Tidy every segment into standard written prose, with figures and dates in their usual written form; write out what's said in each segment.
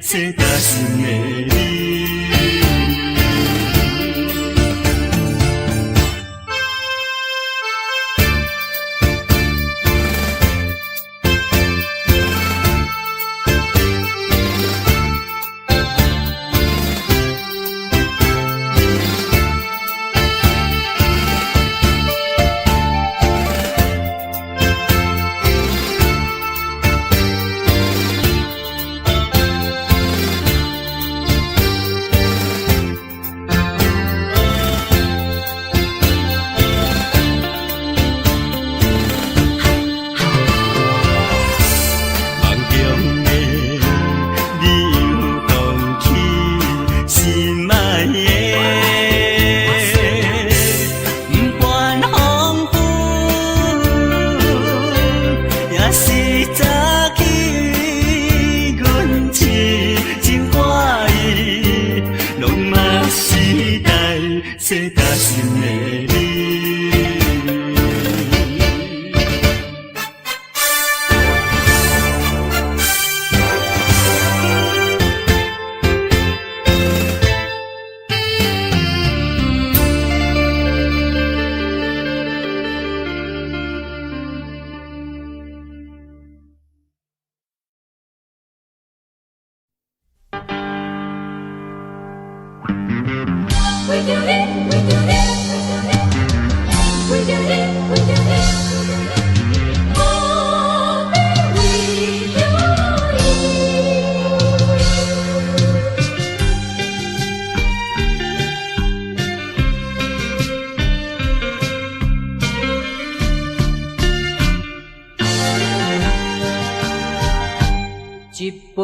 世大心的你。世大心的你。We do it, we do it, we do it, we do it. Oh, we do it. 一杯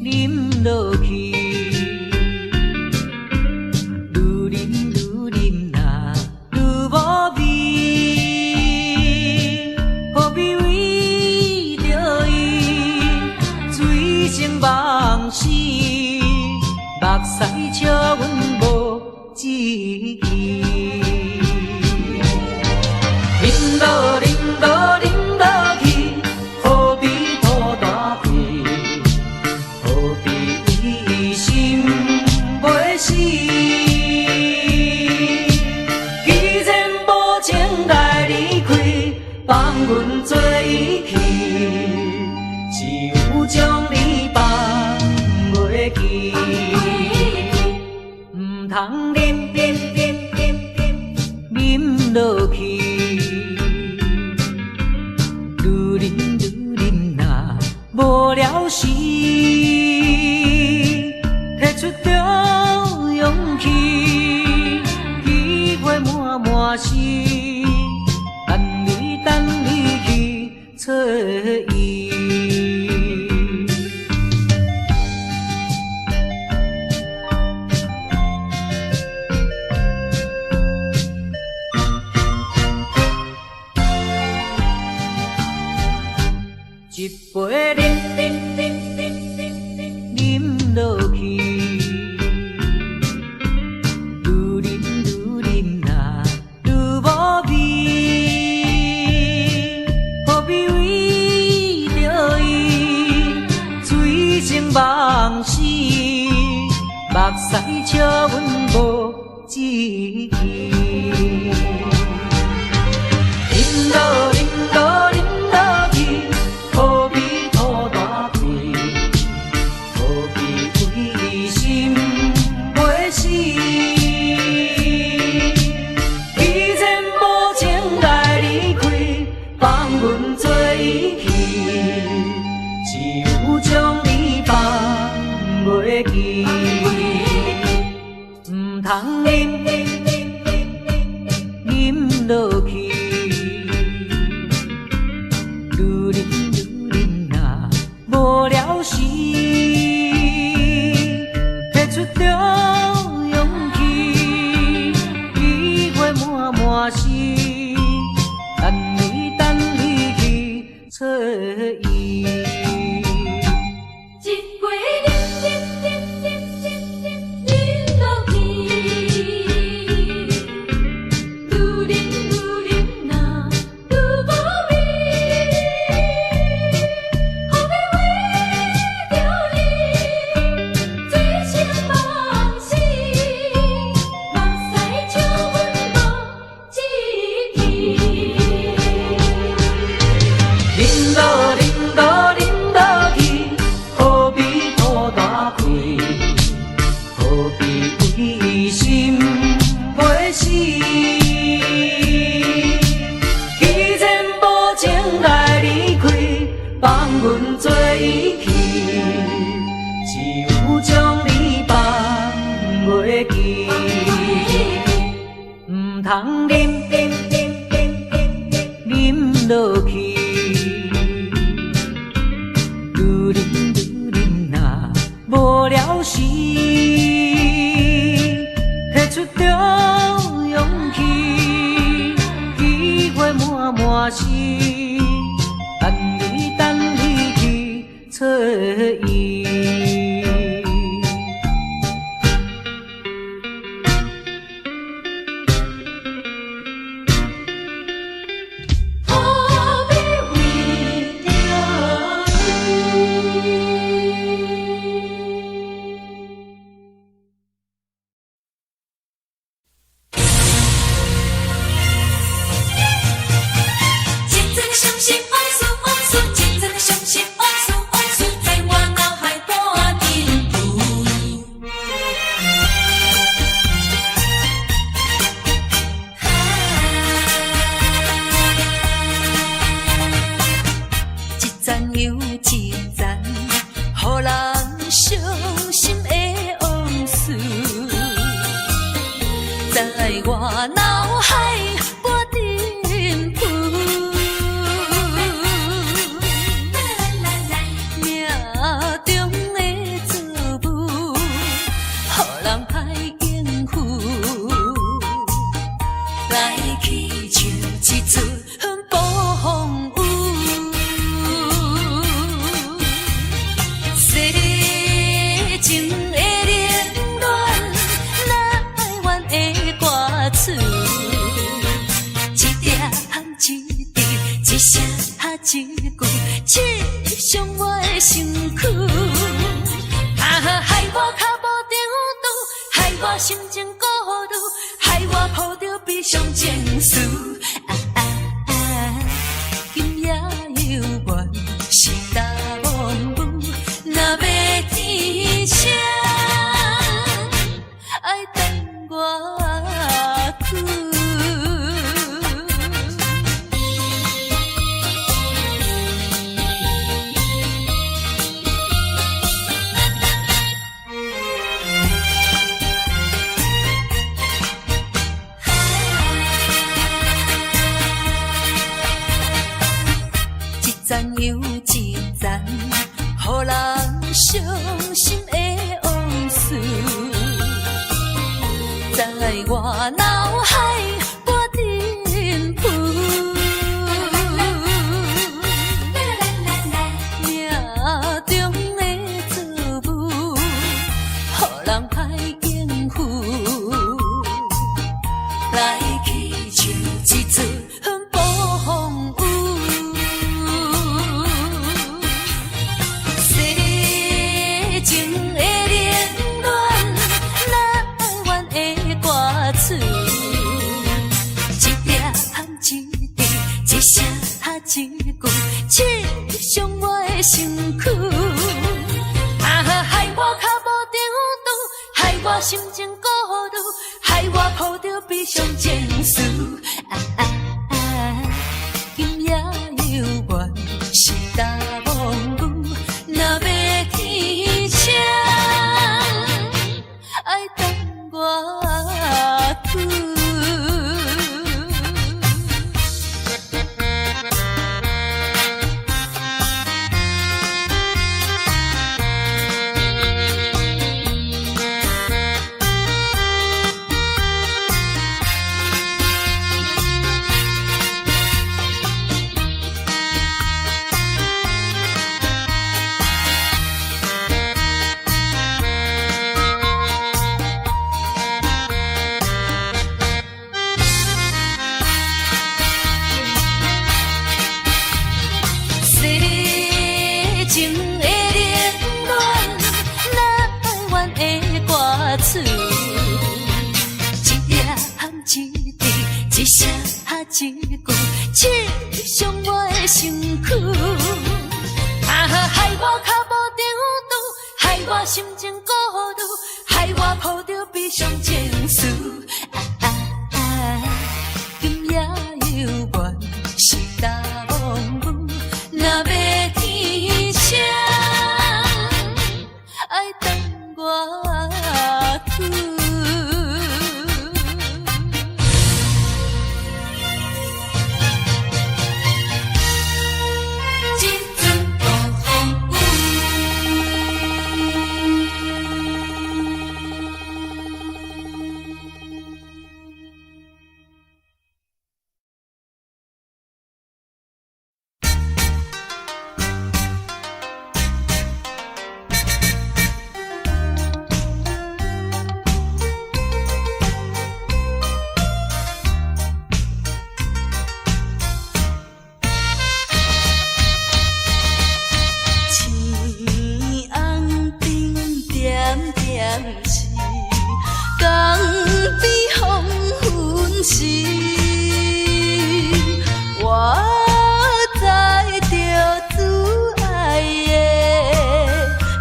饮落去。目屎笑阮无志气，饮落饮落饮落去，何必拖大气？何必为心袂死？既然无情来离开，放阮做伊去，只有将你放袂记。通饮落去，愈饮若无聊时，摕出着勇气，机会满是，等你去找伊。一杯饮落去，愈饮若无味，何必为着伊醉生梦死？目屎笑阮无志气，饮落饮落饮落去。何必拖大腿？何必为心袂死？既然无情来离开，放阮做伊去，只有将你放袂记。唔通饮落去，愈饮无聊时，摕出着勇气，机会满是，等你去找伊。通啉落去，愈啉若无了时，摕出着勇气，机会满是，等你去找伊。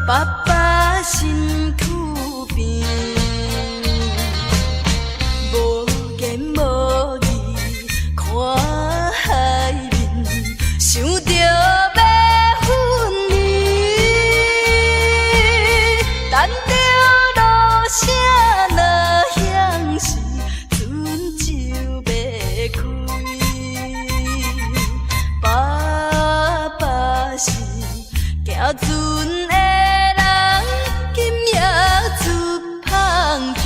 爸爸身躯边，无言无语看海面，想着要分离，等着落声若响时，船就要开。爸爸是行船的人，今夜出芳气。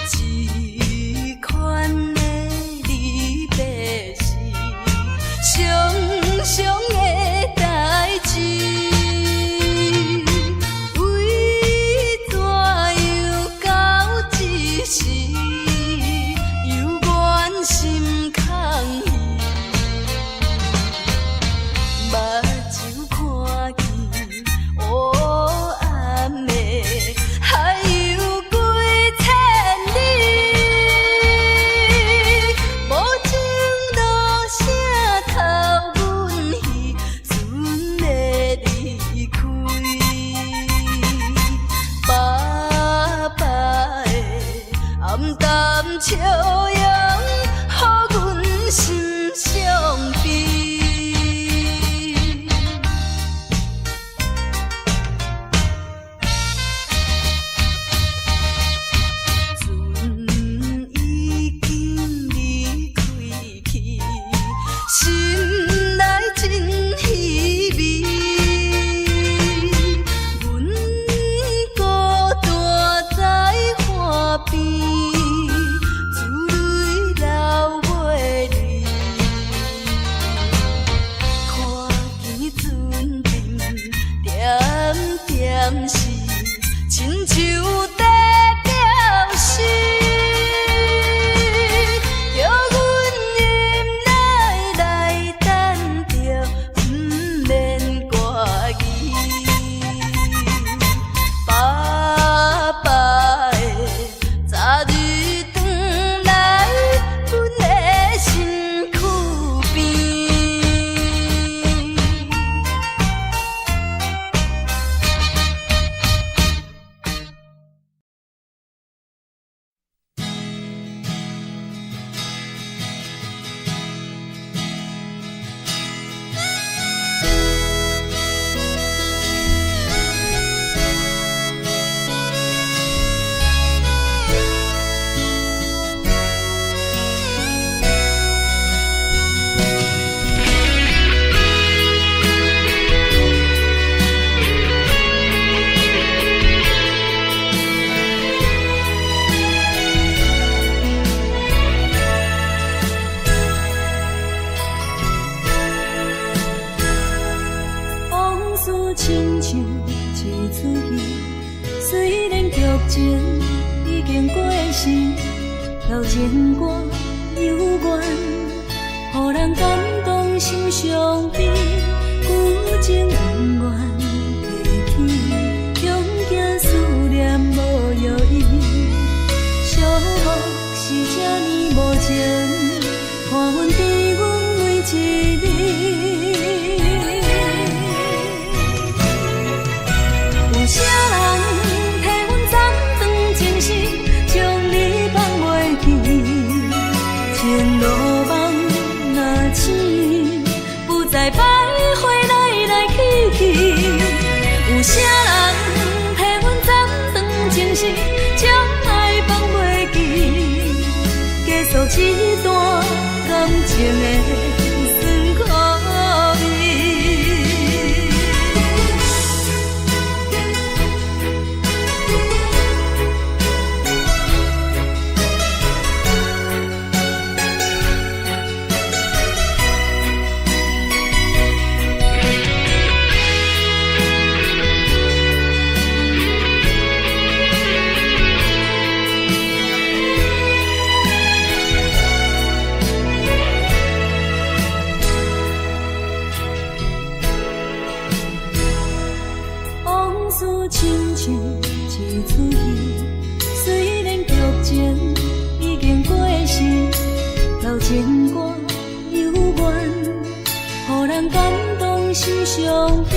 这款的离别是常常的代志，为怎样到这时，犹原心空虚，目睭看见黑暗的海有几千里，无情落声透阮戏，船要离开。爸爸的暗淡笑容，予阮心伤悲。船已经离开去，心内真稀微。阮孤单在海边，珠泪流袂离。看见船顶点点是亲像在表示，叫阮忍耐来等着，不免怪意。爸爸的早日转来，阮的身躯边。往事亲像一出戏，虽然剧情已经过时，老情歌犹原，予人感动心伤悲，旧情永远提起，强行思念无药医，寂寞是这呢无情，看阮伫阮每一日。有啥人替阮暂断情丝，将你放袂记？前路梦若醒，不再徘徊来来去去。有啥人替阮暂断情丝，将爱放袂记？结束这段感情的酸苦味。的心相比，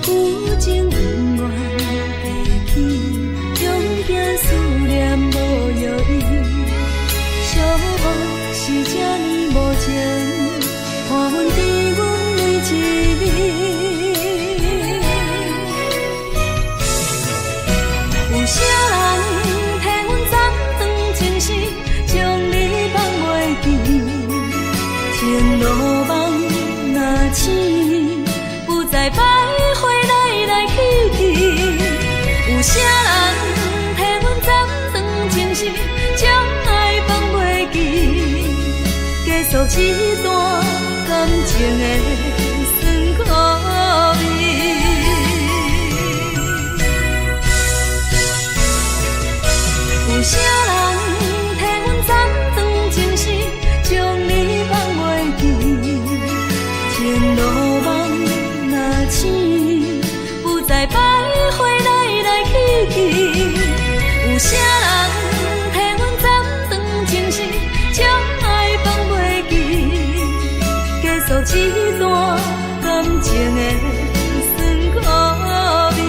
有情永远记起，中间思念无药医，寂寞是这呢无情，看阮伫阮每一暝。有啥人替阮斩断情丝，将你放袂记，情路梦若醒，不再徘徊来来去去。有啥人替阮斩断情丝，将爱放袂记，结束这段感情的酸苦味。有啥人替阮斩断情丝，将你放袂记，情路梦若醒，不再徘徊来来去去。有啥人替阮斩断情丝，将爱放袂记，结束这段感情的酸苦味。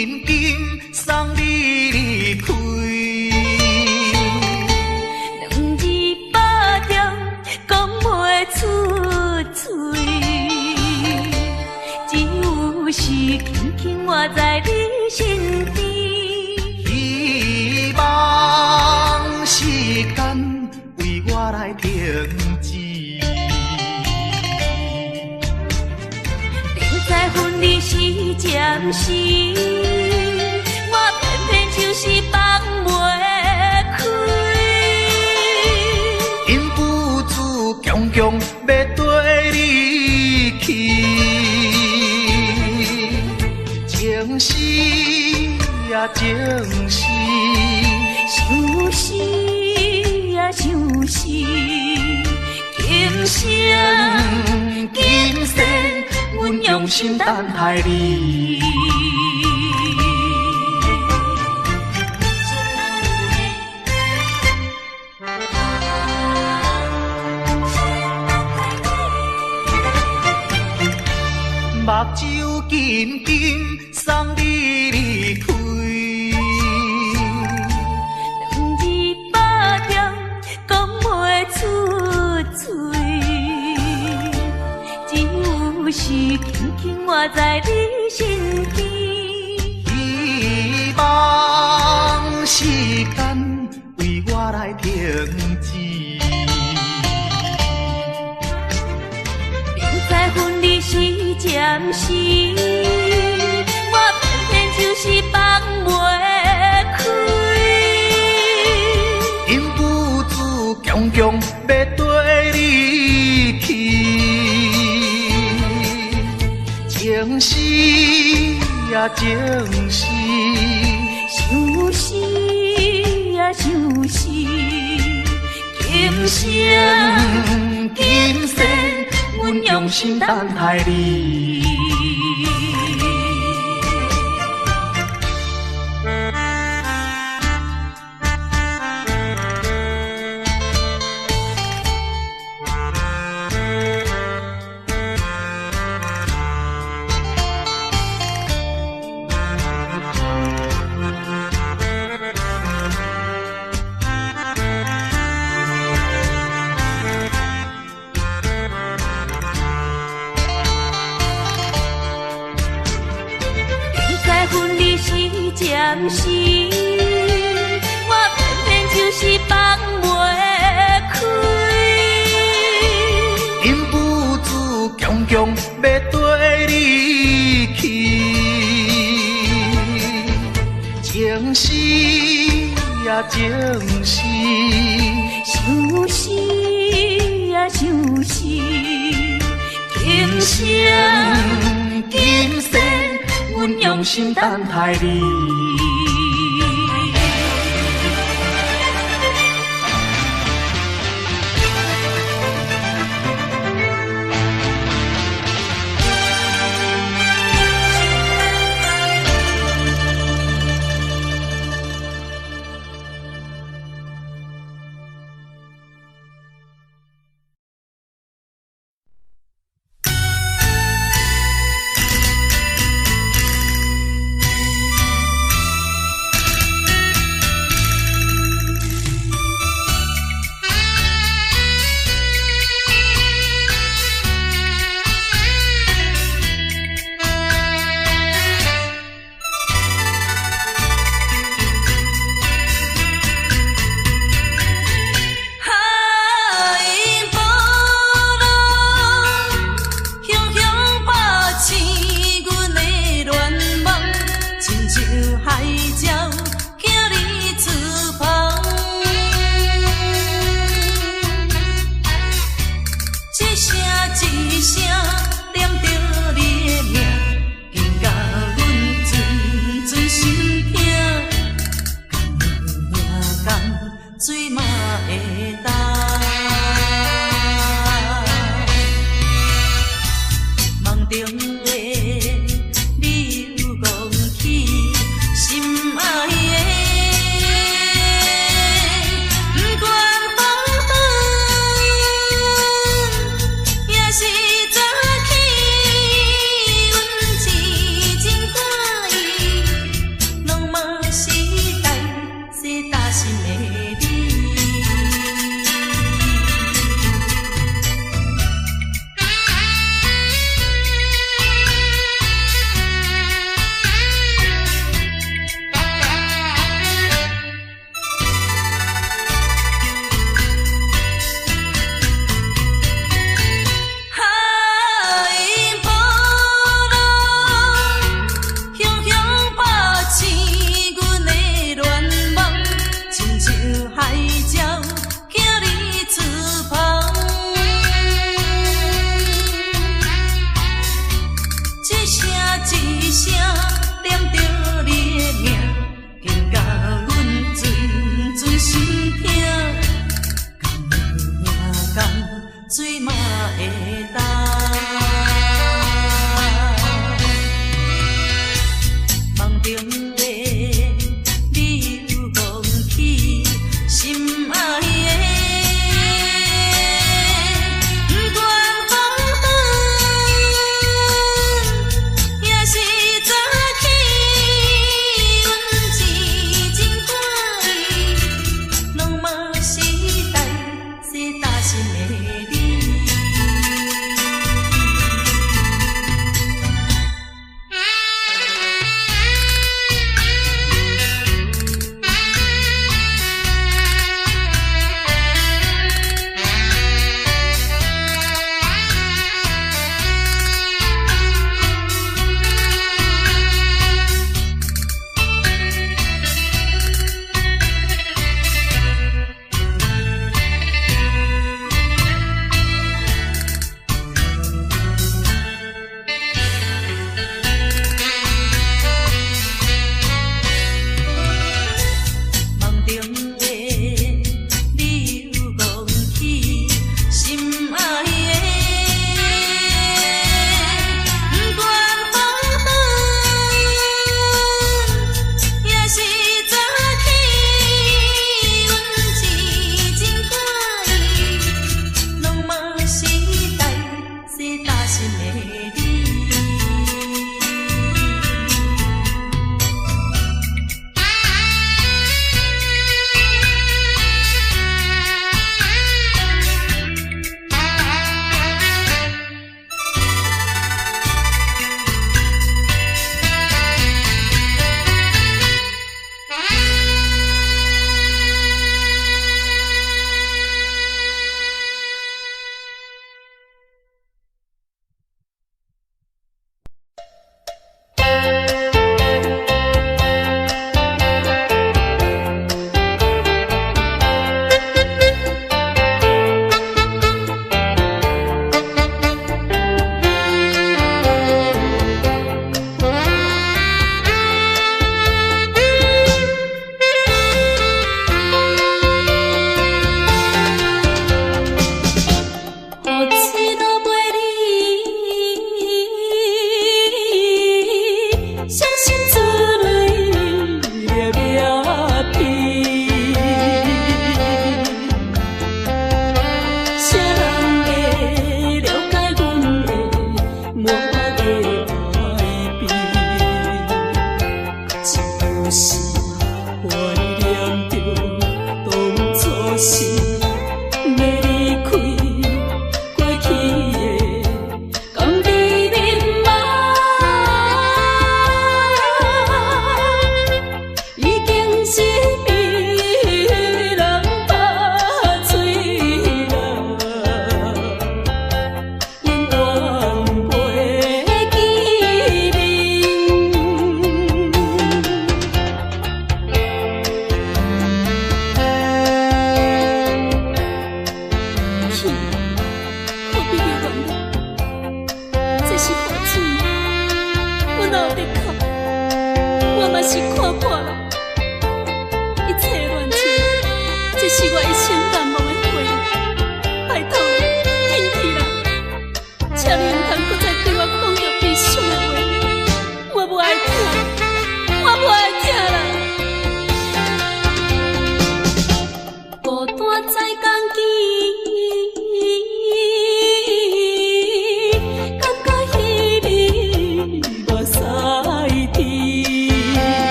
紧紧送你离开。两字百点讲袂出嘴，只有是轻轻活在你身边。希望时间为我来停止。在分离时暂时，我偏偏就是放袂开。因父子强强要跟你去，情是呀情是，想死呀想死，今生今世。阮用心等待你。目睭紧紧送你离开。两字百点讲袂出嘴。是轻轻活在你身边，希望时间为我来停止。明知分离是暂时，我偏偏就是放袂开。因父子强强要跟你去。情是呀情是，想死呀想死，今生今世，阮用心等待你。暂时，我偏偏就是放袂开。因父子强强要跟你去，情是呀情是，想死呀想死，今生今世。阮用心等待你。中话，你又讲起心爱。一声念着你的名，竟甲阮阵阵心痛。甘愿甘水嘛会干，梦中的你又忘记心爱的。在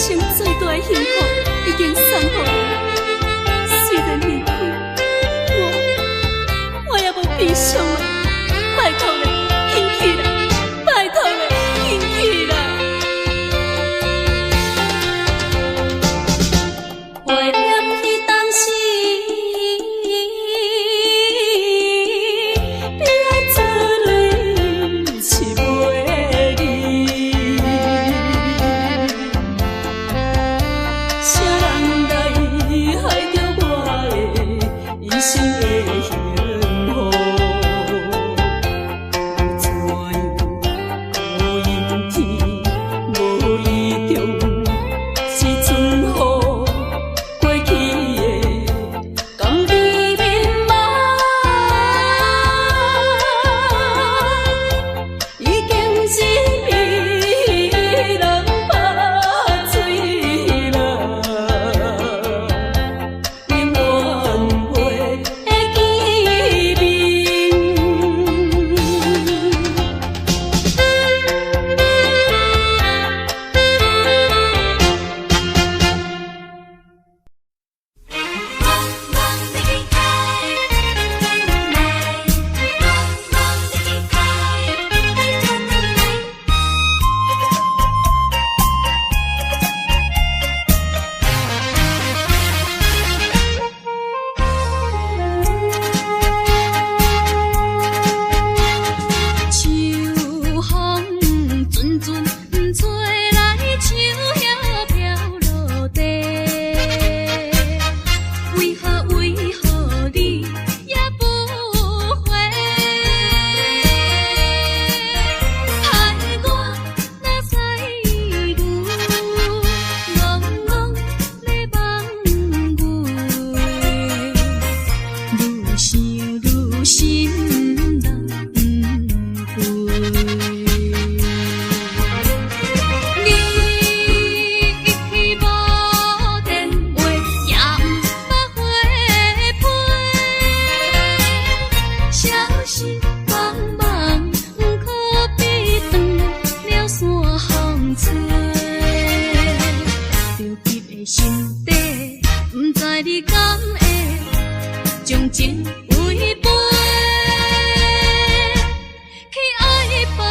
生最大的幸福已经送予你，虽然离开，我也无悲伤啊！拜托咧，返去啦！拜托咧，返去啦！怀念起当时，悲哀珠泪拭袂离。谁人来害着我的一生的幸福？怎样无阴天，无意中，是春雨过去的甘甜蜜梦，已经是美人拍水啦，永远袂记面。秋风阵阵吹来，树叶飘落地。为何你也不回？害我哪知牛戆戆咧望月，愈想愈心难过。你无电话，也毋捌回批，消息茫茫，可比断了线风吹。着急的心底，毋知你敢会将情违背，去爱别个。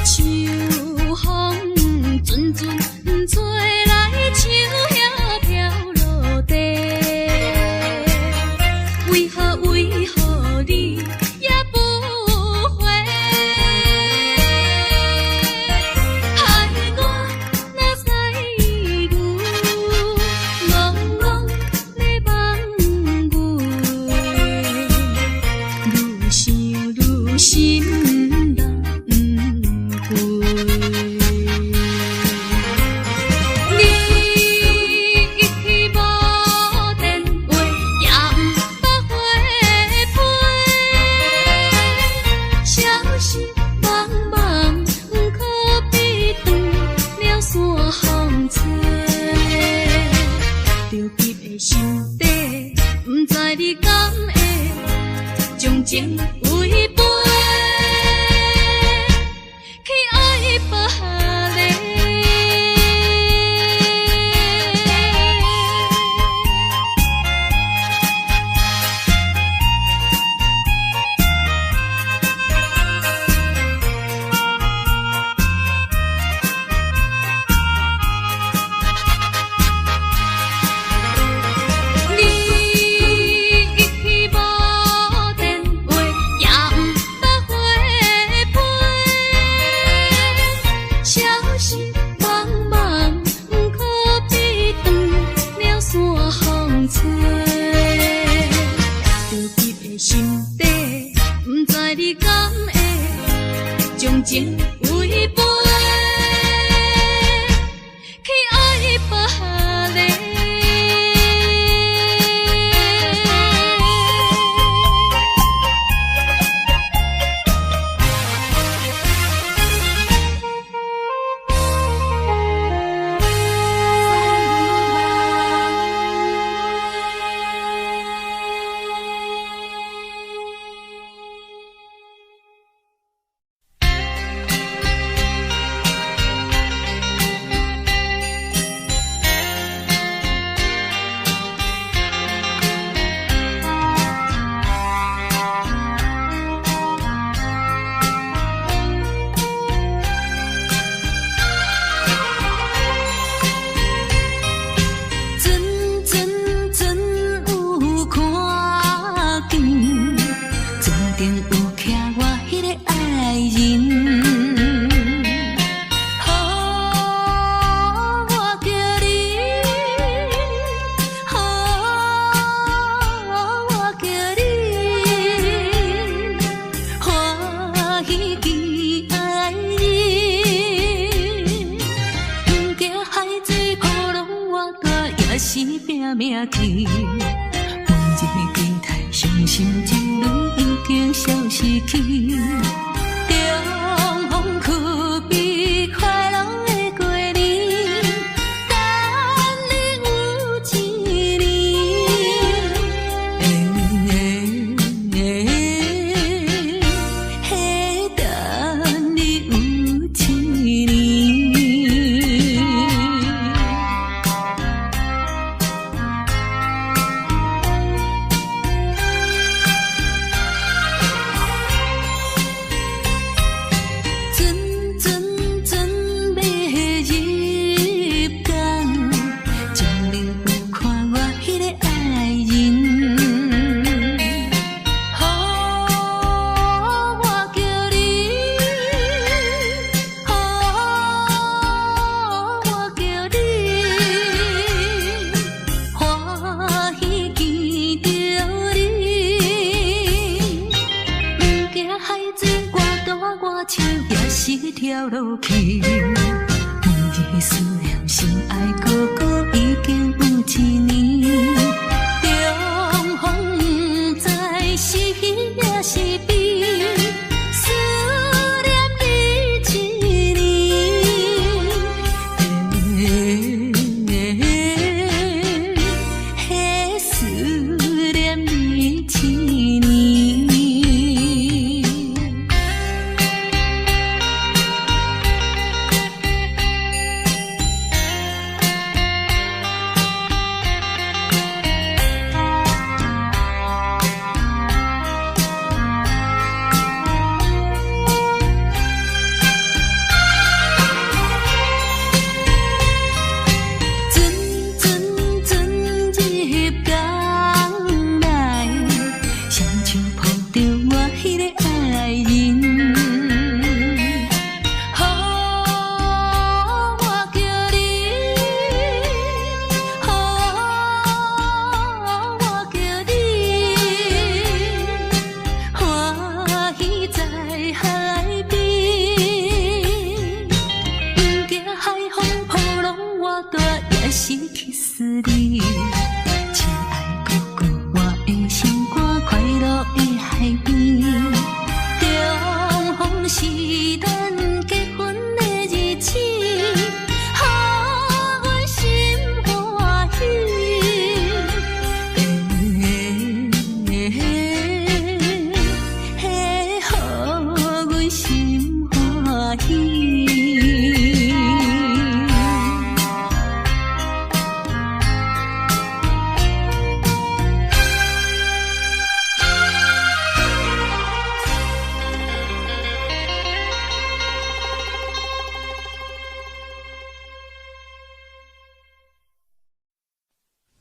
秋风阵阵吹来，树叶飘落地。为何是拼命去。每一个期待，伤心之泪已经消失去。重逢可比快乐的过年，等你有一年，等你有一年。跳落去，每日思念心爱哥哥已经有一年。重逢不知是喜也是悲，思念你一年，思念你一年。是去思你，亲爱哥哥，我的心肝快乐的海边。重逢是咱结婚的日子，予阮心欢喜。予阮心欢喜。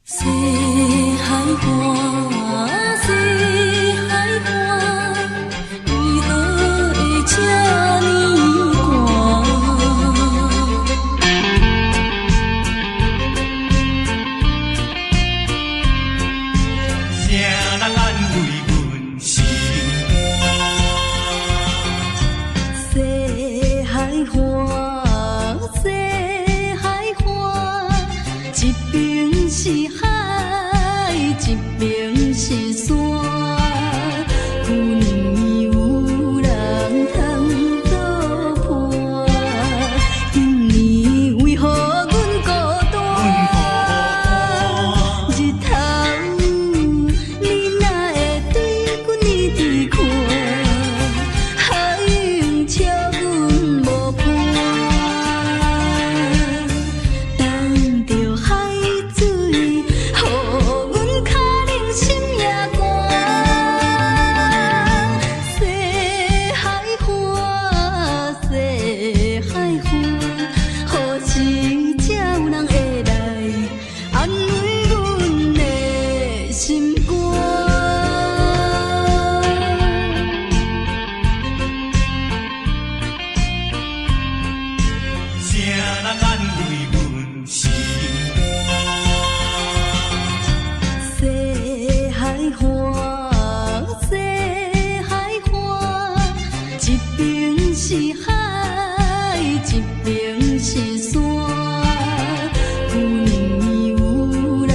西海岸，西海岸，为何会这呢寒？谁人安慰阮心肝？西海岸，西海岸，一边是海，一边是山。旧年有人通作伴，今年为何阮孤单？日头你哪会对阮一直看？海涌笑阮无伴，等着海水，予阮脚冷心也寒。西海岸，西海岸，何时才有人会来安慰阮的心肝？谁人安慰阮心肝？西海岸，西海岸，一边是海，一边是山。旧年有人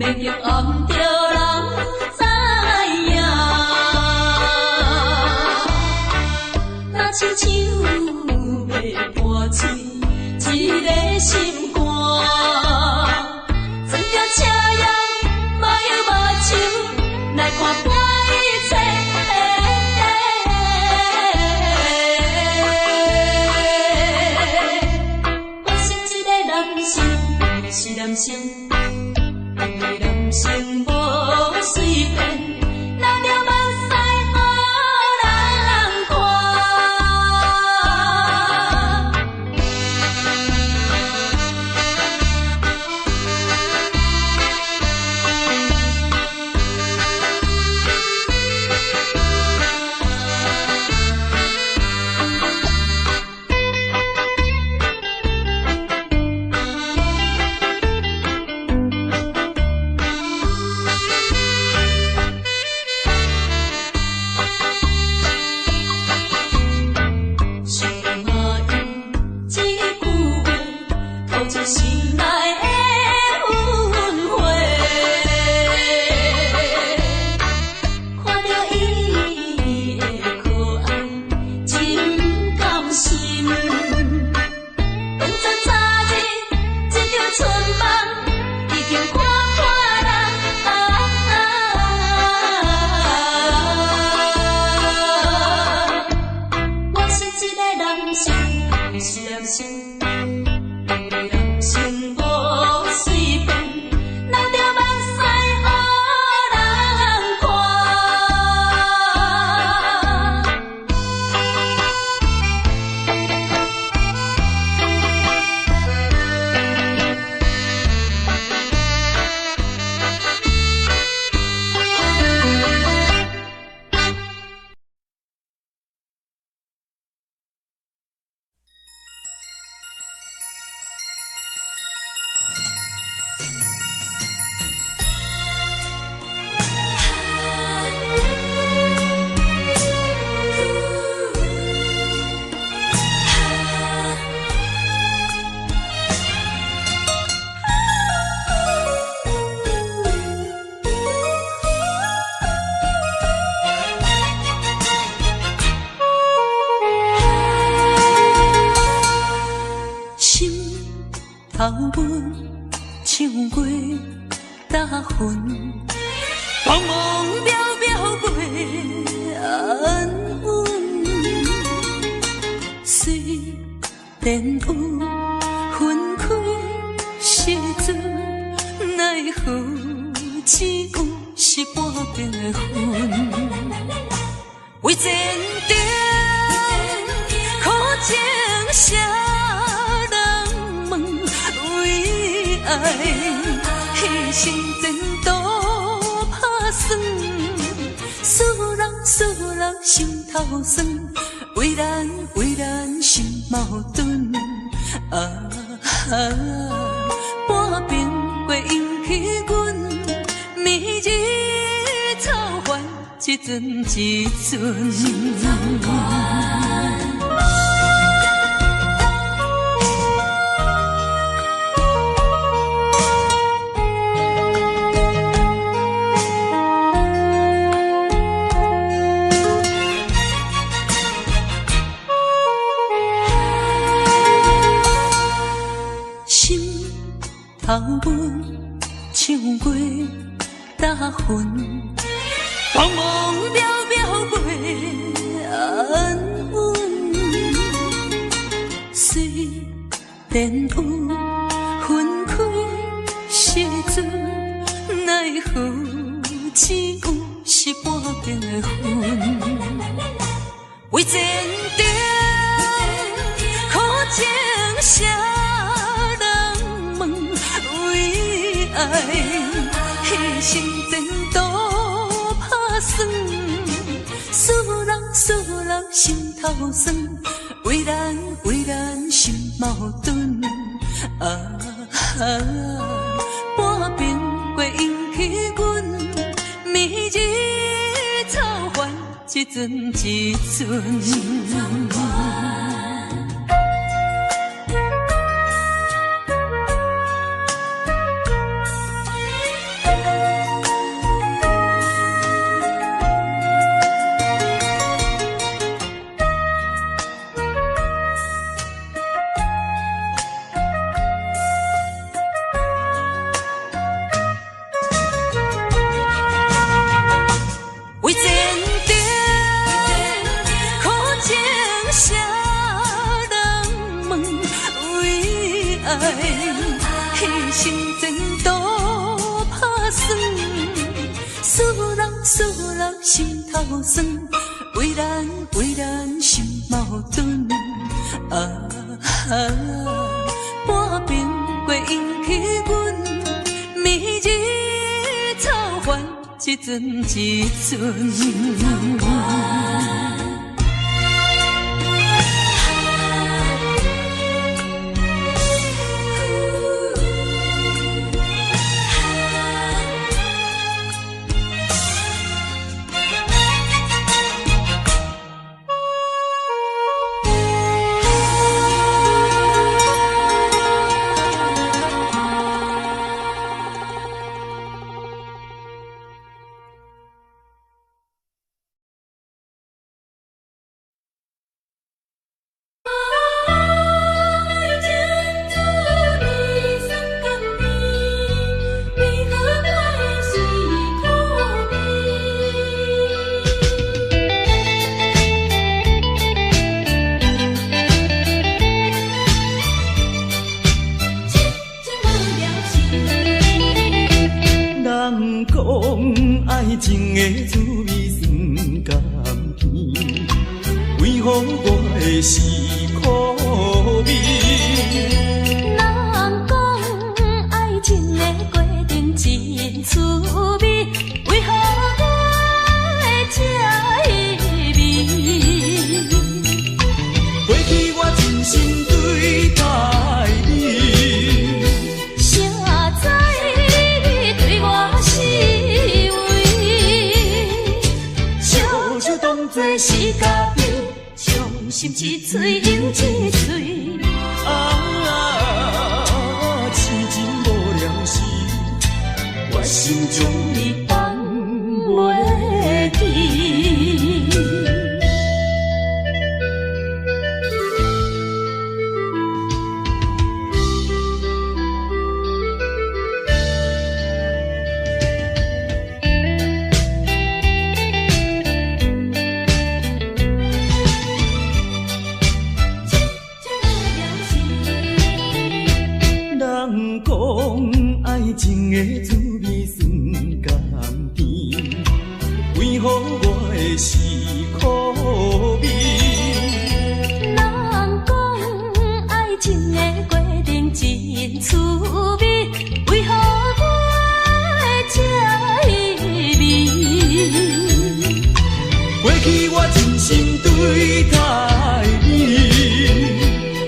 命运暗着人知影。若亲像要破碎一个心肝，转着车样目睭目睭来看破一切。我是一个男性，是男性，因为男性无随便。头阮唱过大云，茫茫渺渺过安稳。虽然有分开时阵，奈何只有是半边的云。为前程苦情谁人问？为爱牺牲前途打算，使人心头酸。为咱心矛盾半边过引起阮暝日操烦，一阵一阵。头阮唱过大云，茫茫渺渺过安稳。虽然有分开时阵，奈何只有是半边的云。为前程苦情谁？牺牲前途打算，使人心头酸。为咱心矛盾半边过引起阮暝日操烦，一阵一阵。够酸，为咱心矛盾。半边过引起阮明日草原一阵一阵。情的滋味酸甘甜，为何我的是苦味？人讲爱情的过程真趣味，为何我会这意味？过去我真心对待你，谁知你对我是做是家己，伤心一嘴又一嘴。痴情无了时，我心中你放袂记。情的滋味酸甘甜，为何我会是苦味？人讲爱情的过程真趣味，为何我会这意味？过去我真心对待你，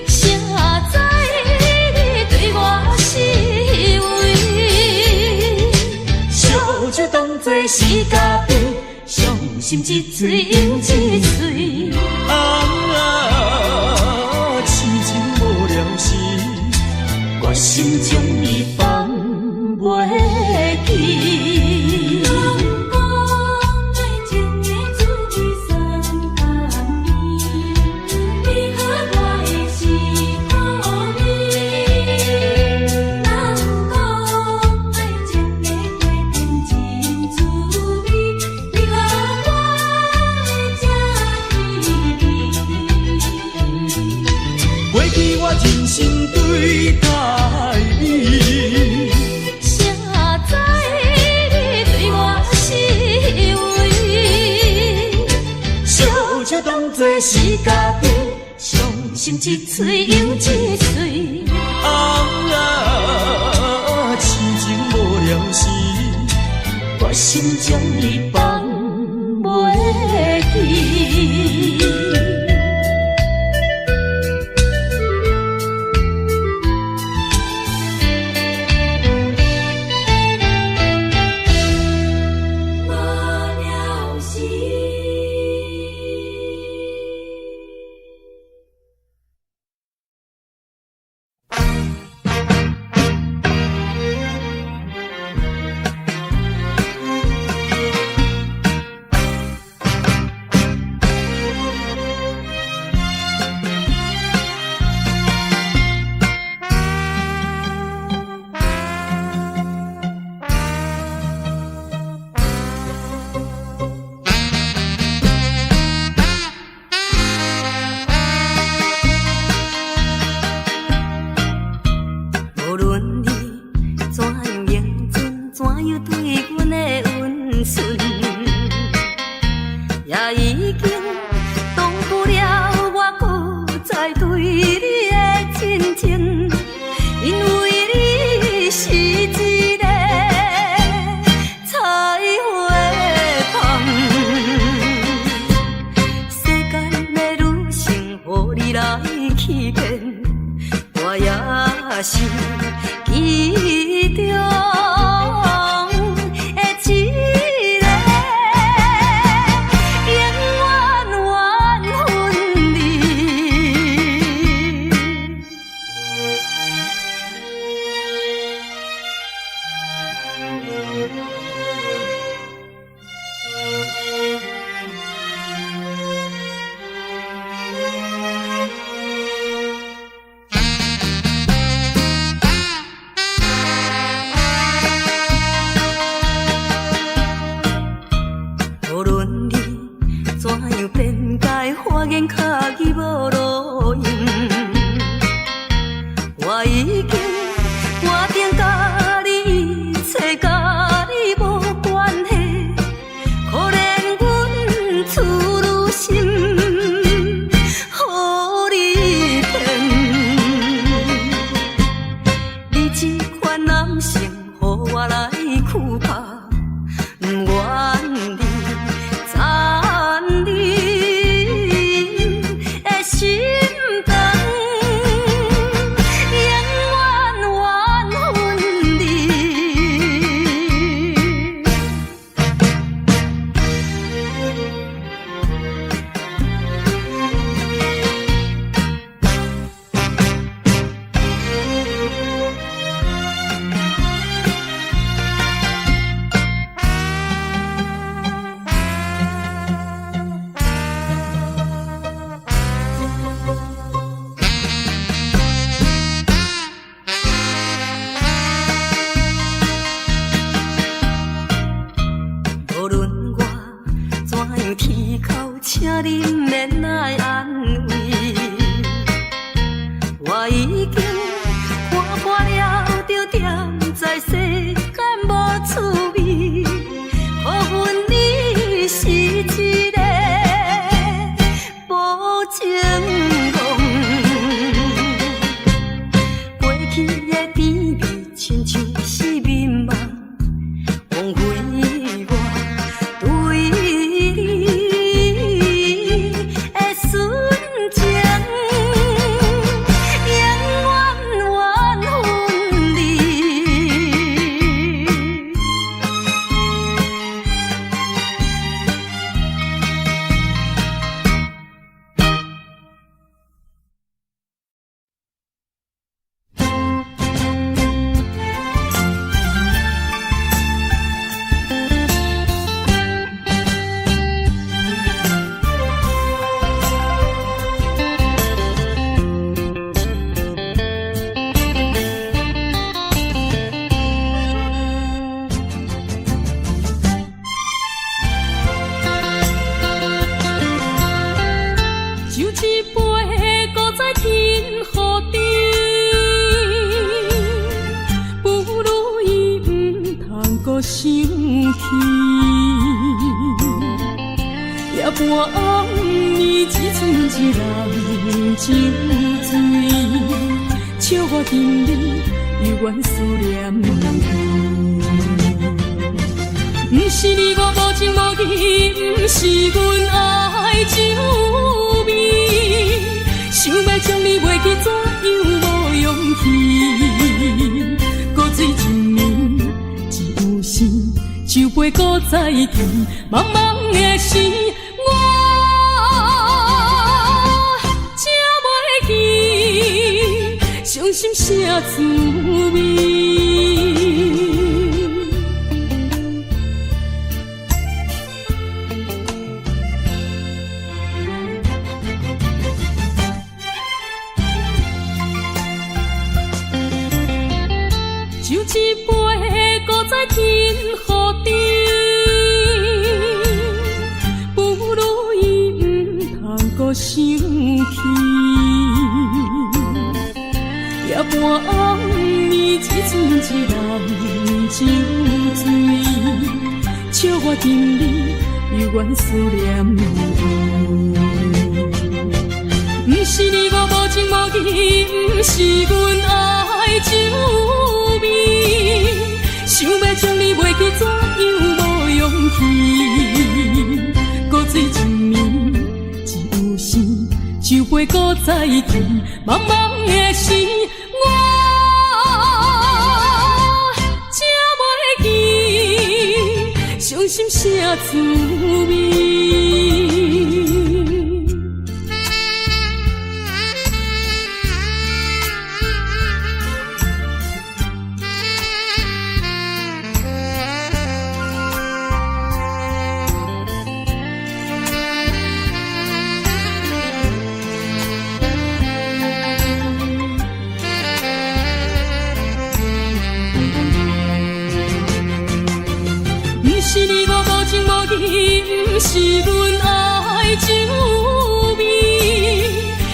谁知你对我是就当作是家己，伤心一嘴又一嘴。痴情无了时，我心中你放袂记。真心对待你，谁知你对我是为？笑就当作是家己，伤心一嘴又一嘴。痴情无了时，我心中你放袂记。是你我无情无义，不是阮爱酒味。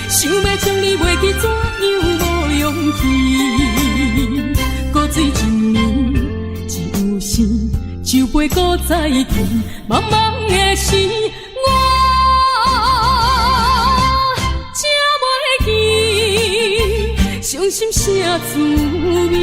想要将你袂记，怎样无勇气？古水一年，一有时，酒杯搁再添，茫茫的时，我才袂记，伤心啥滋味。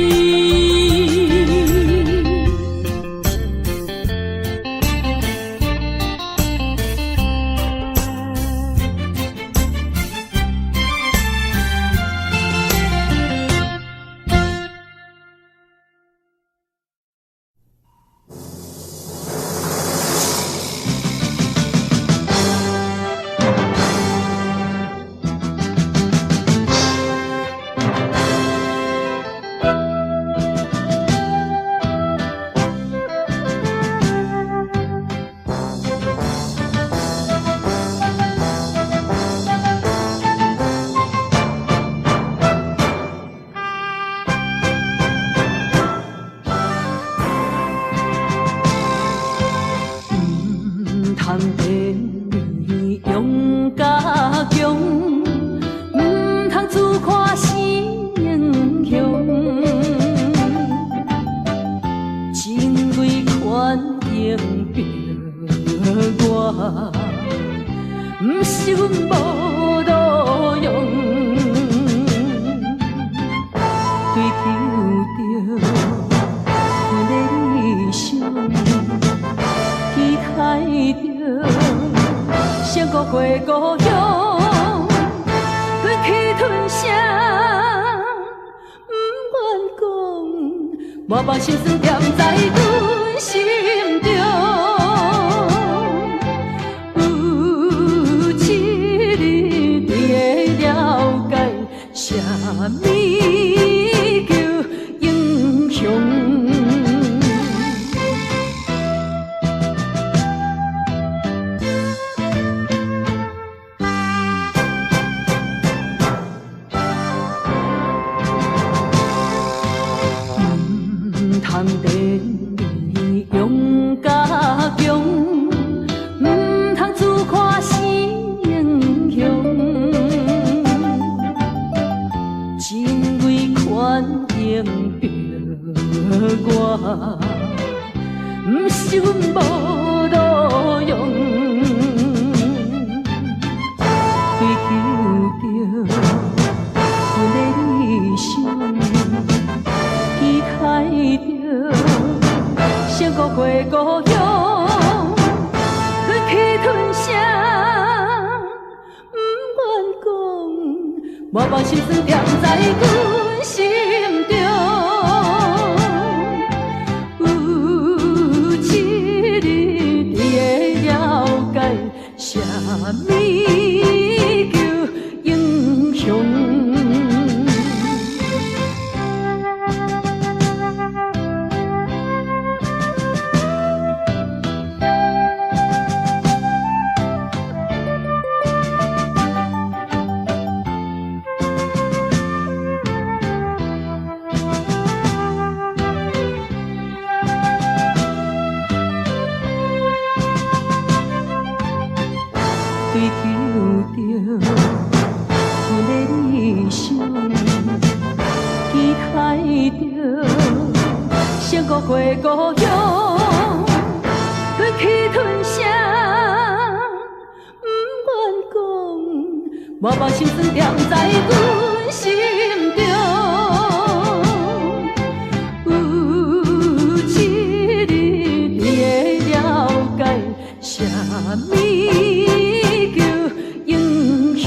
我把心酸踮在阮心中，有一日你会了解，啥物叫英雄。通电你勇甲强，唔通自夸是英雄。真为权赢着我，唔想无路用。追求着阮的理想。期待着胜过过故乡，忍气吞声，不愿讲，我把心酸踮在阮心中。有一日你会了解，啥物叫英雄。追求着阮的理想，期待着胜过过故乡，忍气吞声，不愿讲，我把心酸踮在阮心中。有一日你会了解，啥物叫英雄。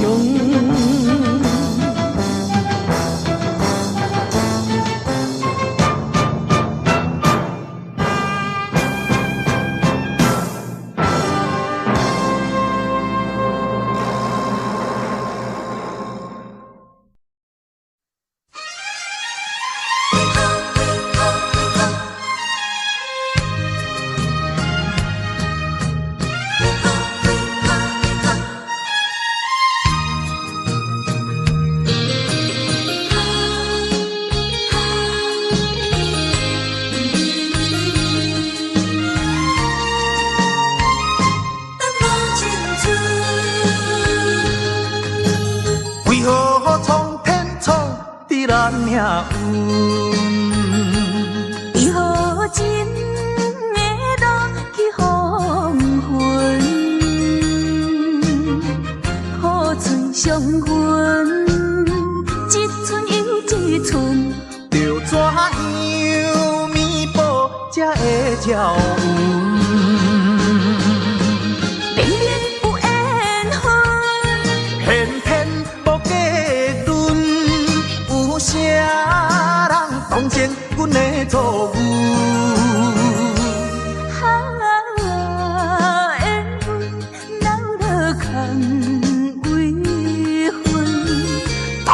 相分，一寸又一寸，着怎样弥补才会照运？明明有缘分，偏偏无价顿，有啥人当成阮的错误？缘分闹落空为分，耽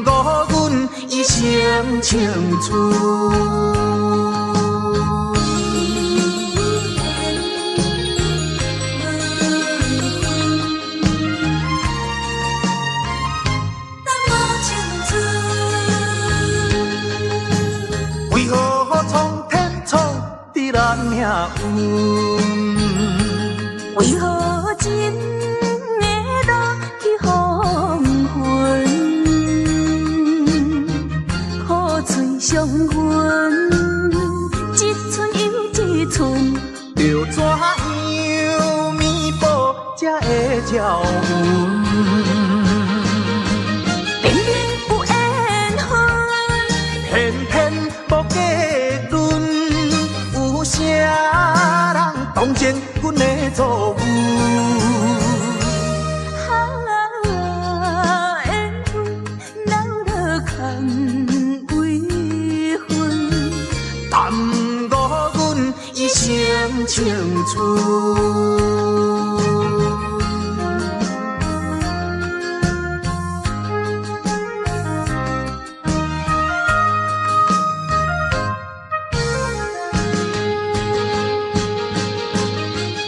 误阮一生青春。为何苍天创伫咱命运？为何真的落去黄昏？苦嘴相分，一寸又一寸，着怎样弥补才会照运？明明有缘分，偏偏无价顿，有啥人当成阮的错误？缘分闹落空为分，耽误阮一生青春。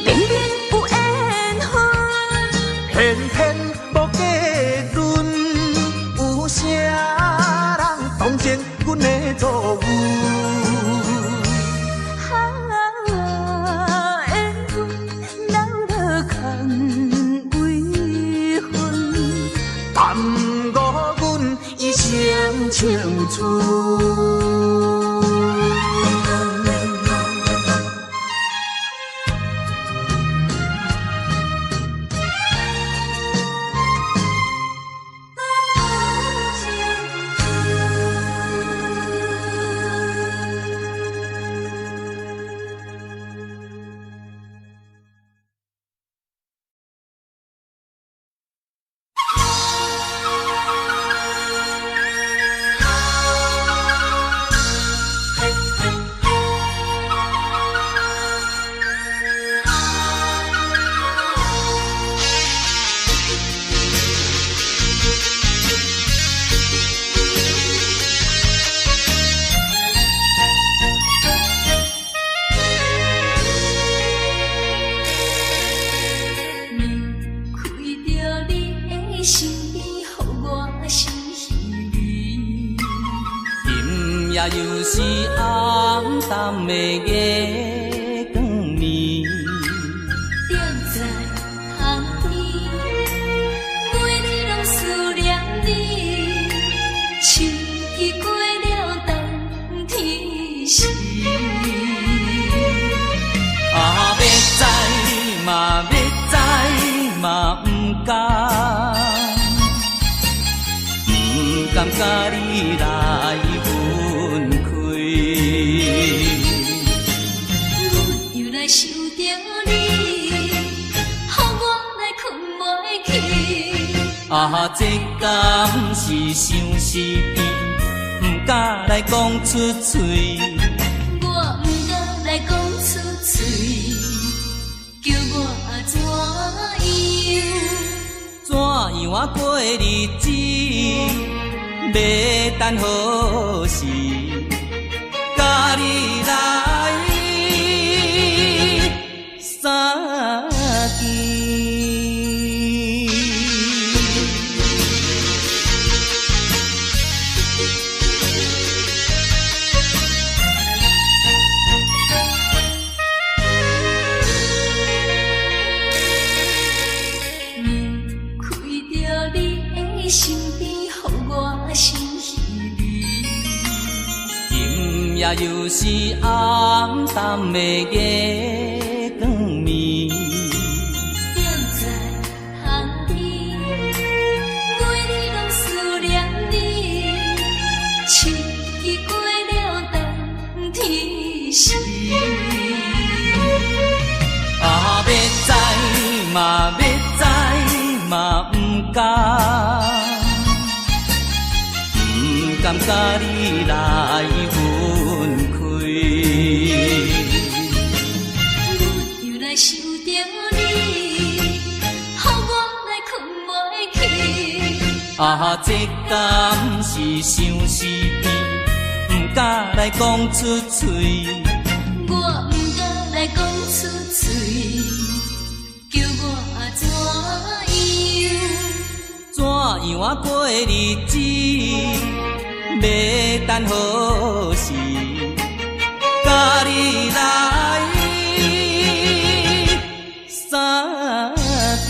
明明有缘分，偏偏无价顿，有啥人当成阮的错误？缘分闹落空为分，耽误阮一生青春。也又是暗淡的月光暝，踮在巷边，每日拢思念你，秋已过了冬天时。啊，要知嘛要知嘛不甘，不甘甲你来分开。阮又来想着你，予我来困袂去。啊，这敢是相思甜，不敢来讲出嘴。我不敢来讲出嘴，叫我怎样啊过日子？要等何时？甲你来相见。身边，予我心稀微。今夜又是暗淡的月光暝，踮在巷边，心。啊，要知嘛，要知嘛，不敢，不敢甲你来分开。阮又来想着你，予我来困袂去。啊，这敢是相思片，不敢来讲出嘴。我不敢来讲出嘴，叫我怎样？怎样啊过日子？要等何时？甲你来相见。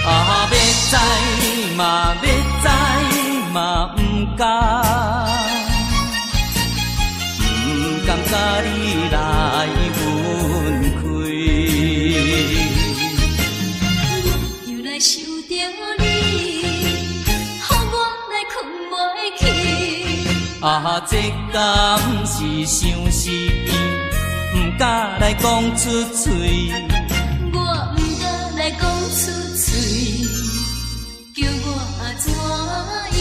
啊，要知嘛，要知嘛，不敢，不敢甲你来分开。又来想着你，予我来困袂去。啊，这敢是相思片，不敢来讲出嘴。我不敢来讲出嘴，叫我怎样？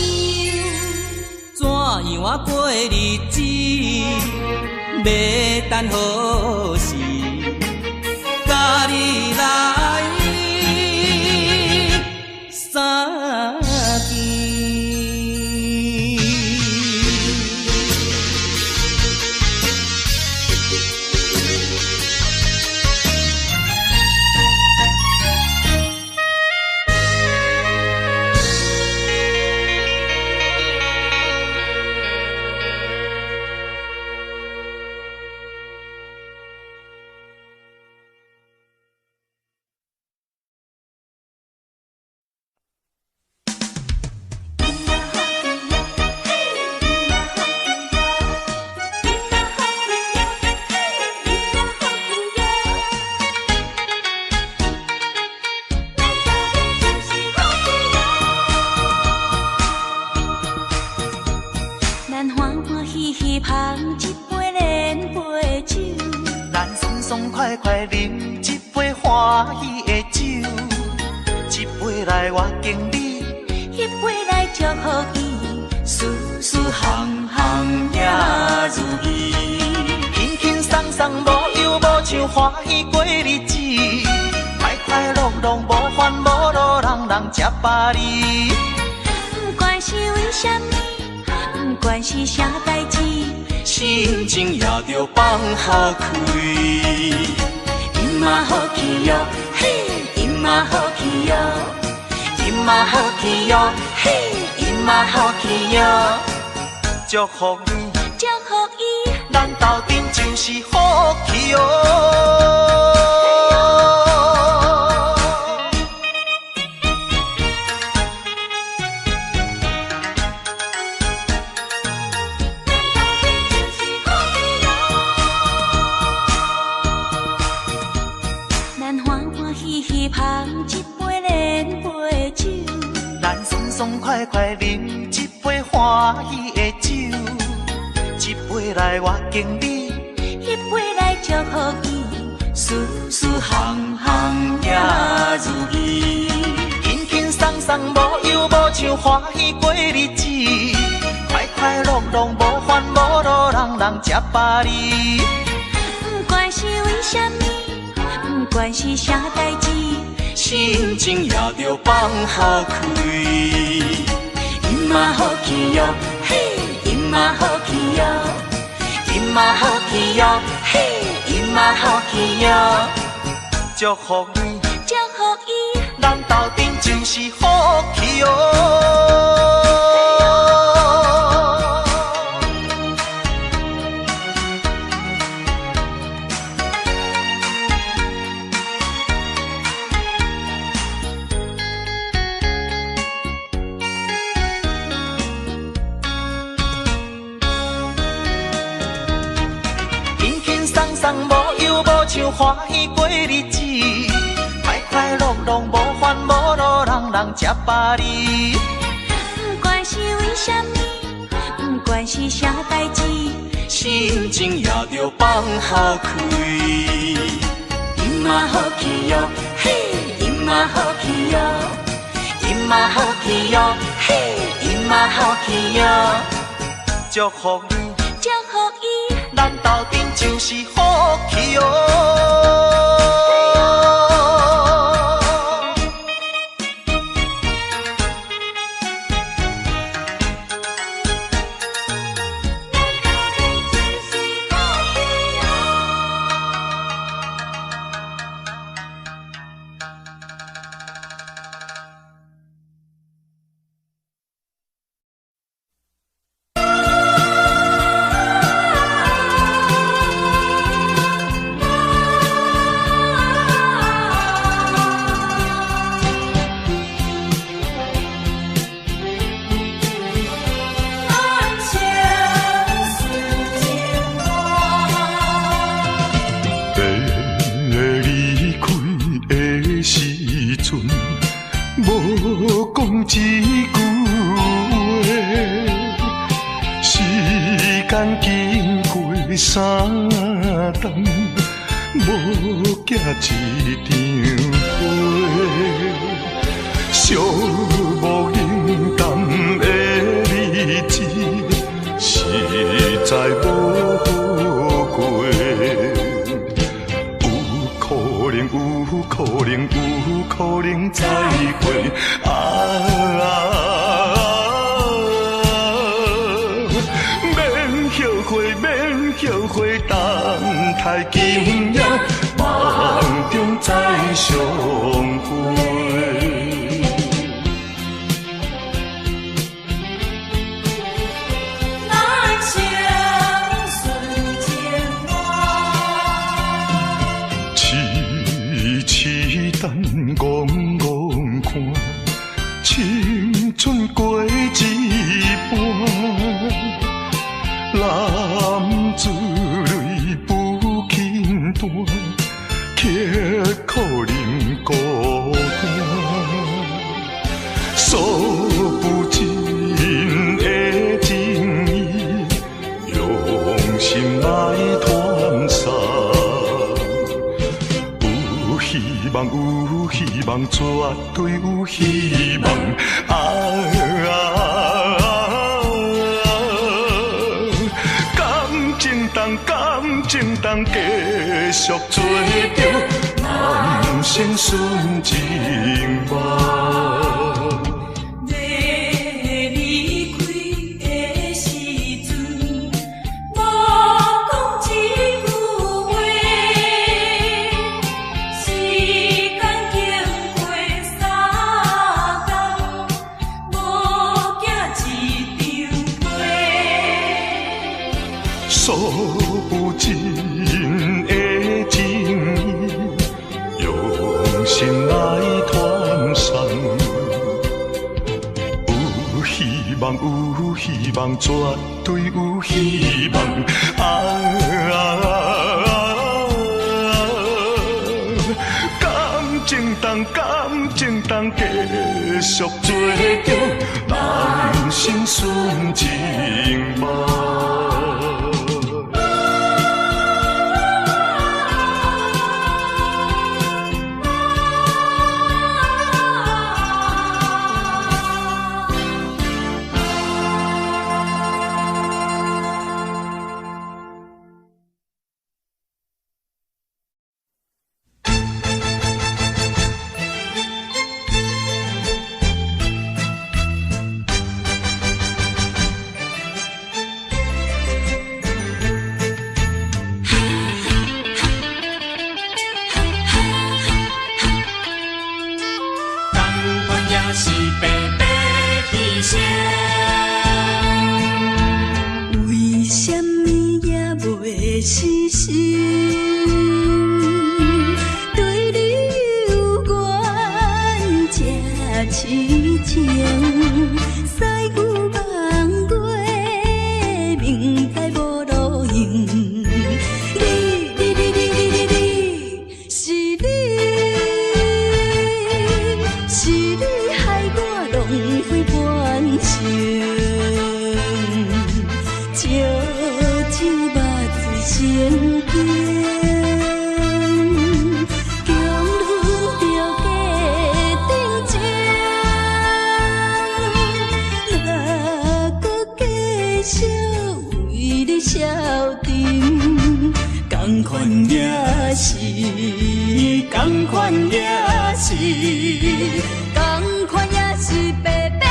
怎样啊过日子？要等何时？甲你来相见。咱欢欢喜喜捧一杯莲花酒，咱爽爽快快饮一杯欢喜的酒，一杯来我敬你，一杯来祝福伊，事事行行也如意，轻轻松松无忧无愁，欢喜过日子，快快乐乐无烦无恼，人人吃饱哩。不管是为什么，不管是啥代志，心情也着放好开。因嘛好气哟，嘿，因嘛好气哟，因嘛好气哟，嘿，因嘛好气哟，祝福你，祝福伊，咱斗阵就是好气哟。咱欢欢喜喜捧一杯莲花酒，咱爽爽快快饮一杯欢喜的酒，一杯来我敬你，一杯来祝福伊，事事行行也如意，轻轻松松无忧无愁，欢喜过日子，快快乐乐无烦无恼，人人吃饱哩。不管是为什么，不管是啥代志，心情也着放好开。因嘛好气哟，嘿，因嘛好气哟，因嘛好气哟，嘿，因嘛好气哟，祝福你，祝福伊，咱斗阵就是好气哟。轻人无忧无愁，欢喜过日子，快快乐乐无烦无恼，人人吃百里。不管是为什么，不管是啥代志，心情也着放好开。音嘛好去哟，嘿，音嘛好去哟，音嘛好去哟，嘿，音嘛好去哟。祝福你，祝福伊，咱斗阵就是好去哦。三冬无寄一张花，寂无影淡的日子，实在无好过。有可能，有可能，有可能再会后悔等待今夜，梦中再相会。咱相顺情话，痴痴等怣怣看，青春过一半。男子泪不轻弹，却可能孤单。诉不尽的情意，用心来传送。有希望，有希望，绝对有希望。感情当继续做着人生顺情梦。你离开的时阵，无讲一句话，时间经过3冬，无寄一张花。诉不尽的情意，用心来传送。有希望，有希望，绝对有希望。感情当继续做着人生顺情梦。是，同款也是，同款也是白白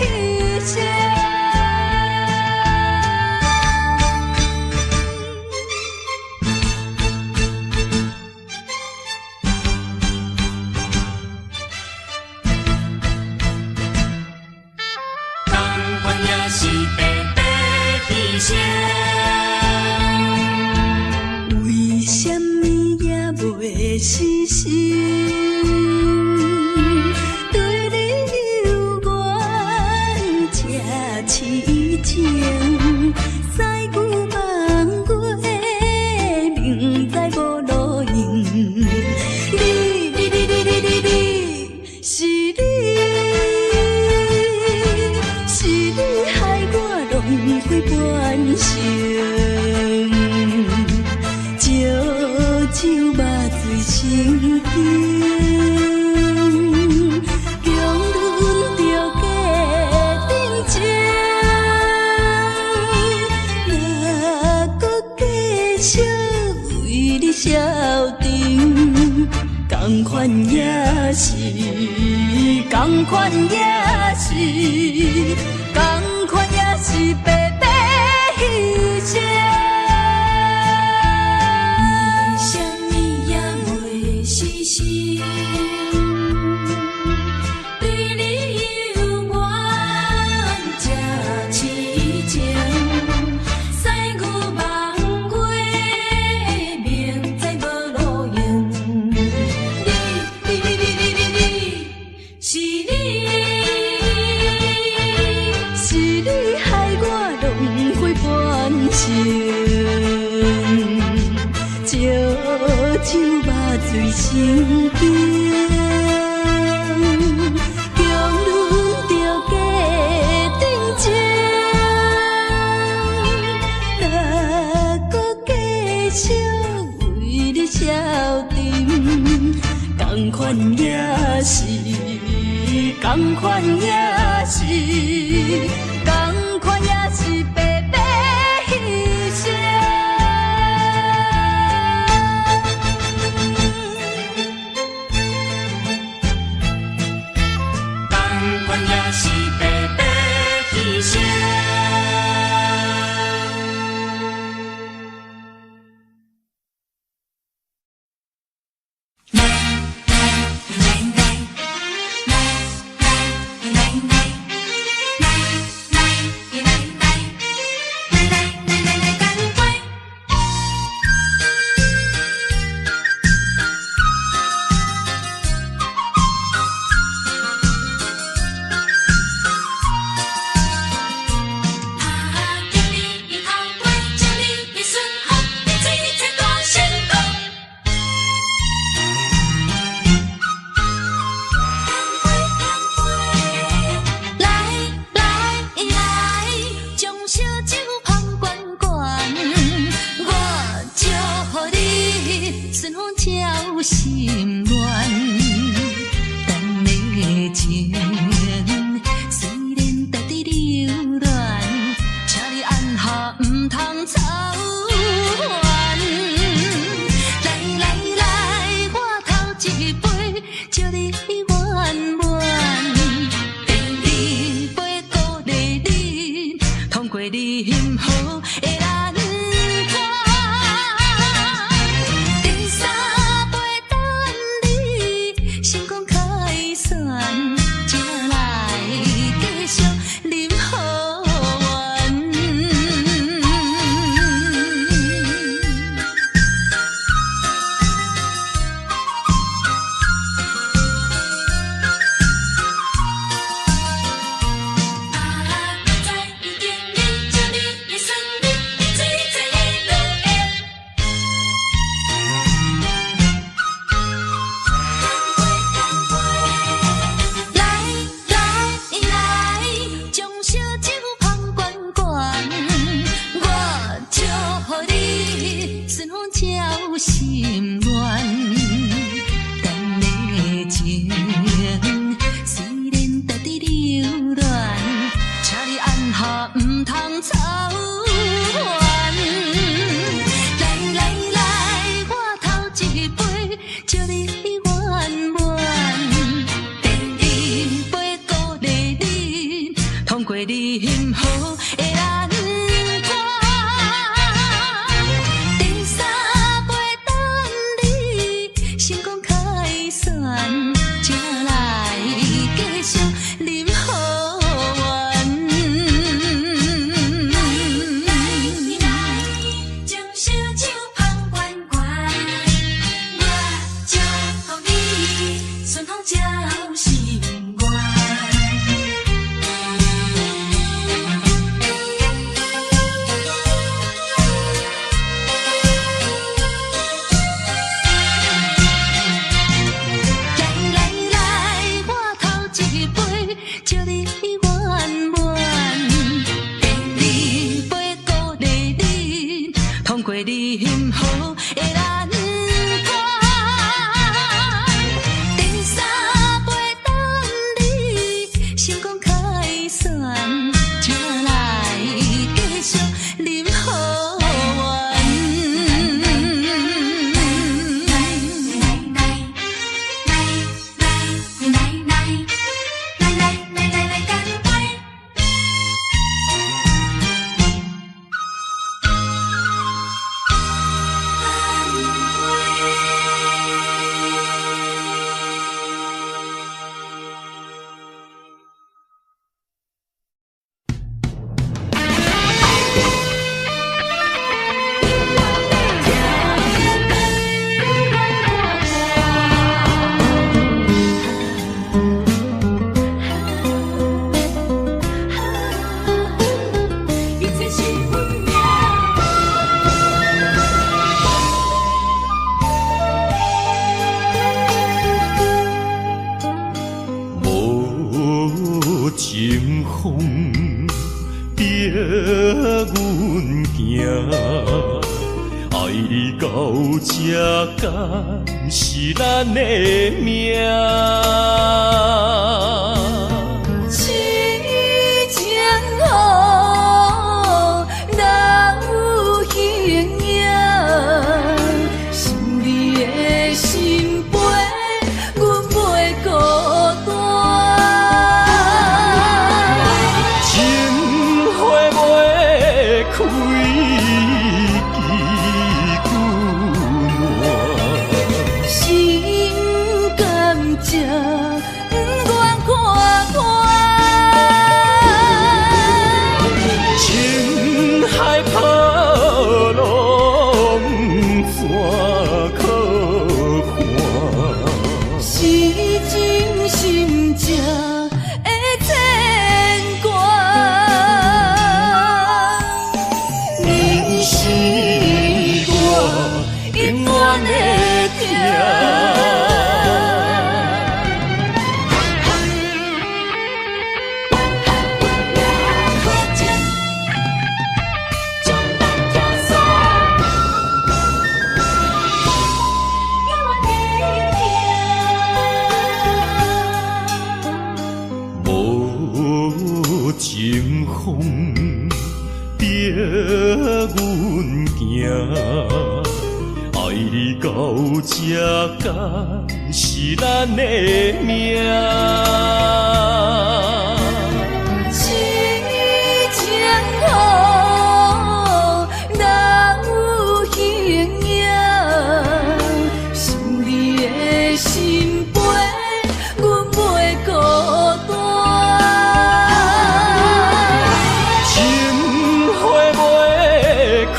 牺牲。同款也是白白牺牲。为什么也袂死心？对你有缘这痴情，西牛望月，明知无路用。你，是你，是你害我浪费半生。酒肉醉心惊，强忍着假定情，若搁继续为你消沉，同款也是，同款也是，同款也是白白牺牲。对你有缘这痴情，西牛望月，明知无路用。你，是你，是你害我浪费半生，酒肉醉心惊。消沉，同款也是，同款也是，同款也是白白牺牲。同款也是白白牺牲。心乱，等的情虽然在地流乱，请你按下唔通操烦。来来来，我头一杯，祝你圆满。第二杯鼓励你，通过你幸福的难关。第三杯等你，成功开算，一一杯，祝你圆满。第二杯鼓励你，通过你幸福的难关。第三杯等你成功开选，才来继续饮好运。将烧酒捧圆圆，我祝福你顺风照心愿。来，我头一杯，祝你圆满。第二杯鼓励你，通过你幸福的难关。第三杯等你成功开选，才来继续饮好运。来，干杯！一切是运命。无情风逼阮行，爱你到这敢是咱的命。痴情好，哪有形影？想你的心悲，阮袂孤单。情花袂开，心甘蔗，不愿看破。情海波浪怎可看？是真心正的牵挂，你是我永远的疼。无情风逼阮行，爱你到这敢是咱的命。痴情好，哪有形影？想你的心悲，阮袂孤单。情花袂开，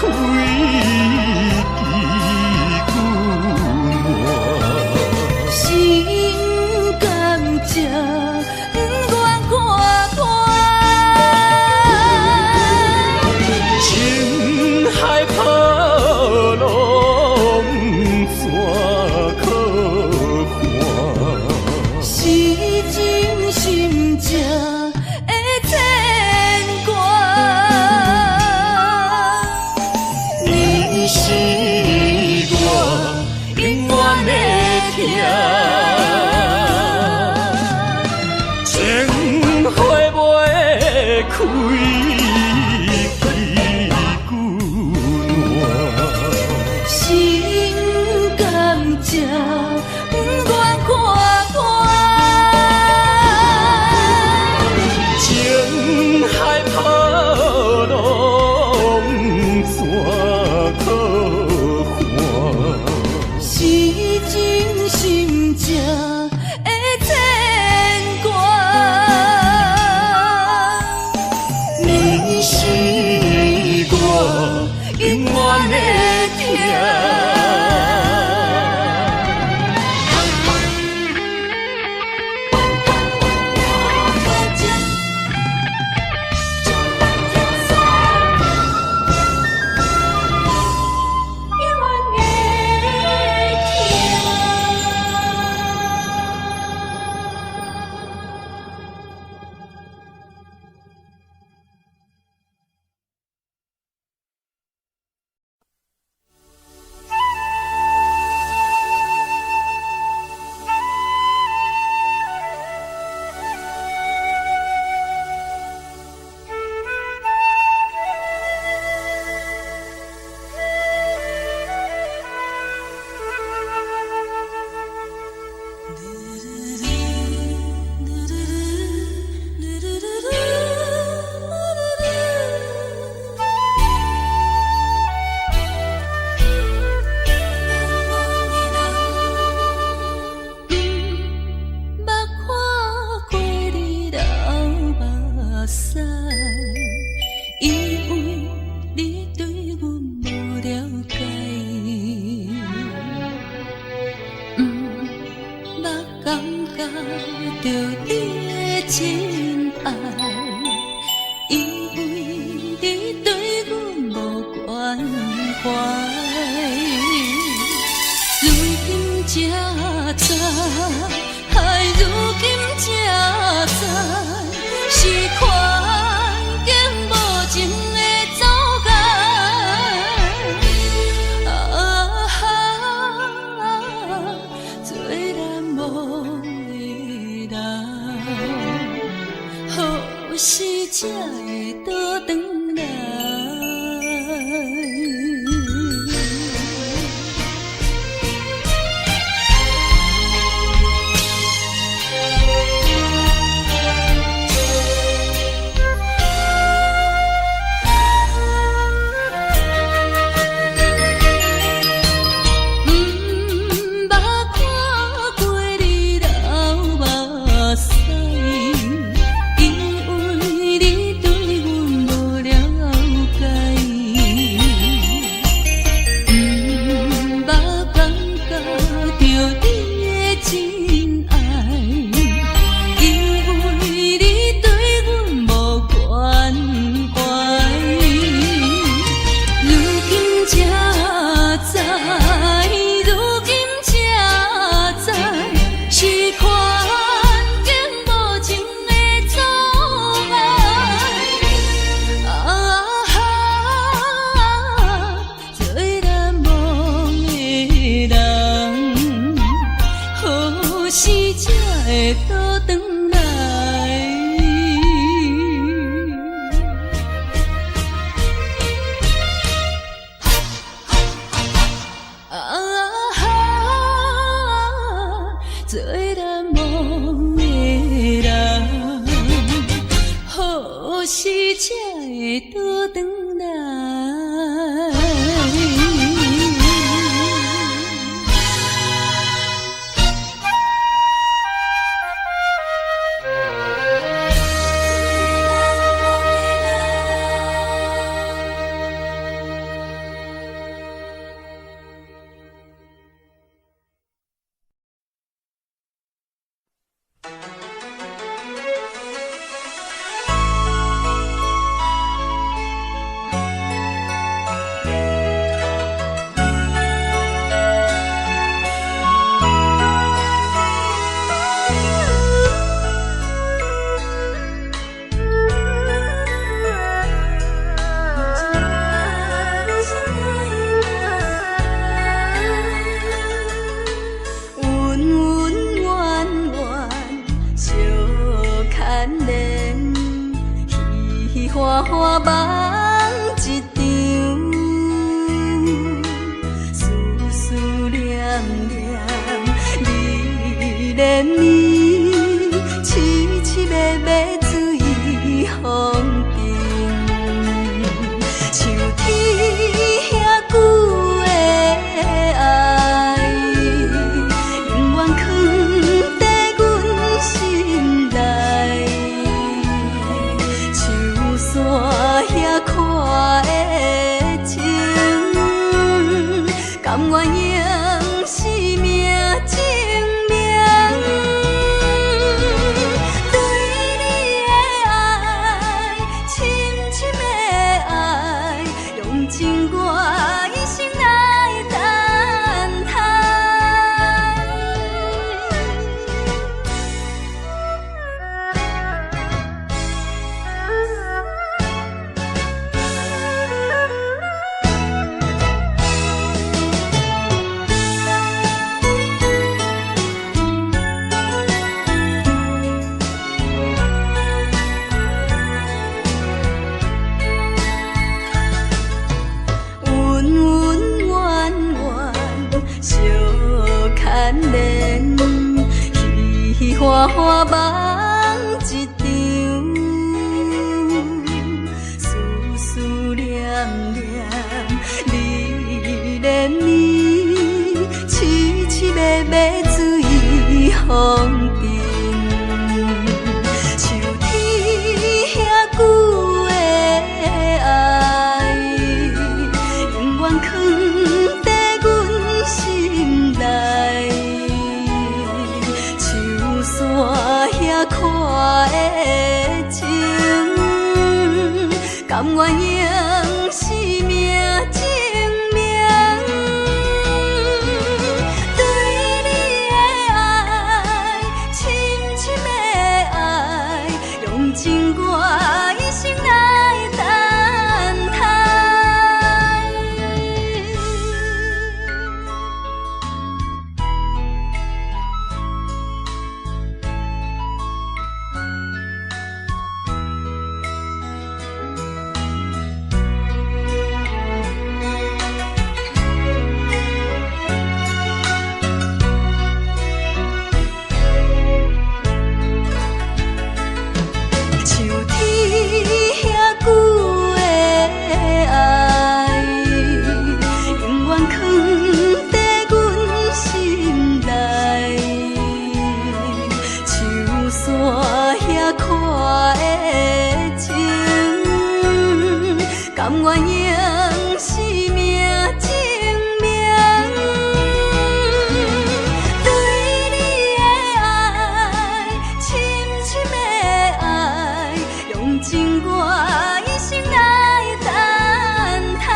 心甘蔗，不愿看破。情海波浪怎可看？是真心正的牵挂，你是我永远的疼。情花袂开。心甘不愿看破。情海波浪怎可还？是真心正会牵挂，你是我永远的疼。花花梦一场，思思念念连绵，凄凄密密水风停，像天遐久的爱，永远藏在阮心内，像山遐看的情，甘愿用生命证明。对你的爱，深深的爱，用尽我一生来等待。花花梦一场，思思念念，你连绵，凄凄密密水风停，像天遐久的爱，永远藏在阮心内。山遐看的情，甘愿用生命证明。对你的爱，深深的爱，用尽我一生来等待。甘愿用生命证明。对你的爱，深深的爱，用尽我一生来等待。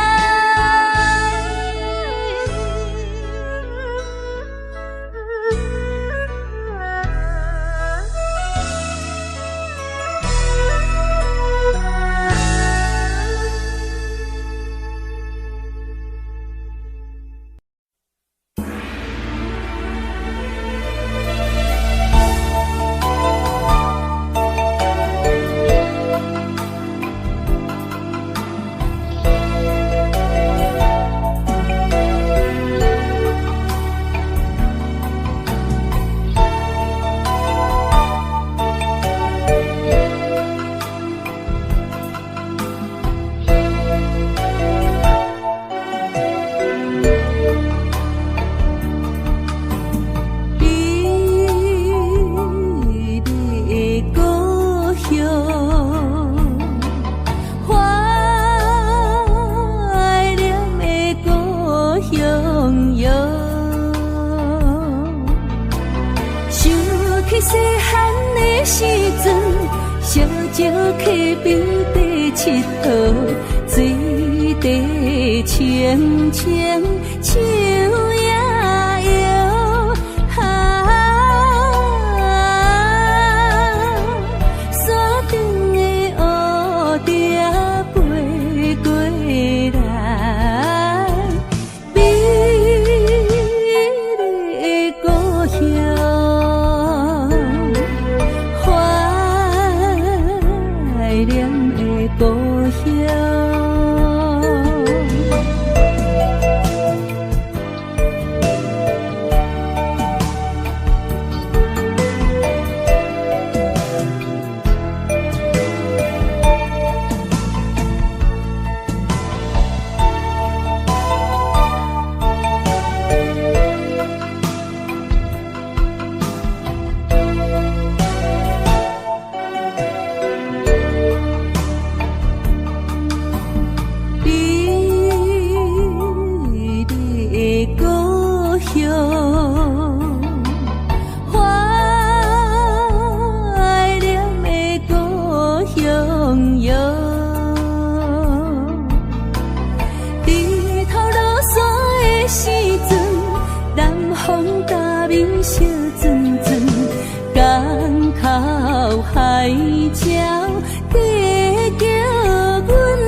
细汉的时阵，小石溪边底佚佗，水底清清，树也摇。山顶的乌蝶飞过来，美丽的故乡。怀念的故乡。风大面小阵阵，港口海鸟在叫阮。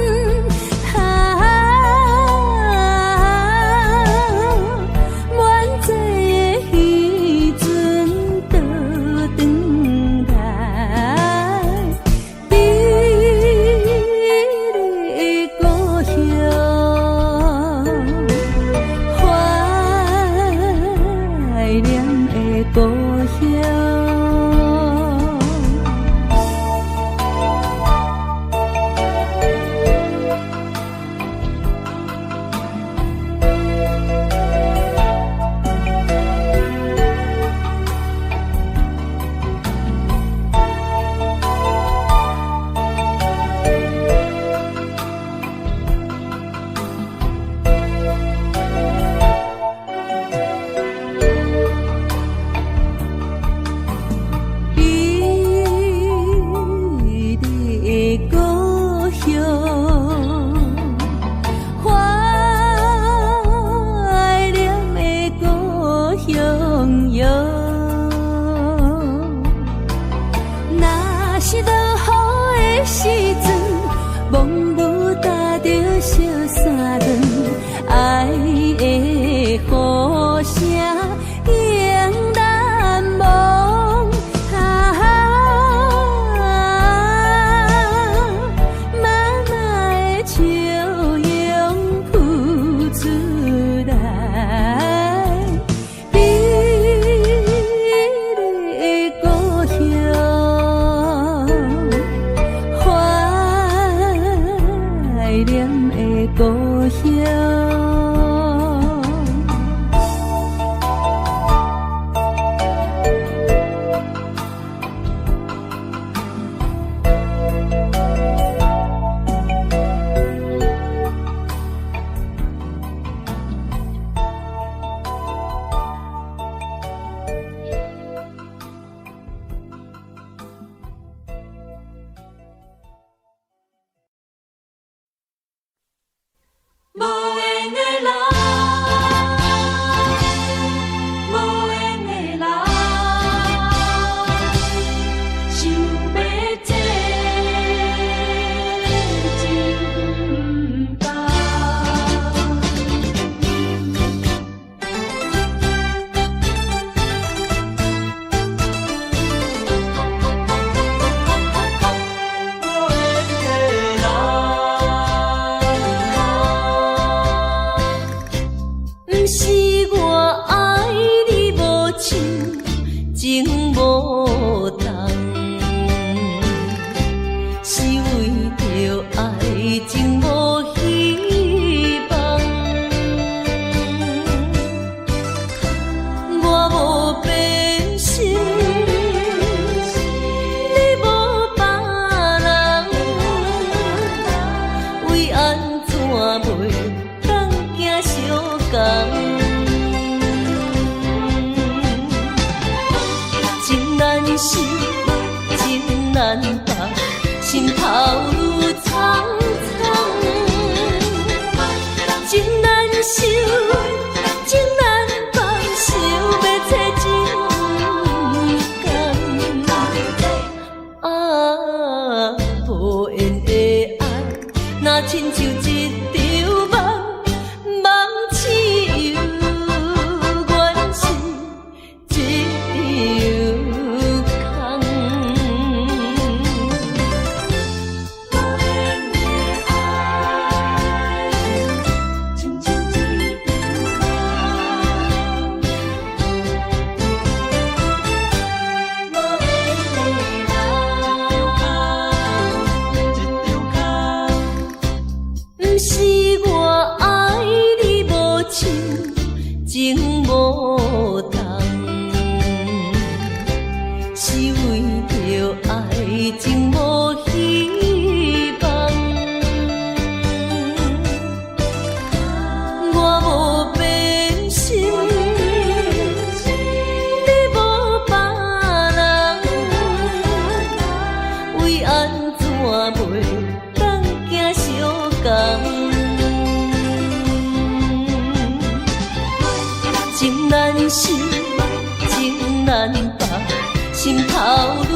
愈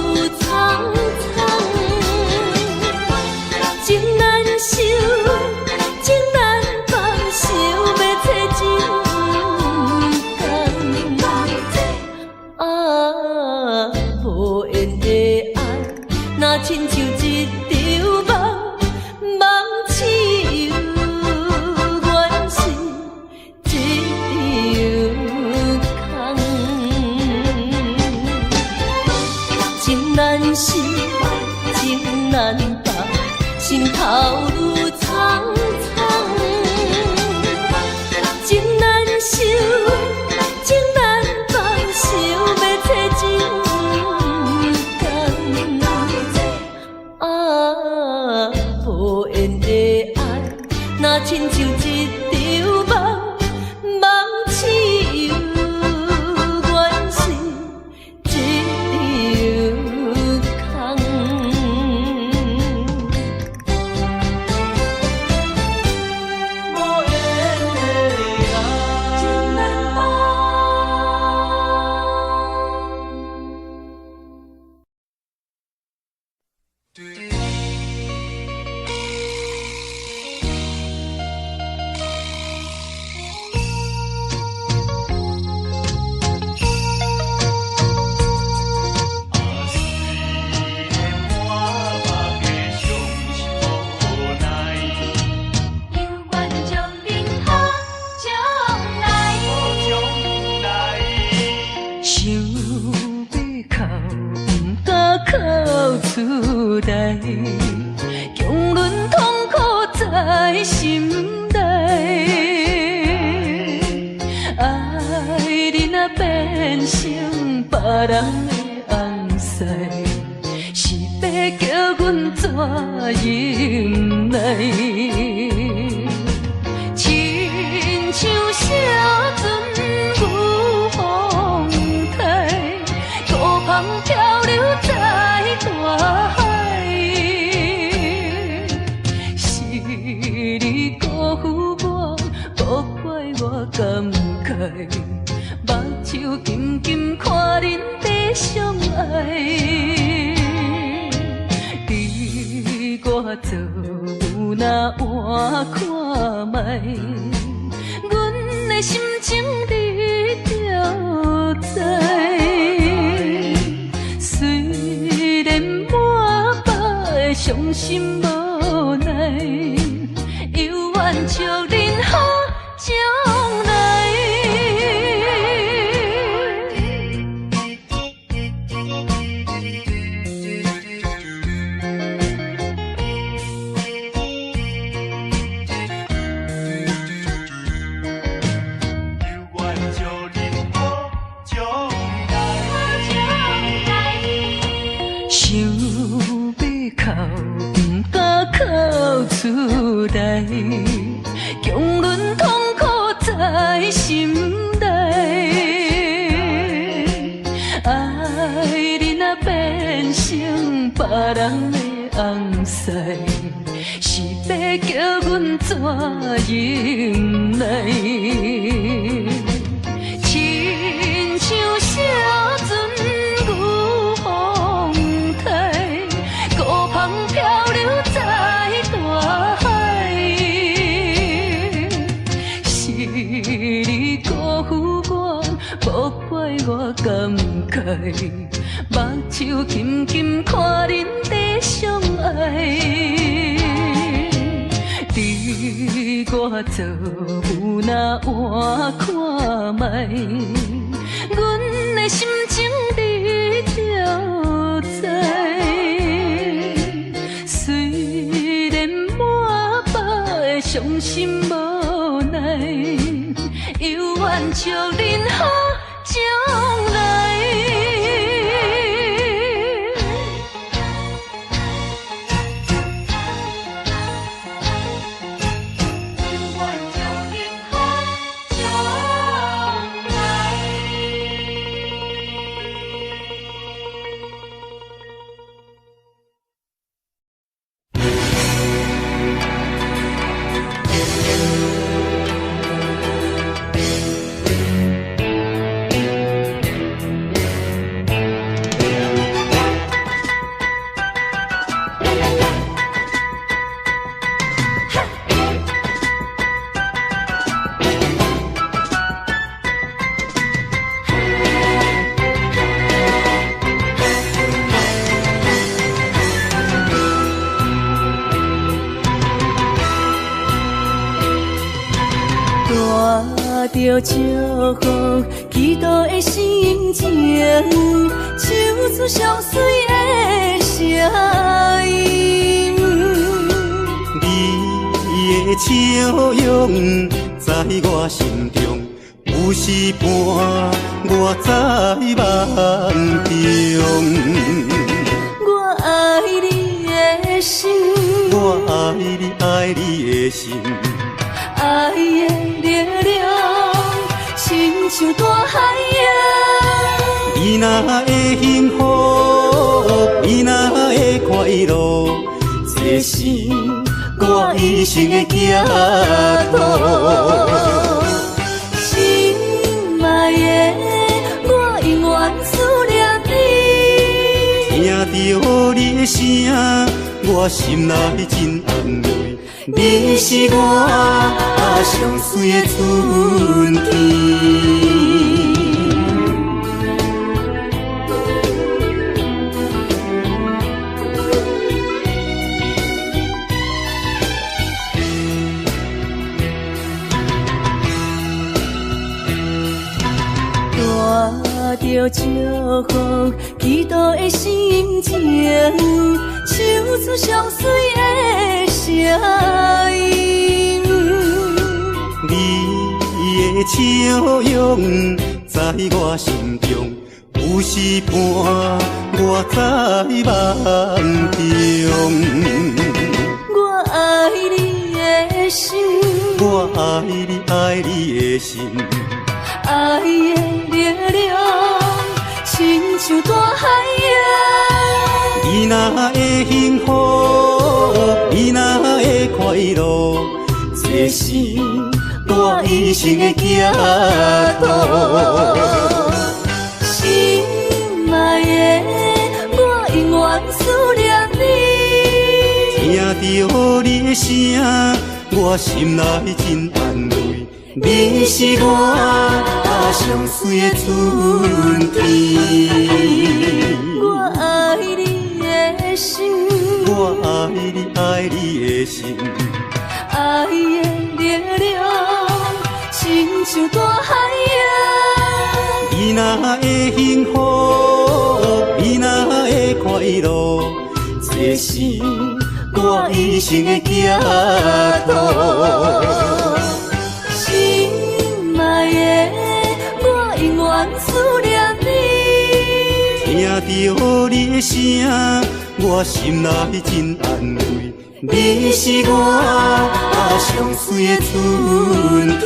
苍苍。情难收，情难放，想要找真工。啊，无缘的爱，若亲像一场梦，梦似有缘是一场空。情难舍，情难放，心头愈苍苍。情难收，情难放，想要找真工。啊，无缘的爱，若亲像一场梦，梦似有缘是一场空。强忍痛苦在心内，爱你若变成别人的红婿，是要叫阮怎忍耐？亲像小船赴风台，孤帆漂流在大海。你辜负我，无怪我感慨，目睭紧紧看恁在相爱。你我做有哪换看卖，阮的心情你就知。虽然满腹的伤心无奈，犹原笑恁好将来。想要哭，不敢哭出来，强忍痛苦在心内。爱你若变成别人的红婿，是要叫阮怎忍耐？亲像小船赴风台，孤帆漂流在大海。是你辜负我，无怪我感慨，目睭紧紧看恁在相爱。你我做有哪换看卖，阮的心情你就知。虽然满腹的伤心无奈，犹原笑恁好将来。着祝福，祈祷的心情，唱出上水的声音。你的笑容在我心中，有时伴我在梦中。我爱你的心，我爱你，爱你的心。爱的力量，亲像大海洋。你若会幸福，你若会快乐，这是我一生的寄托。心爱的，我永远思念你。听着你的声，我心内真安慰。你是我上水的春天。带着祝福，祈祷的心情，唱出上水的声音。你的笑容在我心中，有时伴我在梦中。我爱你的心，我爱你，爱你的心。爱的力量，亲像大海洋。你若会幸福，你若会快乐，这是我一生的寄托。心爱的，我永远思念你。听着你的声，我心内真安慰。你是我上水的春天。我爱你的心，我爱你，爱你的心。爱的力量，亲像大海洋。你若会幸福，你若会快乐，这是我一生的寄托。心爱的，我永远思念你。听着你的声，我心内真安慰。你是我上水的春天。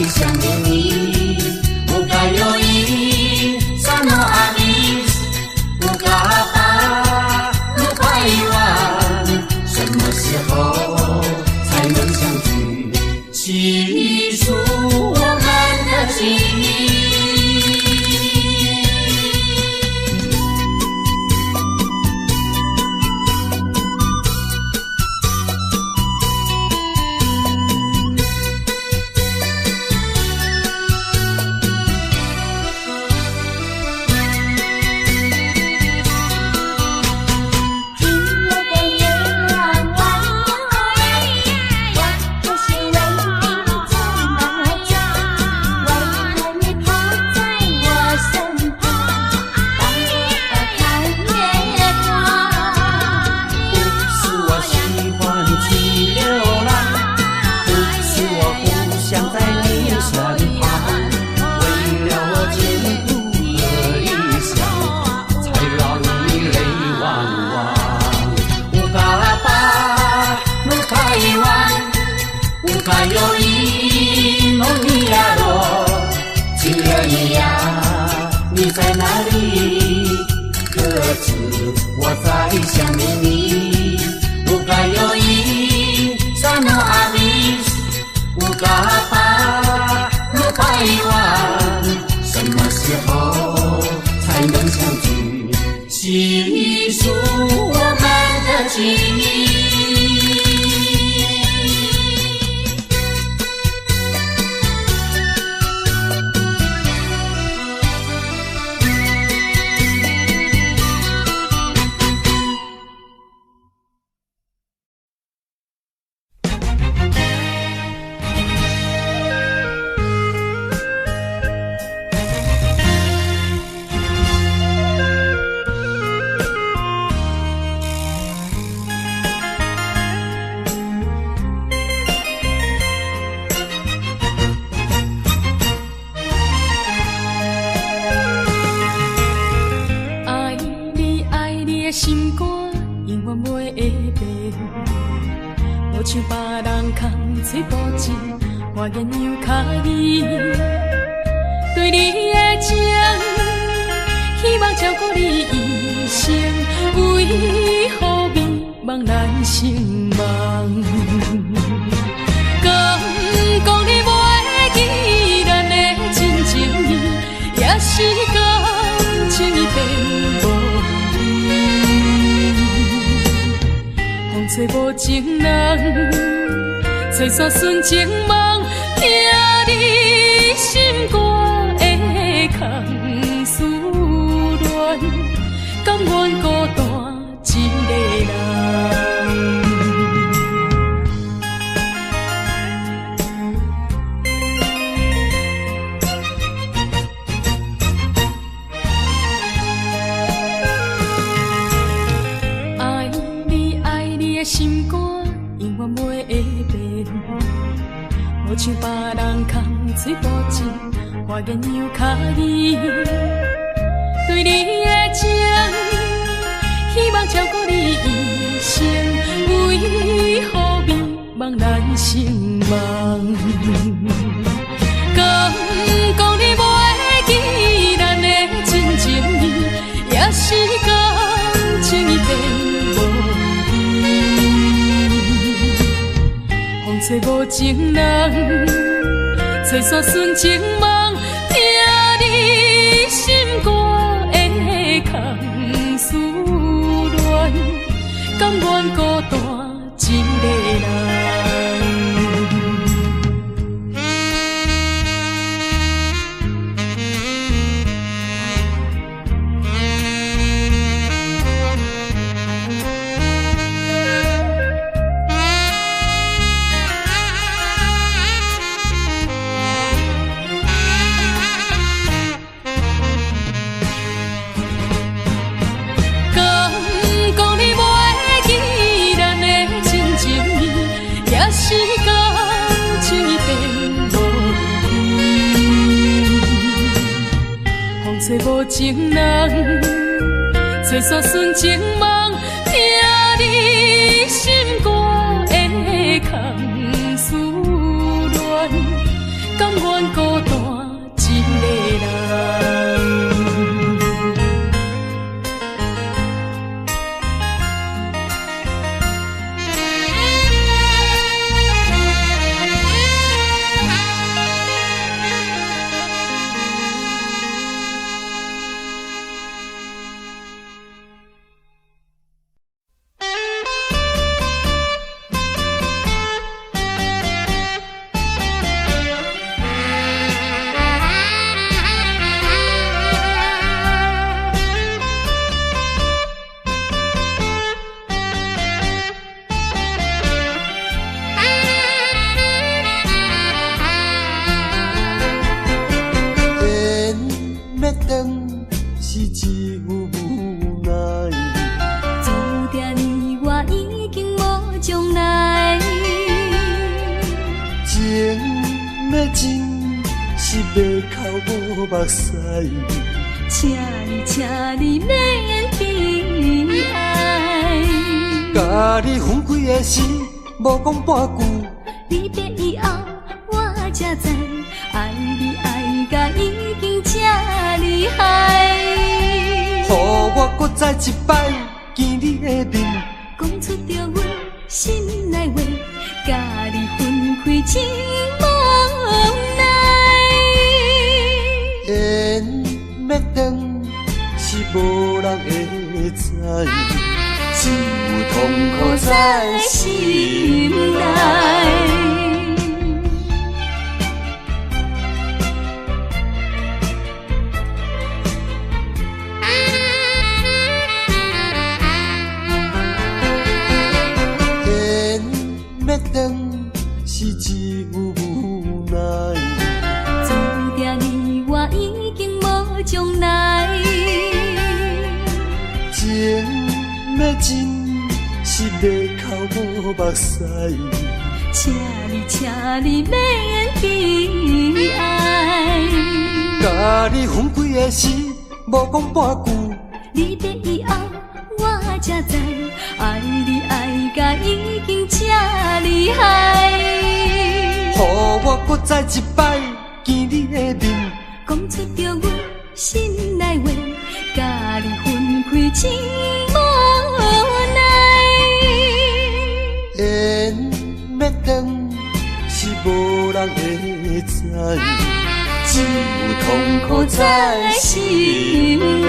想念你，不该有意，萨诺阿米，不该把路快完，什么时候才能相聚？细数我们的情谊。你在哪里？可知我在想念你？不该有意，萨诺阿米，不该把路快完，什么时候才能相聚？细数我们的情谊。心肝永远袂会变，无像别人空嘴无舌，我言又卡意。对你的情，希望照顾你一生，为何美梦难成梦？敢讲你袂记咱的真情意，也是感情已变无。风吹无情人，吹煞纯情梦，听你心肝的空思恋，甘愿孤单一个人。心肝永远袂会变，无像别人空嘴无舌，我言又卡意。对你的情，希望照顾你一生，为何美梦难成梦？敢讲你袂记咱的真情意，也是感情已变。风吹无情人，吹煞纯情梦，听你心肝的空思恋，甘愿孤单一个人。是感情已变无依，风吹无情人，吹煞纯情梦，听你心肝的空思恋，甘愿无目屎。请你免悲哀。甲你分开的时，无讲半句。离别以后，我才知爱你爱甲已经这厉害。予我搁再一摆见你的面，讲出着阮心内话，甲你分开真无奈。缘要断是无人会知，只有痛苦在心内。是只有无奈，注定你我已经无将来。情要真是要哭无目屎，请你免悲哀。甲你分开的时，无讲半句。离别以后，我才知爱你爱甲已经这厉害。予我搁再一摆见你的面，讲出着阮心内话，甲你分开真无奈。缘要断是无人会知，只有痛苦在心内。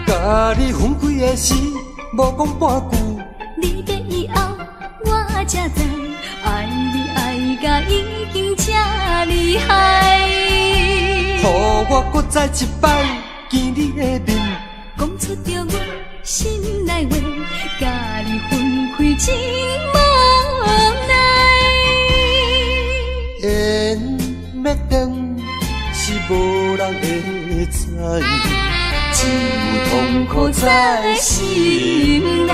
甲你分开的时，无讲半句。离别以后，我才知爱你爱甲已经这厉害。予我搁再一摆见你的面，讲出着阮心内话，甲你分开真无奈。缘要断是无人会知，只有痛苦在心内。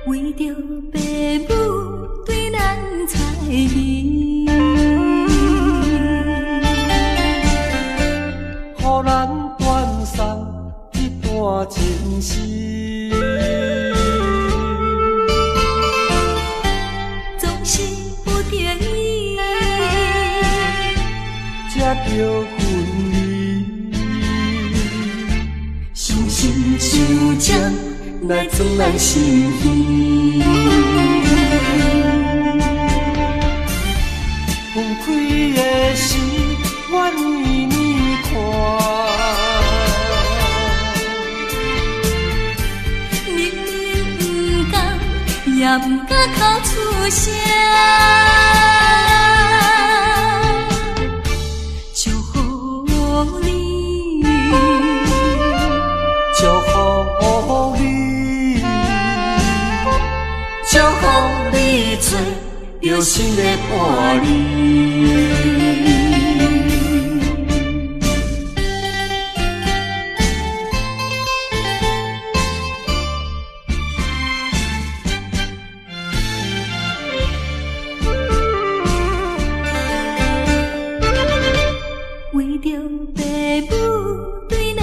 为着爸母对咱猜疑，予咱断送一段情丝。总是不得已，才叫分离，伤心伤将来装咱心耳。分开的时，我为你看。明明不甘，也不敢哭出声。祝福你，祝福你，祝福你做有心的伴侣。为着爸母对咱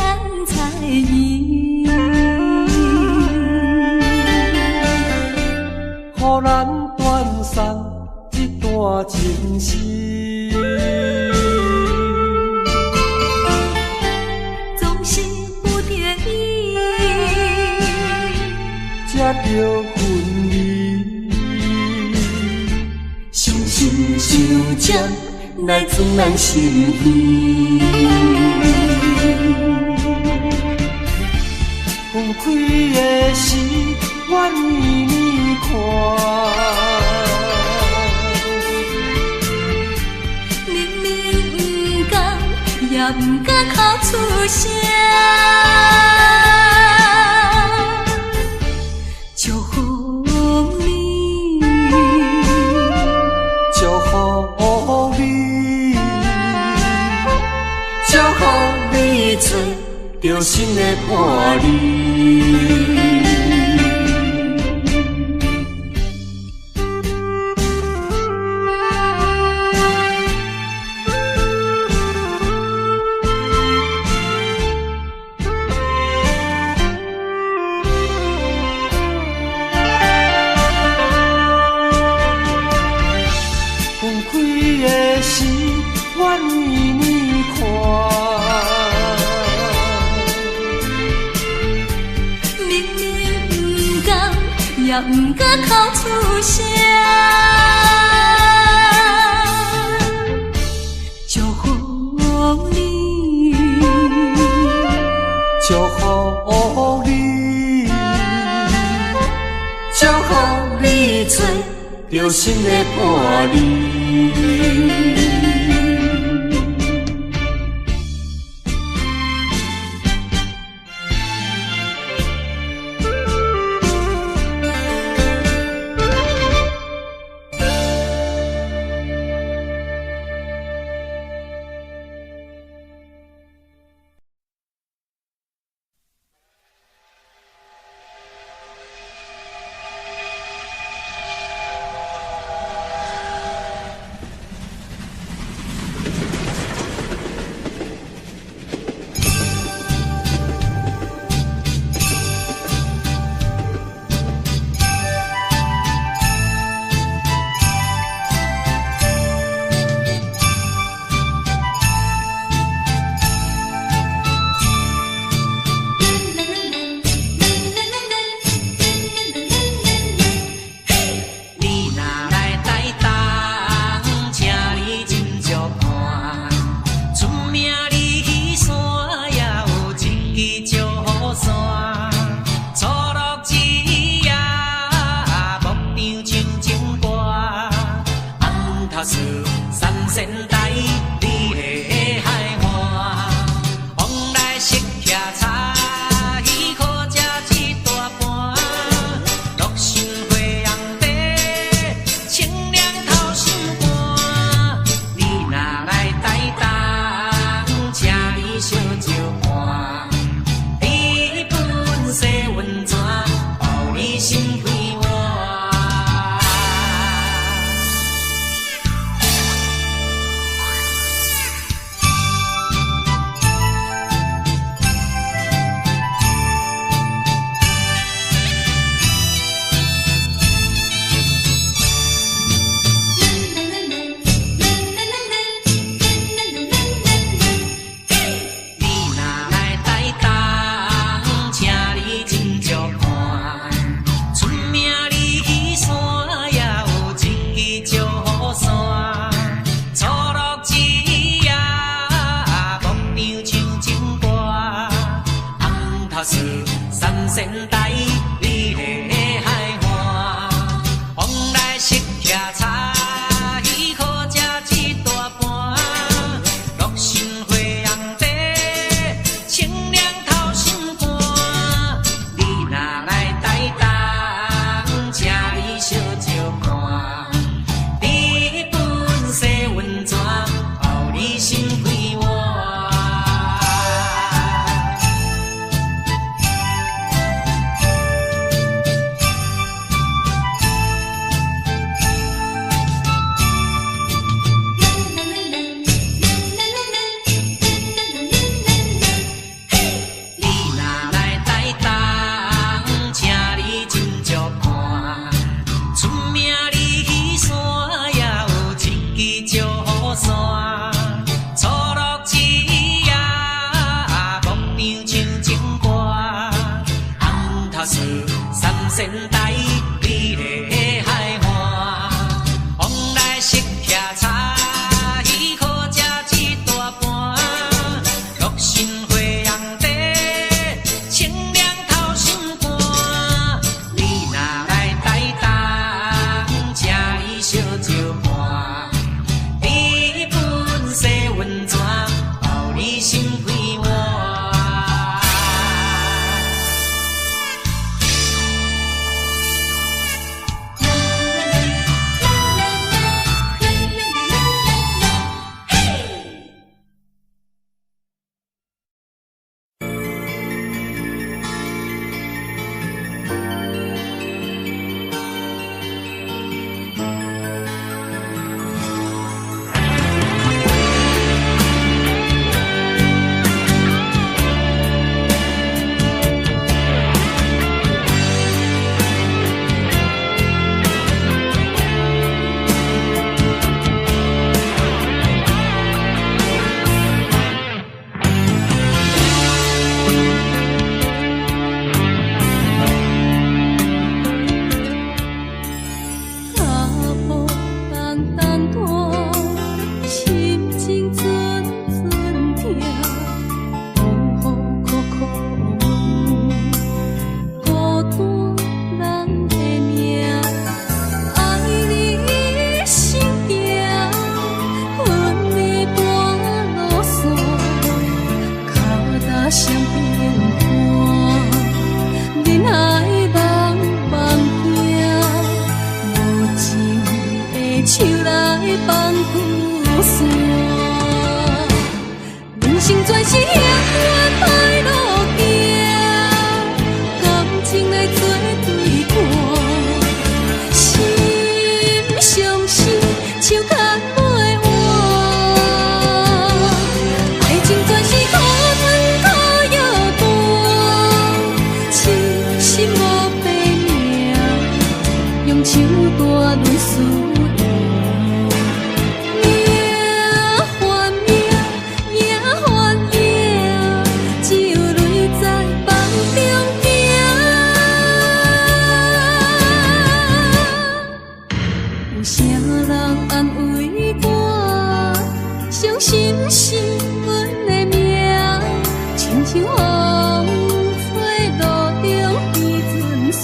予咱断送一段情诗。总是不得已，才着分离。伤心伤针来装咱心意。分开的时，我年年看。明明不甘，也不敢哭出声。祝福你，祝福你，祝福你找着新的伴侣。分开的时，我年年看。明明不甘，也不敢哭出声。祝福你，祝福你，祝福你找着新的伴侣。心开。 我。 Hãy subscribe cho kênh Ghiền Mì Gõ để không bỏ lỡ 心开。 我。 những video hấp dẫn. 仙台美丽的海岸，往来色徛茶鱼可食一大盘，六神花红茶，清凉透心肝。你若来台东，请伊烧酒盘，你本洗温泉，包你心开满。手来放久线，人生全是险恶歹路行，感情来做对看，心相思手牵袂换，爱情全是苦吞苦药断，痴心无白命，用手大泪输。心是阮的命，亲像风吹路中彼阵线。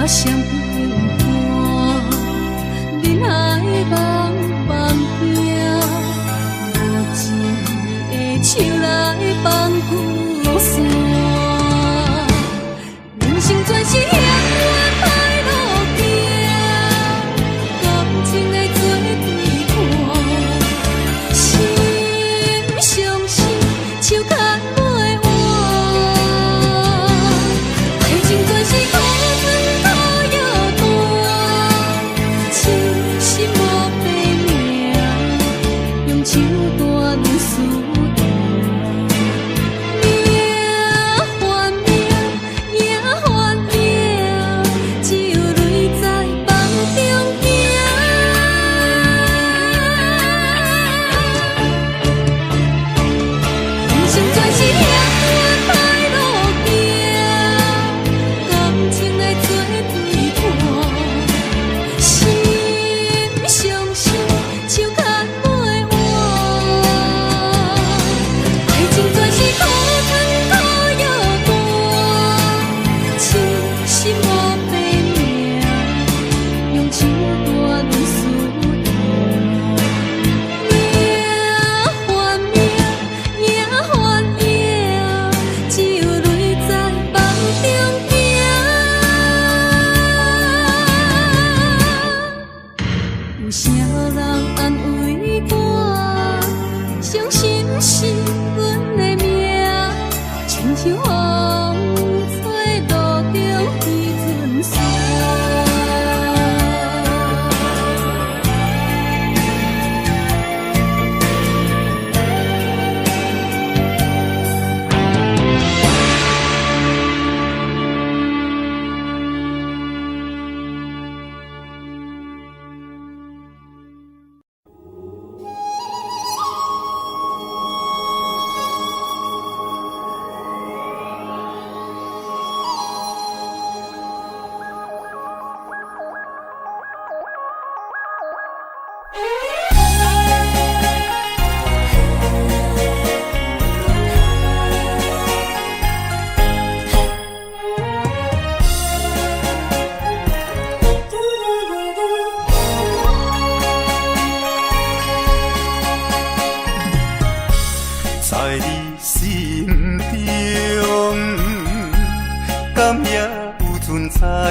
相平淡，人海茫茫行，无情的手来放久线，人生全是险恶歹路行，感情来做对看，心相思手牵袂换，爱情全是苦吞苦药。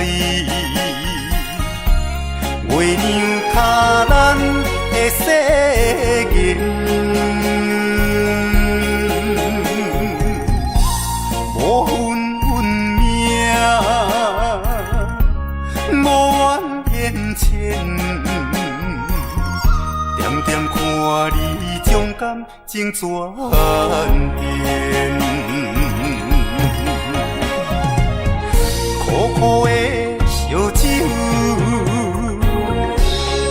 月亮卡咱的世界，无分运命，无缘缘浅，点点看你将感情转变。苦苦的烧酒，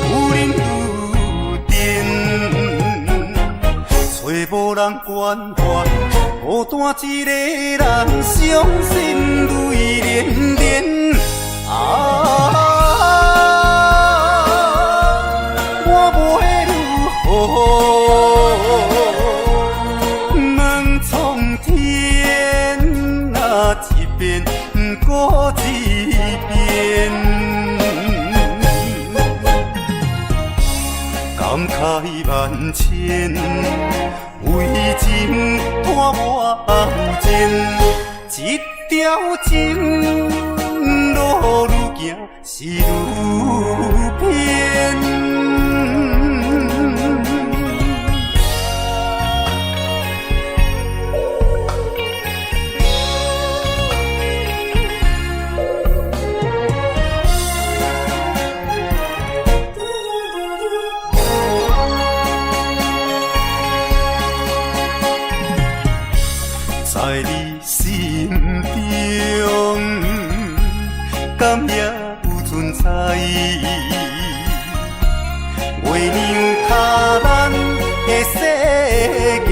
有饮有甜，找无人关怀，孤单一个人伤心泪连连。我袂如何问苍天，那一遍搁一遍，感慨万千，为情拖我后前，一条情路愈行是愈偏。在你心中，敢也有存在？月亮卡咱的世界，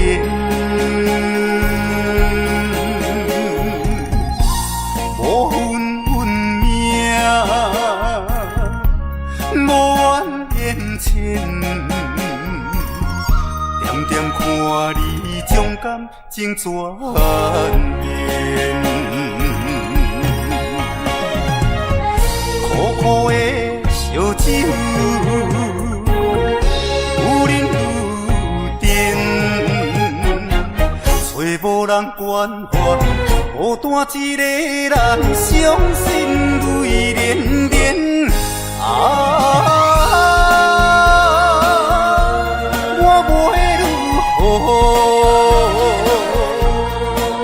无分运命，无缘缘浅。点点看你将感情转变，苦苦的烧酒，有饮有甜，找无人关怀，孤单一个人伤心泪连连。我袂如何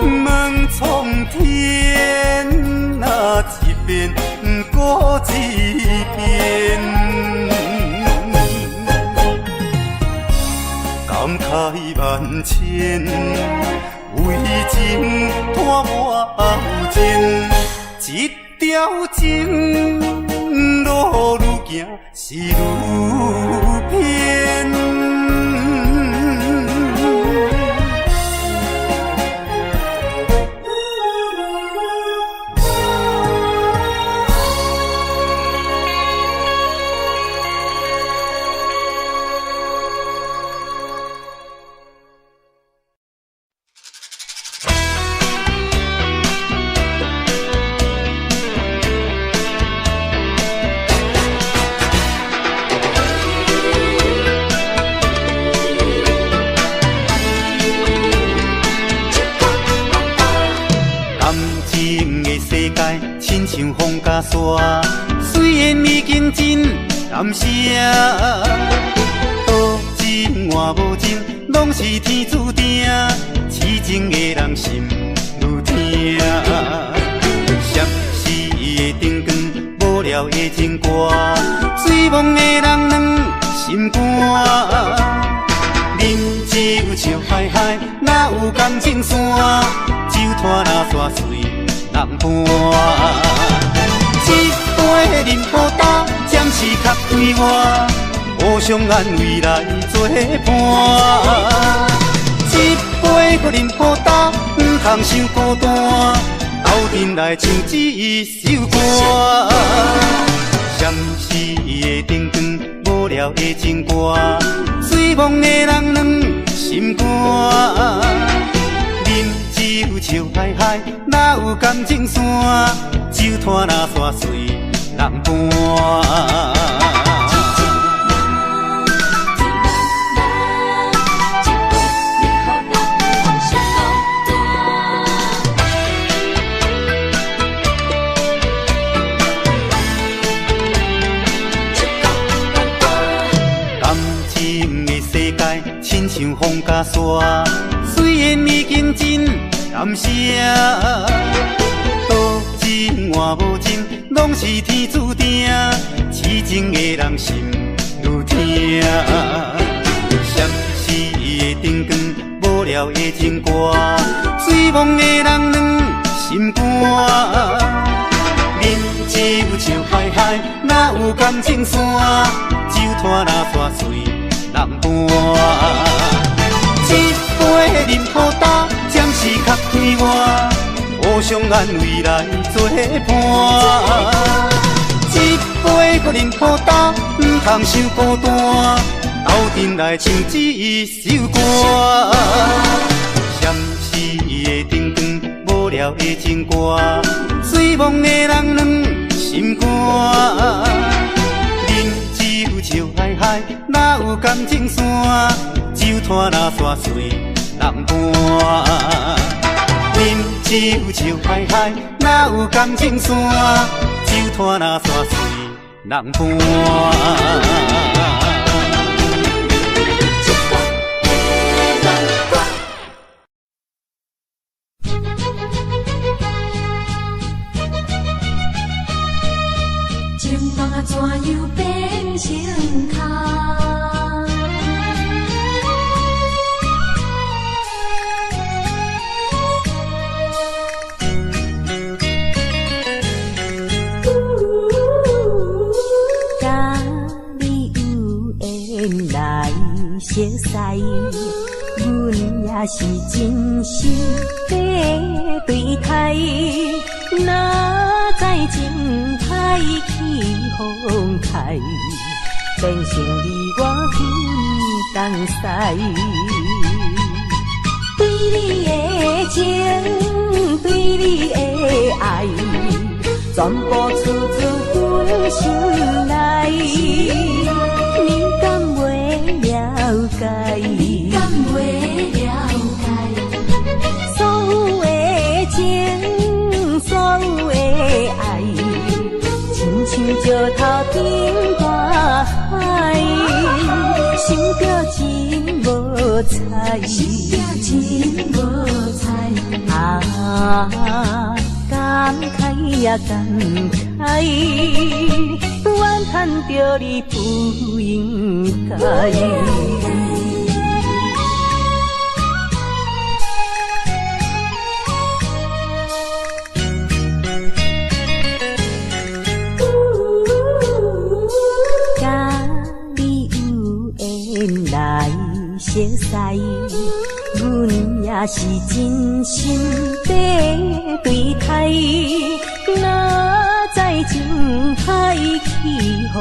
问苍天，那一遍搁一遍，感慨万千，为情拖我后前，一条情路愈行是愈偏。亲像风甲沙，虽然已经真感谢，多情换无情，拢是天注定，痴情的人心愈痛。闪死的灯光，无聊的情歌，醉梦的人软心肝。饮酒笑嗨嗨，哪有感情线？酒摊若煞随人伴，一杯饮好干，暂时较对我，互相安慰来作伴。一杯搁饮好干，唔通伤孤单，斗阵来唱一首歌。闪死的灯光，无聊的情歌，醉梦的人软心肝。饮酒笑嗨嗨，哪有感情线？酒摊若煞随人伴。风甲沙，虽然已经真感谢，多情换无情，拢是天注定，痴情的人心愈痛。闪逝的灯光，无聊的情歌，醉梦的人软心肝。人只有笑海海，哪有感情线？酒摊若煞随人伴。一杯饮好干，暂时较快活，互相安慰来作伴。一杯搁饮好干，唔通伤孤单，斗阵来唱一首歌。闪逝的灯光，无聊的情歌，醉梦的人软心肝。人只有笑海海，哪有感情线？酒摊若煞随人伴。人只有笑海海，哪有感情线？酒摊若煞随人伴。怎样变成空？甲你有缘来熟悉，阮也是真心在对待。哪知情海起风开，变成你我分东西。对你的情，对你的爱，全部出自阮心内。你敢袂了解？你敢袂了解？所有的情，所有的爱，亲像石头顶大海，想着真无彩，心着真无彩。感慨也感慨，怨叹着你不应该。来熟悉，阮也是真心在对待。哪知情海起风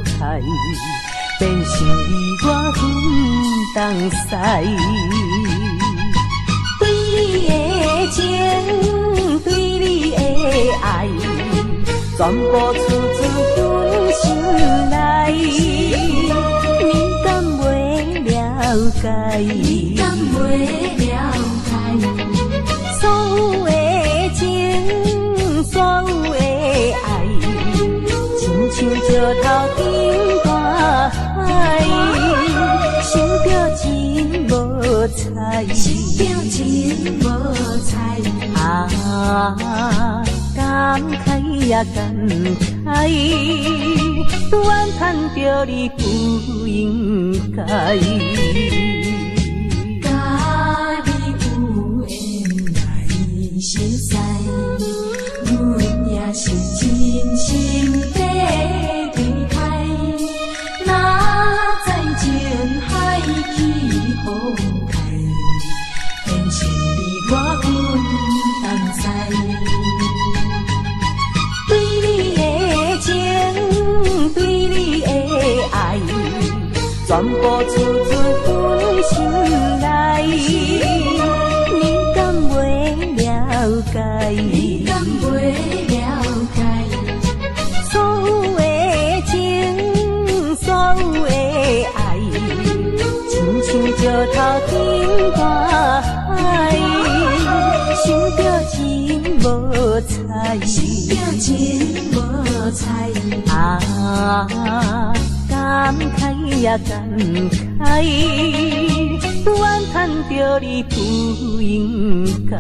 开，变成你我分东西。对你的情，对你的爱，全部出自阮心内。了解，你敢袂了解？所有的情，所有的爱，亲像石头顶大海，想着真无彩，想着真无彩。感慨也感慨，怨叹着你不应该。甲你有缘来熟悉，阮也是真心在对待。哪知情海起风开，变成你我分东西。对你的情，对你的爱，全部出自阮心内。你敢袂了解？你敢袂了解？所有的情，所有的爱，亲像石头顶大海，想着真无彩，想着真无彩。感慨也感爱，怨叹着你不应该。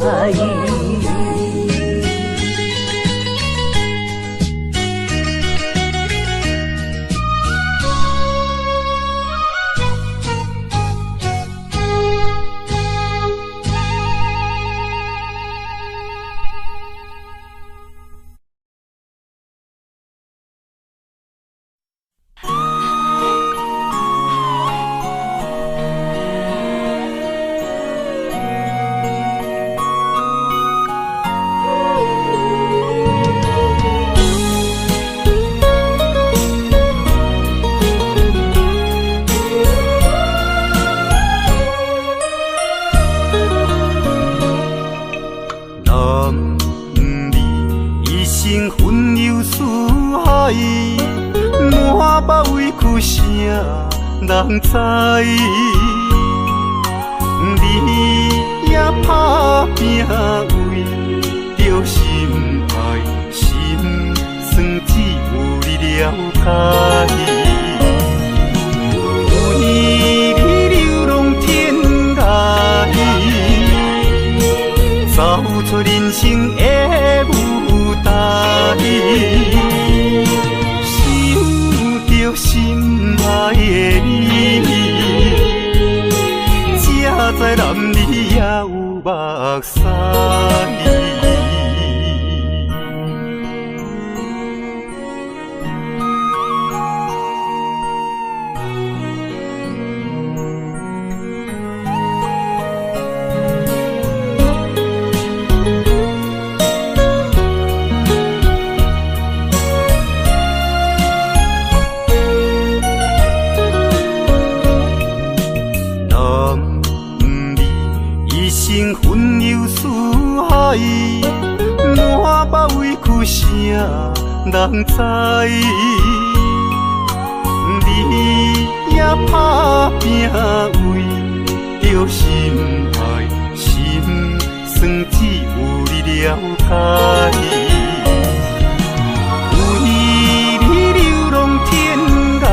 人知，你也打拼为着心爱，心酸只有你了解。为你流浪天涯，走出人生的舞台，想着心爱的你。才知男儿也有目屎。分忧思海，满腹委屈谁人知？你也打拼为着心爱，心酸只有你了解。为你流浪天涯，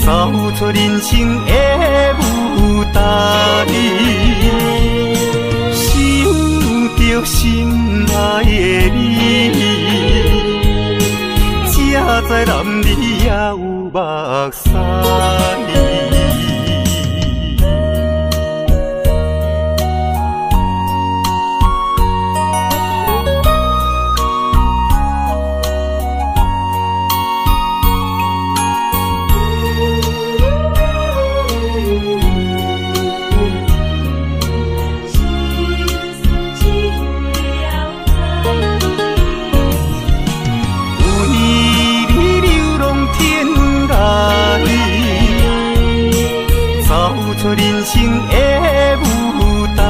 走出人生的舞台，想着心爱的你，才知男儿也有目屎。出人生的舞台，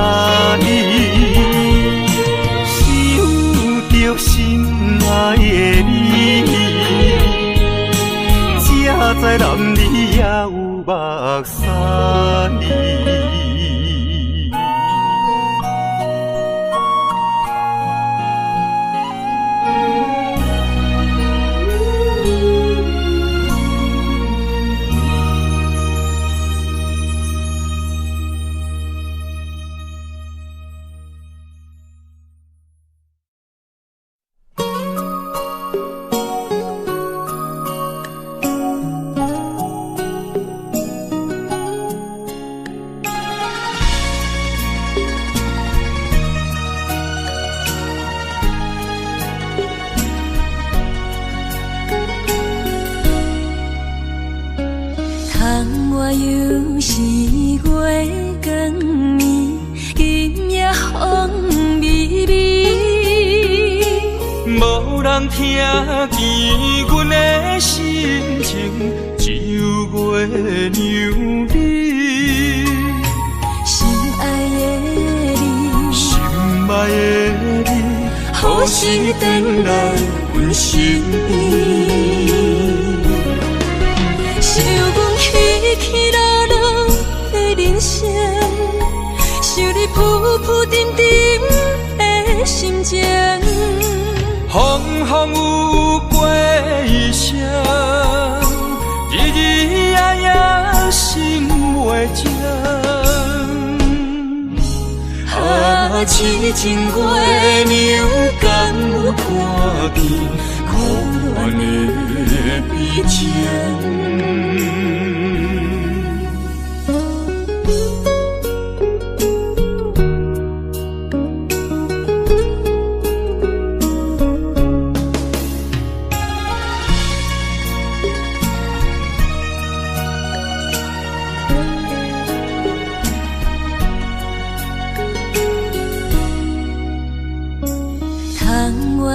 想着心爱的你，才知男儿也有目屎。又是月光暝，今夜风微微，无人听见阮的心情，只有月娘你。心爱的你，心爱的你，何时回来阮身边？想阮起起落落的人生，想你浮浮沉沉的心情。风风有过一生，日日心袂静。痴情月娘敢有看见苦恋的悲情？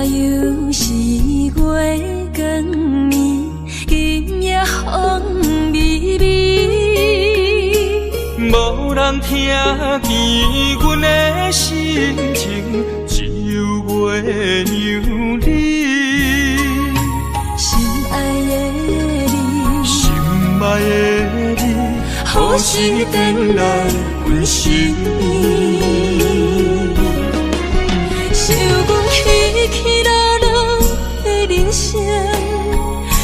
又是月光暝，今夜风微微，无人听见阮的心情，只有月娘你。心爱的你，心爱的你，何时回来阮身边？想阮起起落落的人生，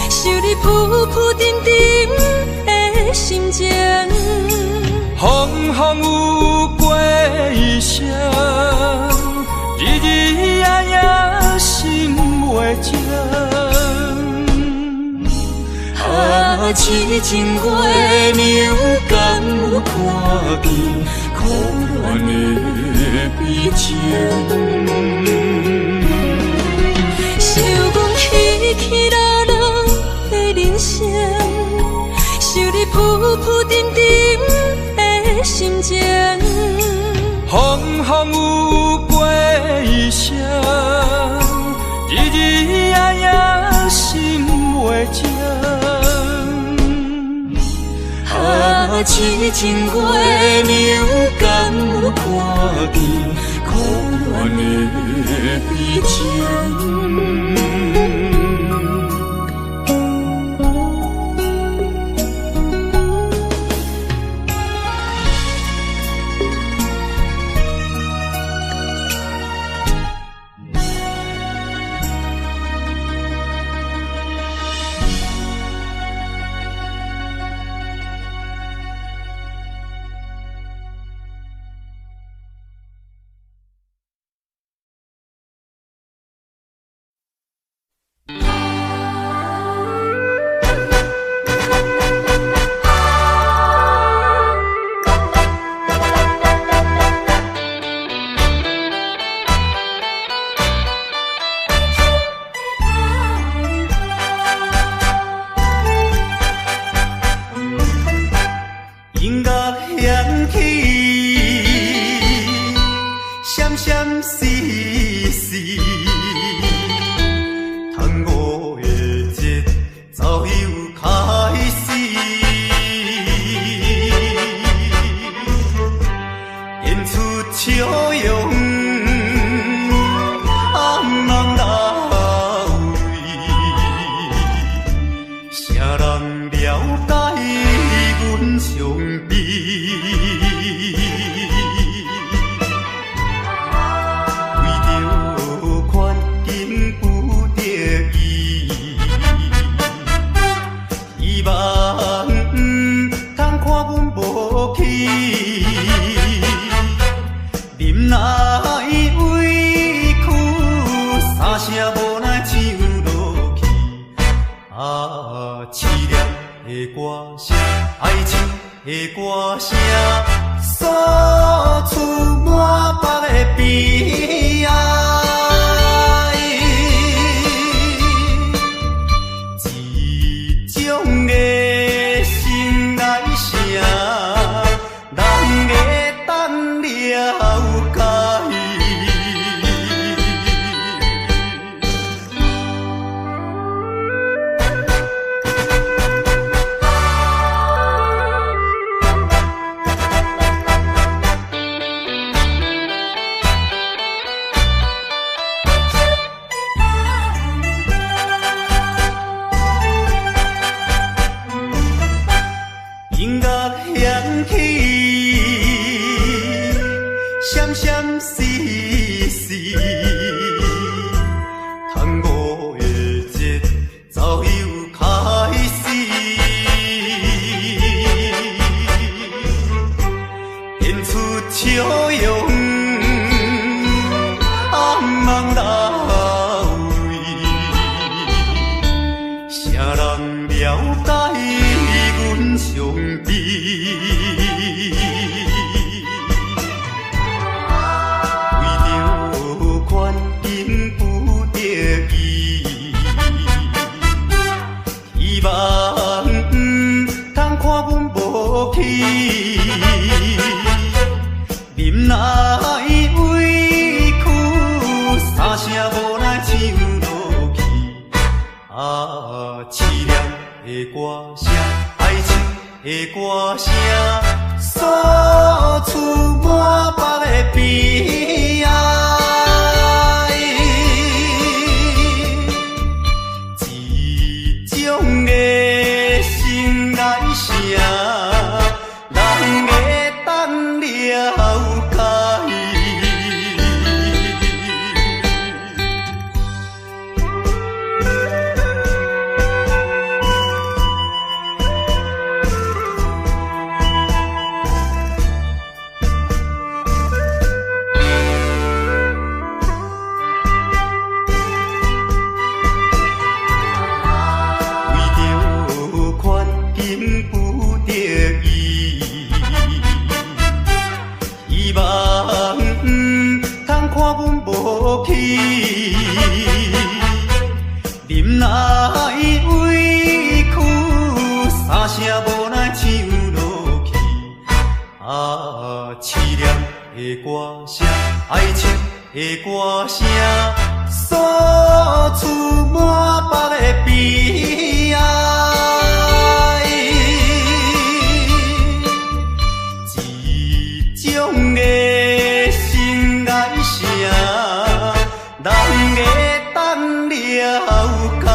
想你浮浮沉沉的心情。风风有过一声，日日夜夜心袂静。痴情月娘敢有看见苦恋的悲情？想阮起起落落的人生，想你浮浮沉沉的心情。风风有过一声，日日夜夜心袂静。痴情月娘敢有看见苦恋的悲情？歌声，诉出满腹的悲哀。一种的心内声，人会当了解。忍耐委屈，三声无奈唱落去。凄凉的歌声，爱情的歌声，诉出满腹的悲哀。一种的心内声，人会当了解。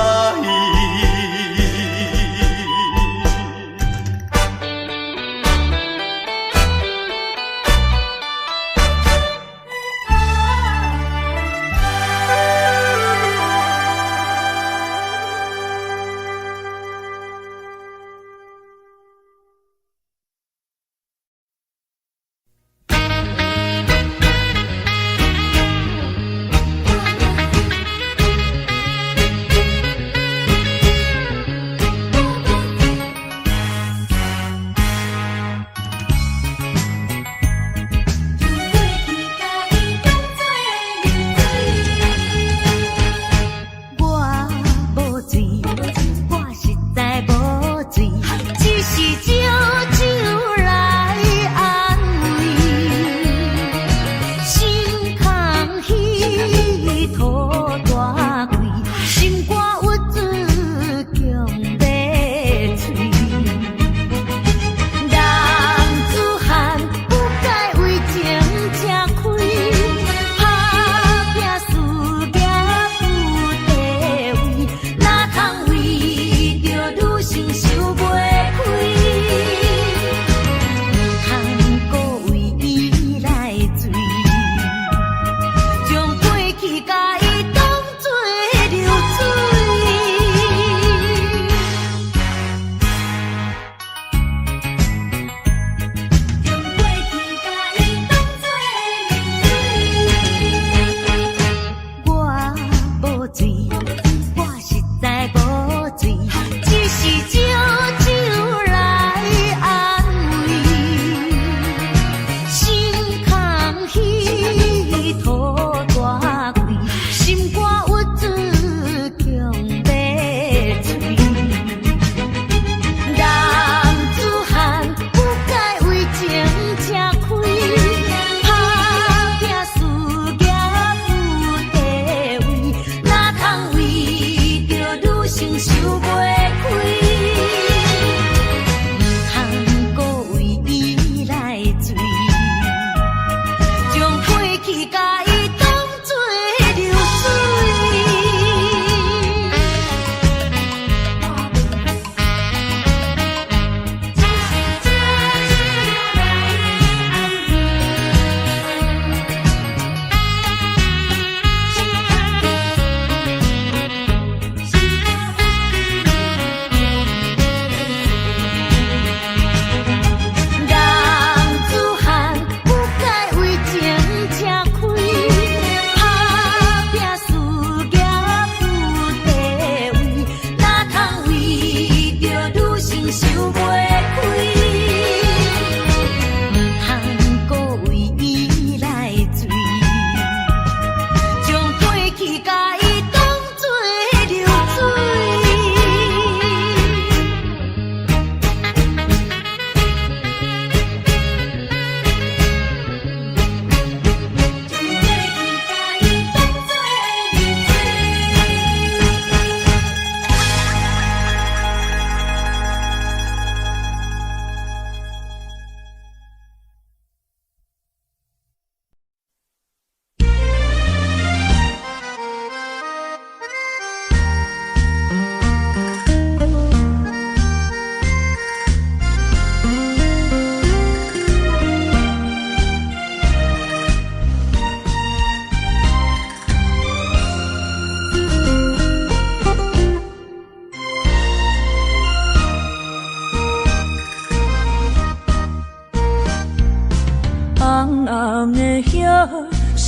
人自汉不该为情吃亏。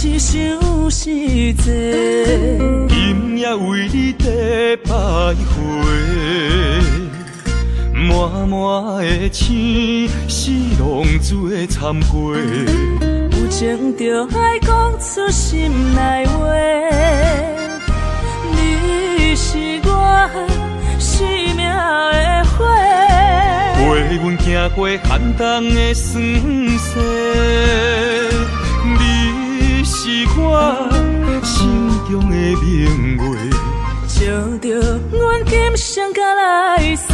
是想是多，今夜为你地徘徊，满满的青是浪珠的参过。有情就爱讲出心内话，你是我生命的花，陪阮行过寒冬的酸涩，你是我心中的明月，照着阮今生甲来世。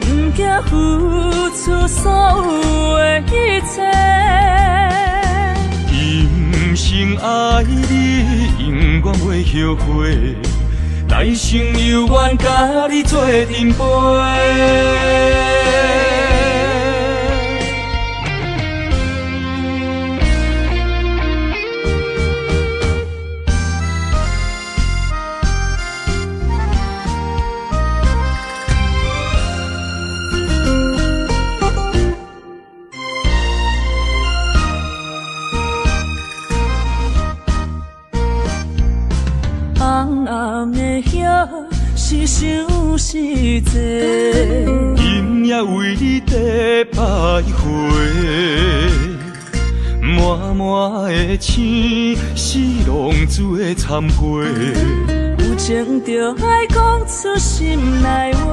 不惊付出所有的一切，今生爱你，永远袂后悔，来生有缘甲你做阵陪。暗的夜是想是多，今夜为你地徘徊，满满的青是浪珠的参过。有情就爱讲出心内话，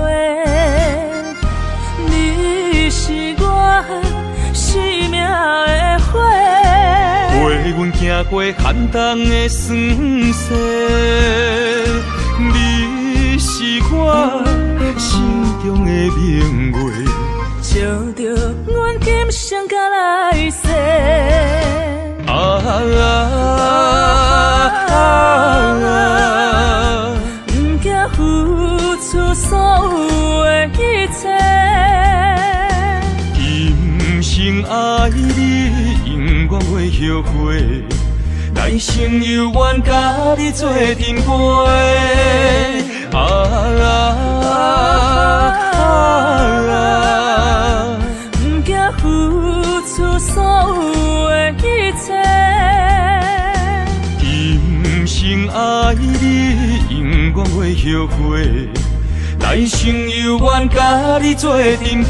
你是我生命的花，陪阮行过寒冬的酸涩，你是我心中的明月，照着阮今生甲来世。不惊付出所有的一切，今生爱你，永远袂后悔，来生有缘甲你做阵陪。不惊付出所有的一切，今生爱你，永远袂后悔，来生有缘甲你做阵陪。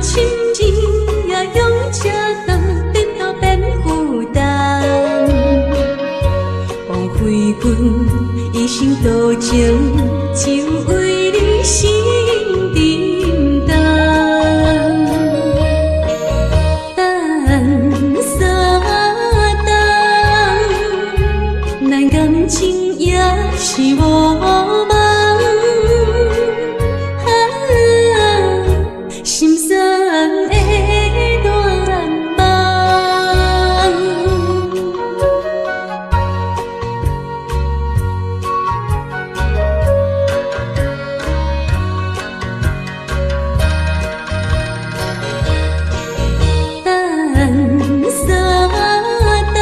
情情也用车灯，等到变多情只为你心沉重，等三冬，咱感情也是无望。心酸的大梦，等三冬，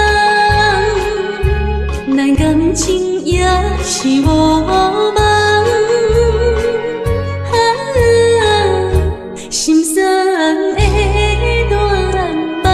咱感情也是无望。心酸的大梦，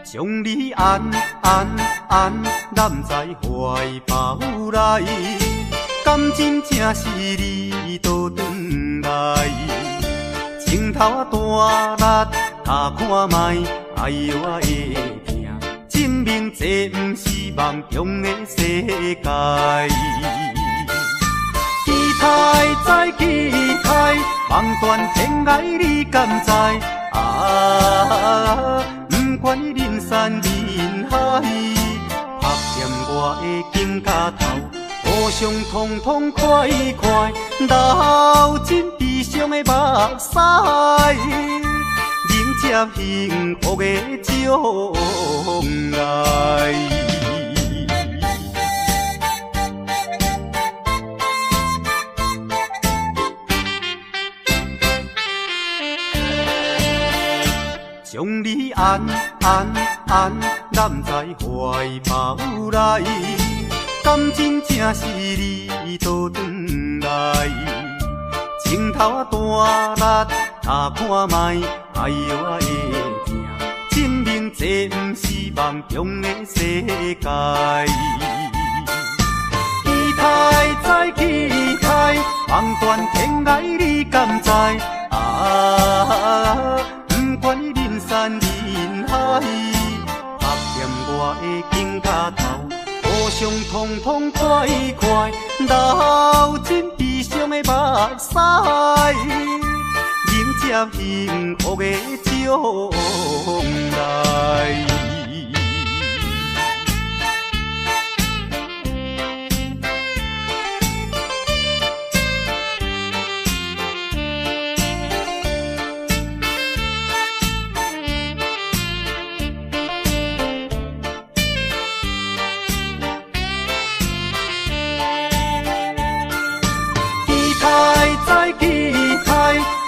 将你安揽在怀抱内，感情正是你倒转来，情头大力他看卖，哎呦我会惊，证明这不是梦中的世界。期待再期待，梦断天涯你敢知？不管你人山人海，拍掂我的肩胛头，互相痛痛快快，流尽悲伤的目屎，迎接幸福的将来。将你安揽在怀抱内，感情正是你倒转来，情头大力他看卖，哎呦我会惊，证明这不是梦中的世界。期待再期待，梦断天涯你敢知？不管你人山人海，拍掂我的肩胛头，互相痛痛快快，流尽悲伤的目屎，迎接幸福的将来。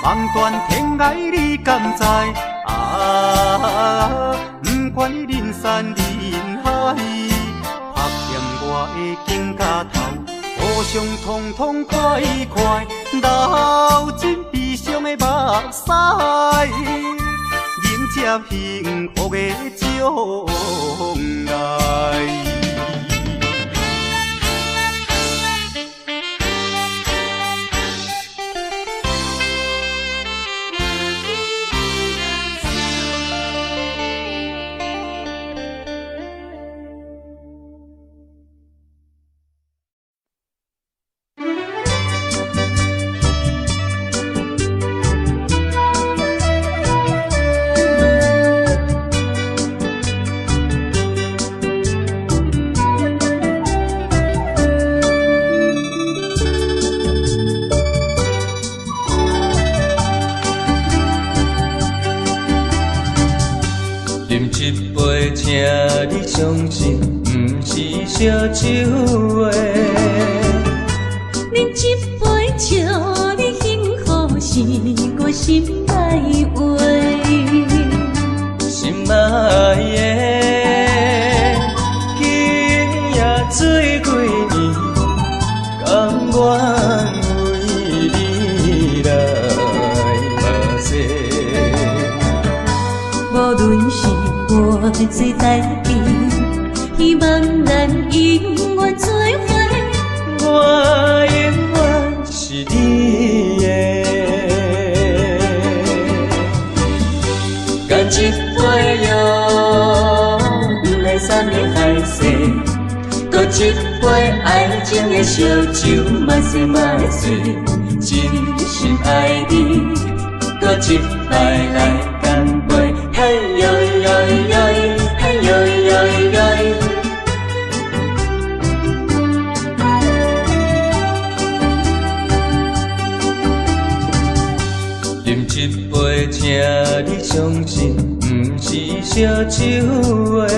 梦断天涯你敢知？不管你人山人海，拍掂我的肩胛头，互相痛痛快快，流尽悲伤的目屎，迎接幸福的将来。请你相信，不是烧酒话。饮一杯，祝你幸福，是我心内话。爱的，今夜醉几年，甘愿为你来嘛说。无论是我做代志，希望咱永远做伙。我永远是你的。干一杯药，不来三年海誓，搁一杯爱情的烧酒，嘛说嘛醉，真心爱你，搁一摆来干杯，嘿呦呦呦，嘿呦呦呦。饮一杯，请你相信，不是烧酒的。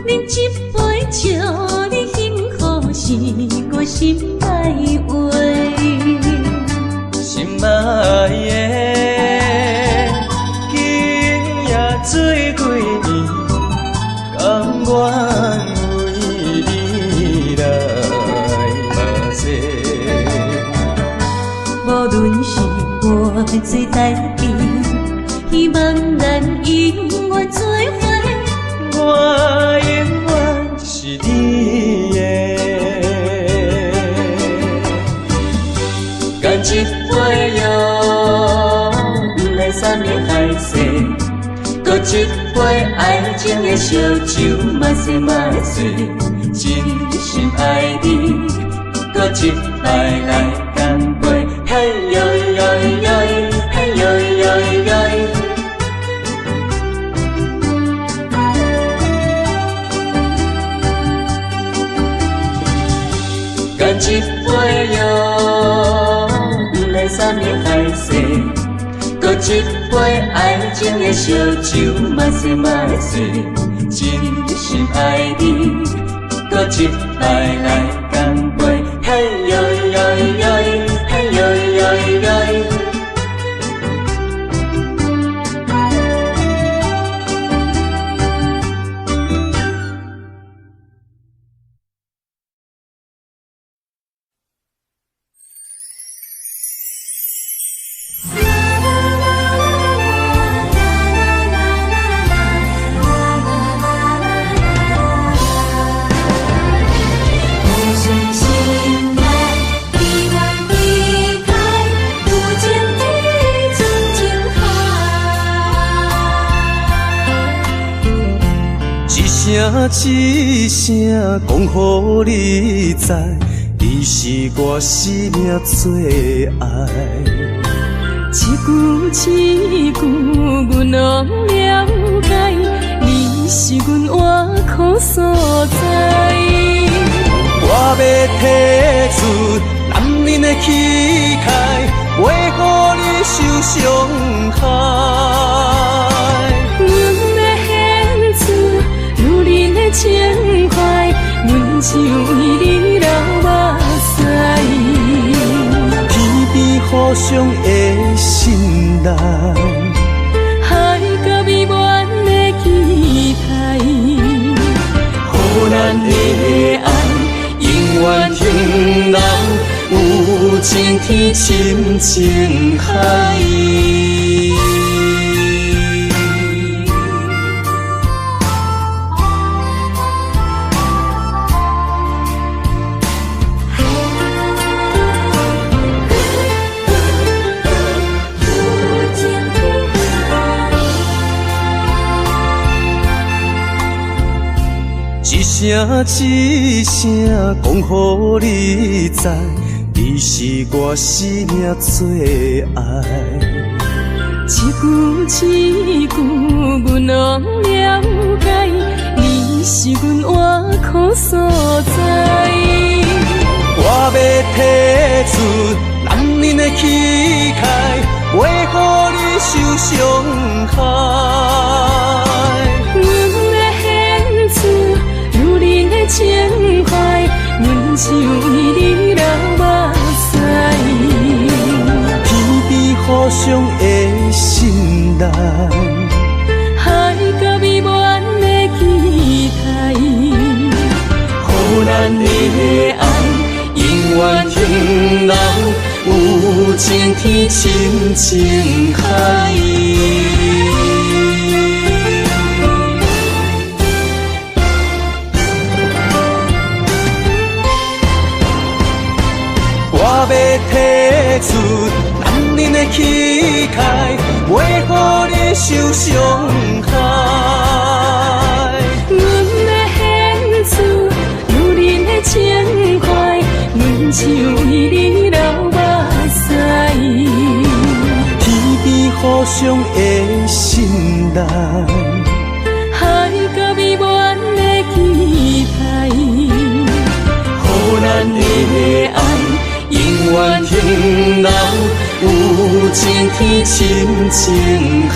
饮一杯，祝你幸福，是我心内话。心爱的，今夜醉几年，甘愿为你来嘛说。无论是我做代志，希望咱永远做伙。我永远是你的。干一杯药，不来三年海誓，搁一杯爱情的烧酒，嘛说嘛醉，真心爱你，搁一摆来干杯，嘿呦呦呦，嘿呦呦呦。干一杯药，不来三年海誓，搁一杯爱情的烧酒，嘛说嘛醉，真心爱你，搁一摆来干杯，嘿呦呦呦，嘿呦呦呦。一声讲予你知，你是我生命最爱。一句一句，阮拢了解，你是阮活苦所在。我要提出男人的气概，袂予你受伤害。情怀，阮只为你流目屎。天边互相的信赖，海角美满的期待，予咱的爱永远停留，有情天深情海。一声讲予你知，你是我生命最爱。一句一句，阮拢了解，你是阮活苦所在。我要提出男人的气概，袂予你受伤害。情怀，阮只为你流目屎。天边互相的信赖，情天，深情海。我要提出男人的气概，袂予你受伤害。阮要献出女人的情怀，阮想为你流目屎。天边互相的信赖，海角美满的期待，予咱的爱永远停留，有情天，深情海。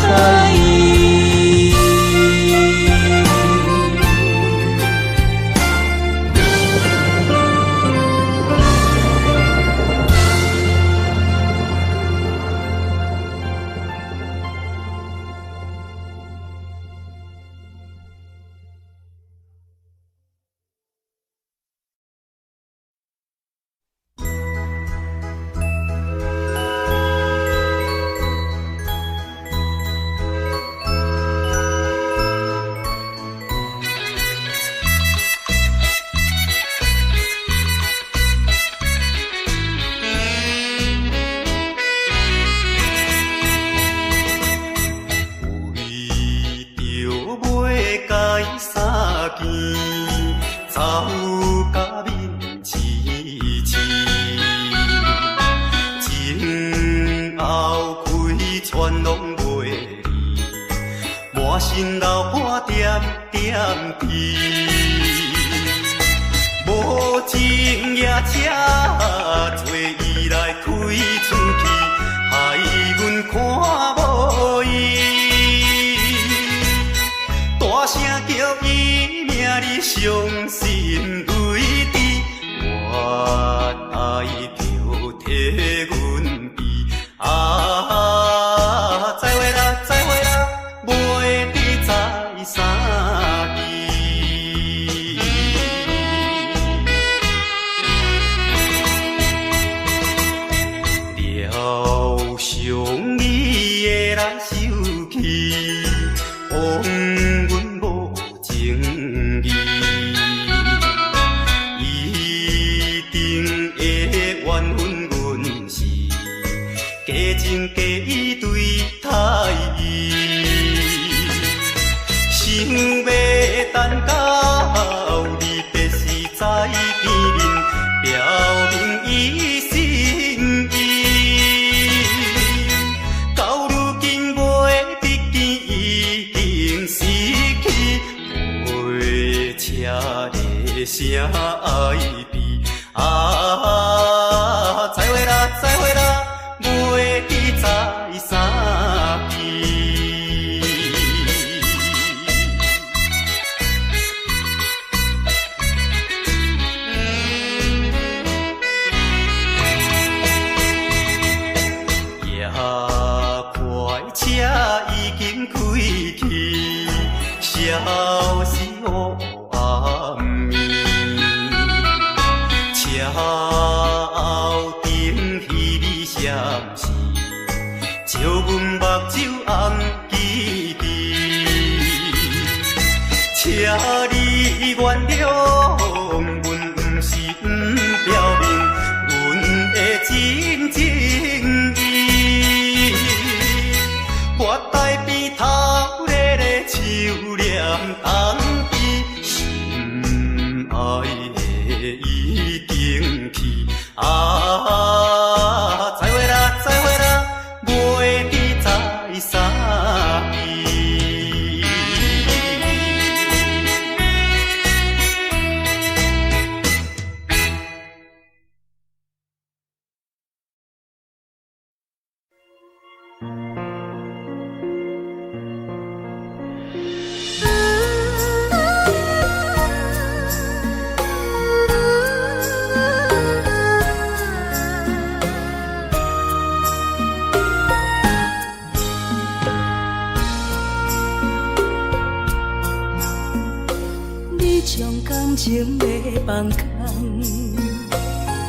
感情要放空，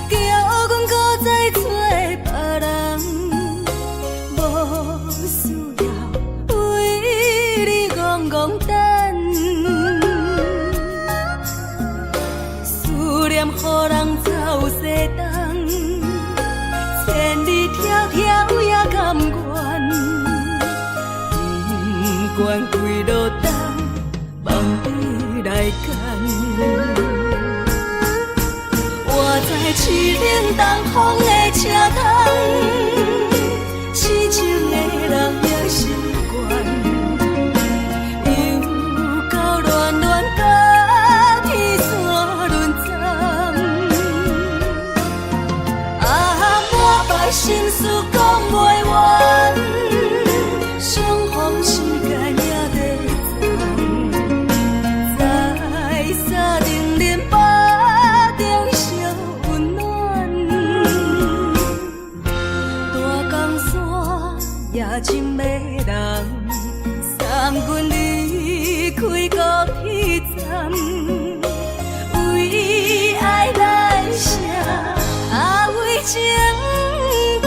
叫阮搁再找别人。来干。我在市冷东风的车窗，痴情的人也习惯，又到乱乱甲天线轮站。啊，满腹心事讲袂完，相逢时间也在站，在沙冷冷巴中烧温暖。大江山夜深的人，送阮离开高铁站，为爱来写，为情重。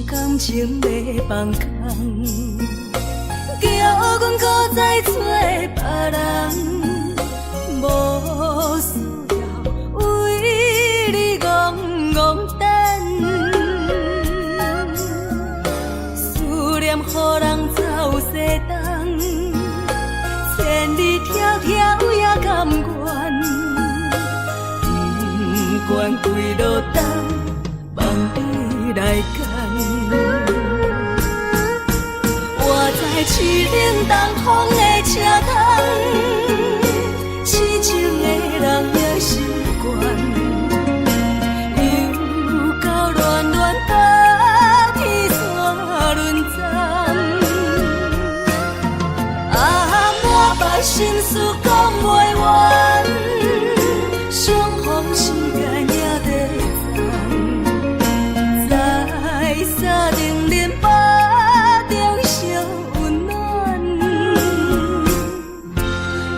感情要放空，叫阮搁再找别人，无需要为你戆戆等。思念予人走西东，千里迢迢也甘愿，不管几落冬，望你来干。我在市冷东风的车窗，痴情的人也习惯，又到乱乱甲天线轮站。啊，满腹心事讲袂完，相逢时间也在站，在沙冷冷巴中烧温暖。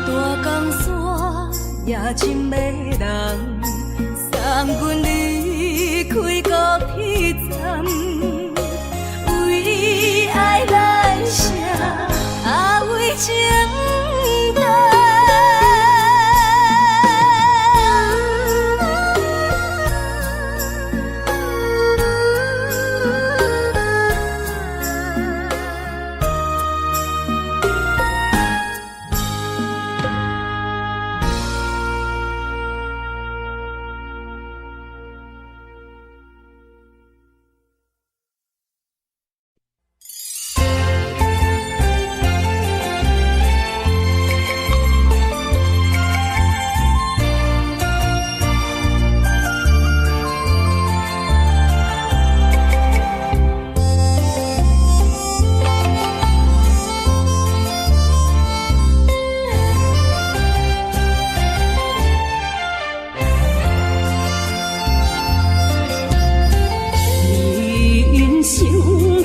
大江山夜深的人，送阮离开高铁站，为爱来写，为情重。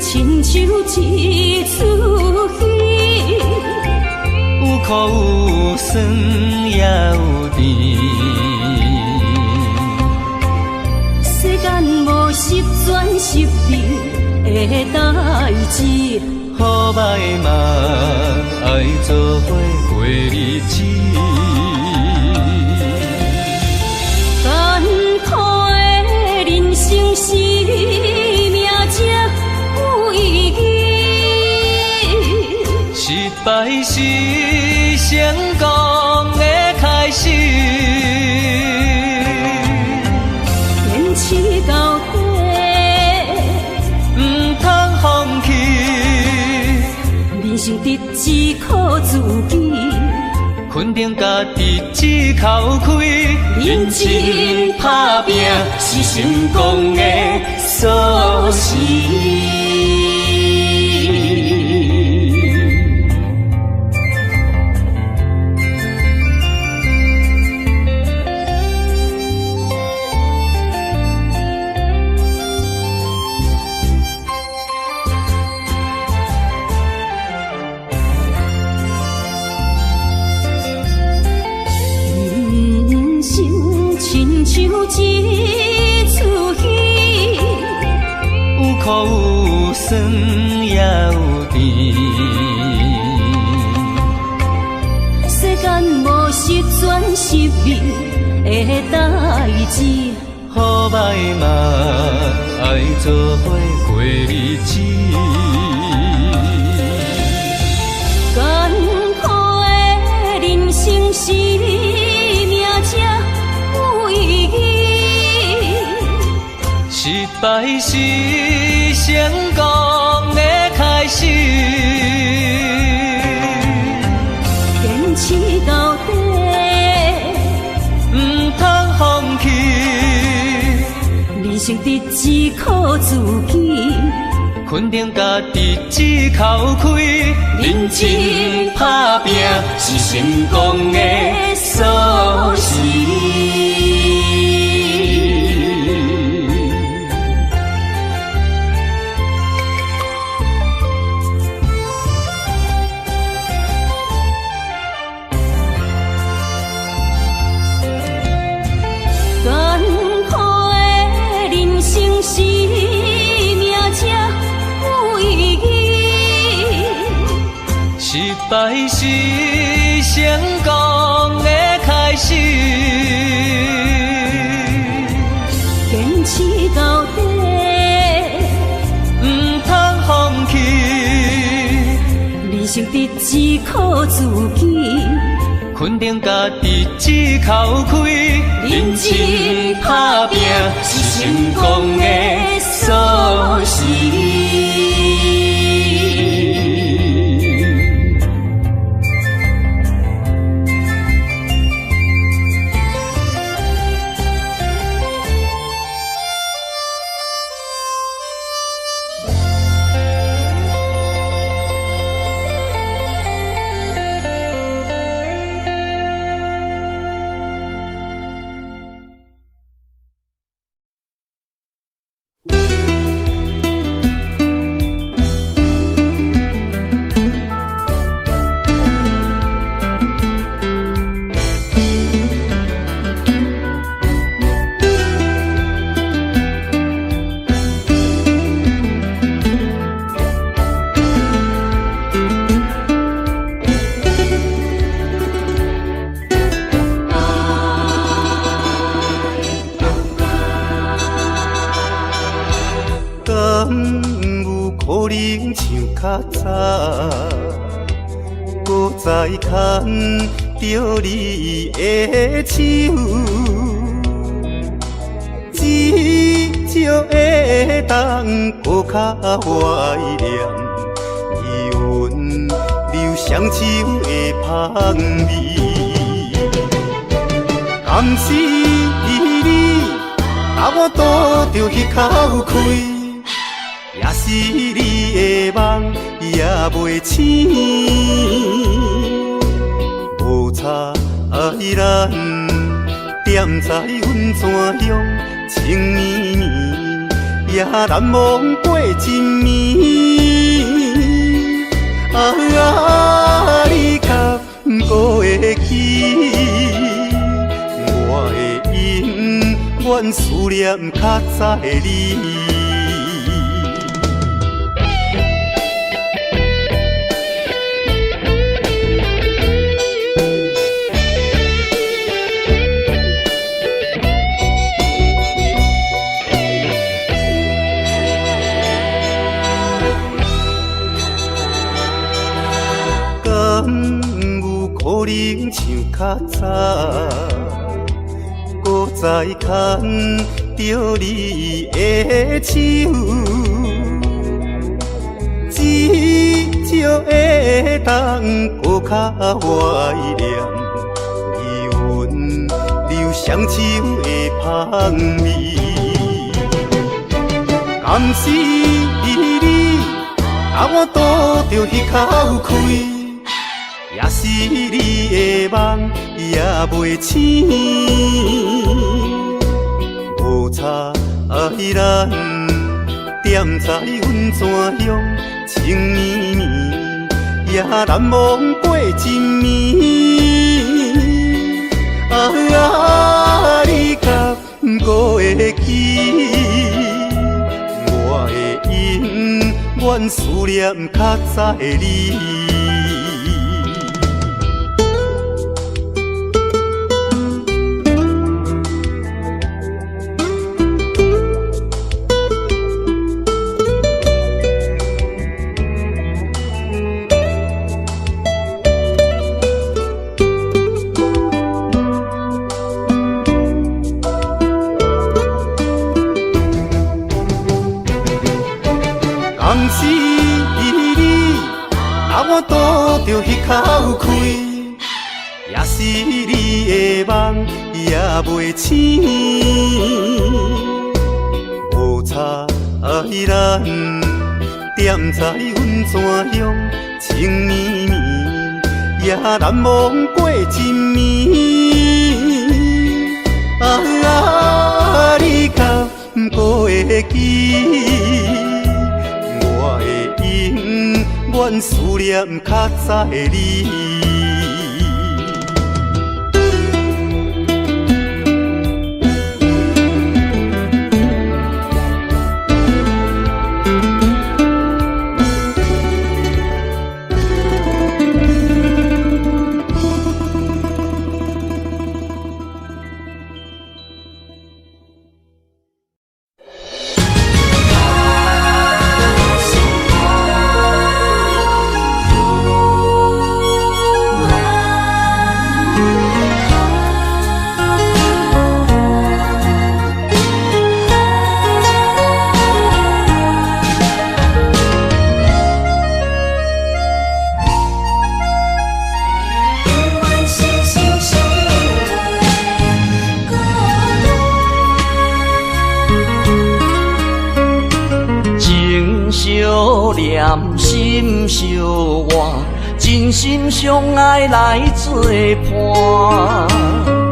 亲像一出戏，有苦有酸也有甜。世间无十全十美的代志，好歹嘛爱做伙过日子。艰苦的人生是命才有意义，失败是成功的开始。坚持到底，唔通放弃。人生得只靠自己，肯定家己只口开，认真打拼是成功的锁匙。一出戏，有苦有酸也有甜。世间无十全十美的代志，好歹嘛爱做伙过日子。艰苦的人生是命才有意义，失败是成功的开始。坚持到底，唔通放弃。人生得只靠自己，肯定家己只口开，认真打拼是成功的锁匙。艰苦的人生是命才有意义，失败是成功的开始。坚持到底，唔通放弃。人生得只靠自己，肯定家己只口开，认真打拼是成功的锁匙。较早，搁再牵着你的手，至少会当搁较怀念伊温柔双手的香味。甘是你，把我倒着迄口气。也是你的梦也袂醒，无差咱踮在阮泉乡情绵绵，也难忘过一暝。你敢搁会记？我的永远思念较早的你。可能像较早，搁再牵着你的手，至少会当搁较怀念伊温柔双手的香味。甘是你，把我倒着迄口气。也是你的梦也袂醒，无差咱踮在阮泉乡情绵绵，也难忘过一暝。你敢搁愿思念较早的你。敢是你，啊我拄着迄口气，也是你的梦也袂醒。无差咱踮在阮山乡，情绵绵，也难忘过一暝。啊，你敢不会记？愿思念较早的你。心相换，真心相爱来作伴。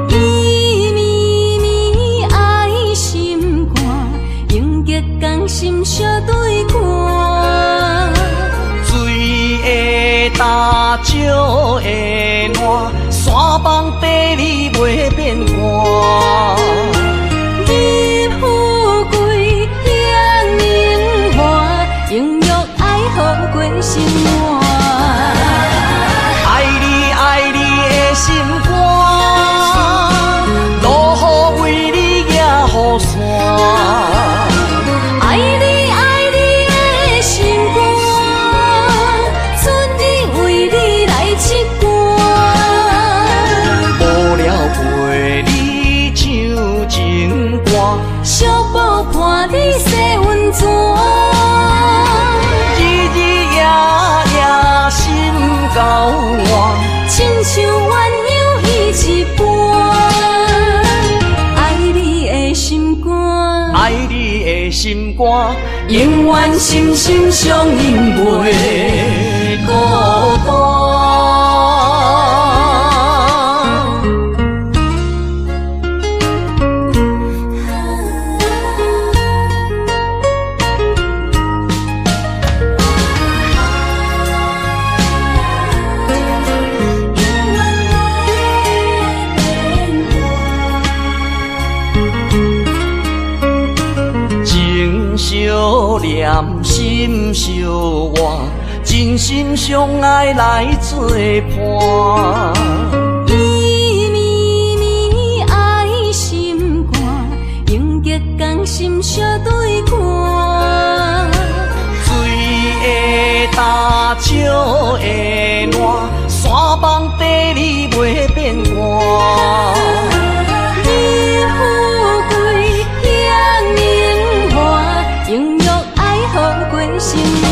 绵绵爱心肝，永结同心相对看。水的干，石的烂，山崩地裂袂变卦。日富贵享年华，永浴爱好过生活。爱你爱你的心肝，落雨为你举雨伞。爱你爱你的心肝，春日为你来唱歌。无聊陪你唱情歌，小宝伴你洗温泉。心交换，亲像鸳鸯彼一半。爱你的心肝，爱你的心肝，永远心心相印袂孤单。相念心相换，真心相爱来作伴。绵绵爱心肝，永结同心相对看。水的干，石的烂，山崩地裂袂变卦。日富贵享年华，永浴爱好过生活。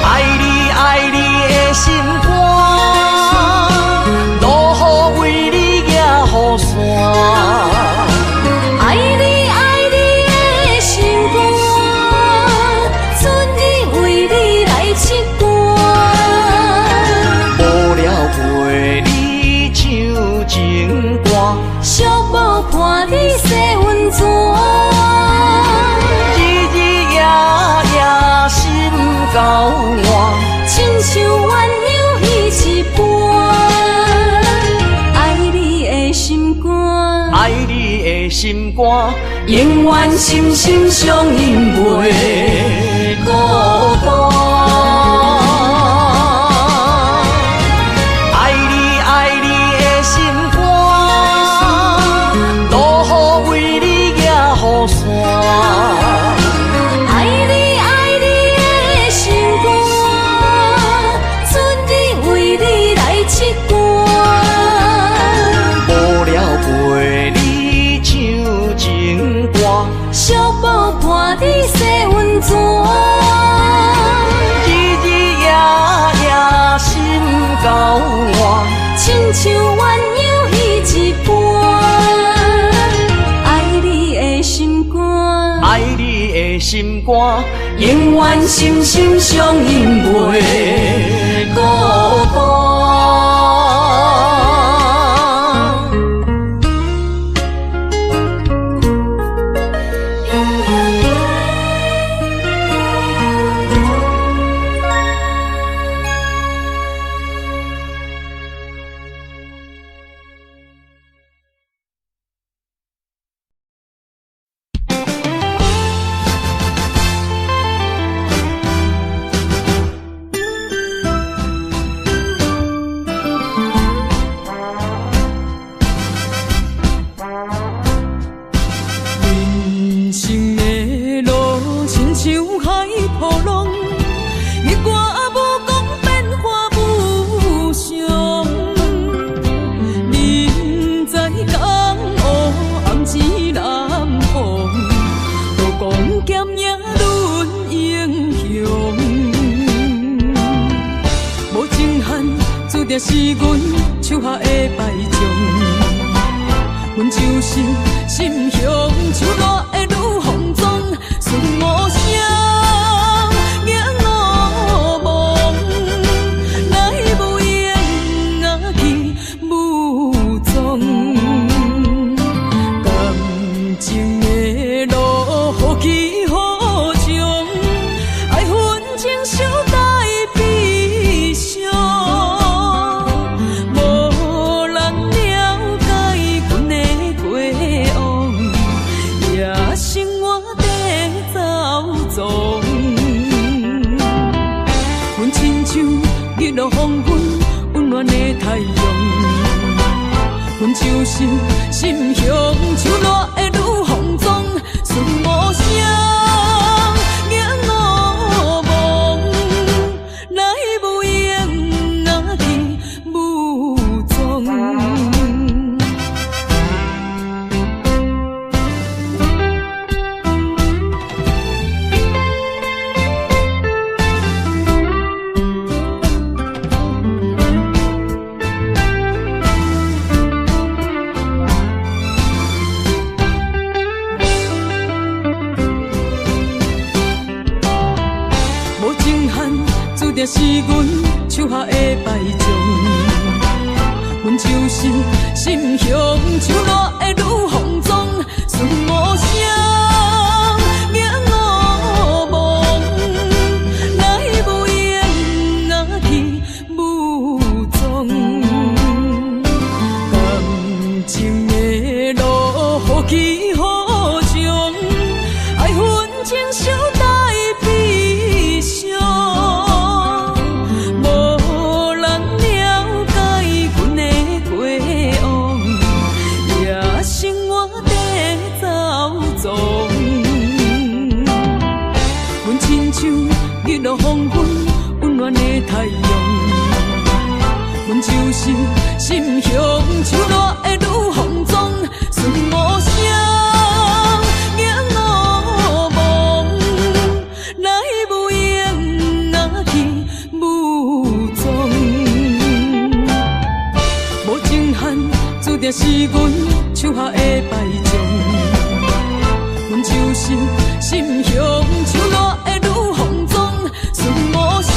爱你爱你的心肝，落雨为你举雨伞。爱你爱你的心肝，春日为你来唱歌。无聊陪你唱情歌，小宝伴你洗温泉。交换，亲像鸳鸯彼一半。爱你的心肝，爱你的心肝，永远心心相印袂孤单。爱你爱你的心肝，落雨为你举雨伞。爱你爱你的心肝，春日为你来刺歌。无聊陪你唱情歌，小宝伴你洗温泉。日日夜夜心交换，亲像鸳鸯彼一半。爱你的心肝，爱你的心肝，永远心心相印袂孤单。人生的路亲像海波浪，日月无讲变化无常。人在江湖，暗自南风，刀光剑影论英雄。无情限，注定是阮手下的败将。阮就是心胸像热的女风妆，顺无声，影无梦，来无影啊去无踪。感情的路，好起好终，爱恨情伤带悲伤。无人了解阮的过往，也生活在走踪。阮亲像日落黄昏温暖的太阳，阮就是心胸像热的女风妆，顺无声，影无梦，来无影啊去无踪。无情限，注定是阮手下的败将。阮就是心胸像热的女风妆，顺无声，影无梦，来无影啊去无踪。感情的路，好起好终，爱恨情伤带悲伤。无人了解阮的过往，也生活在走踪。阮亲像日落黄昏温暖的太阳，阮就是心胸像热的女风妆，顺无声，影无梦，来无影啊去无踪。无情限，注定是阮手下的败将。阮就是心胸像热的女风妆，顺无声，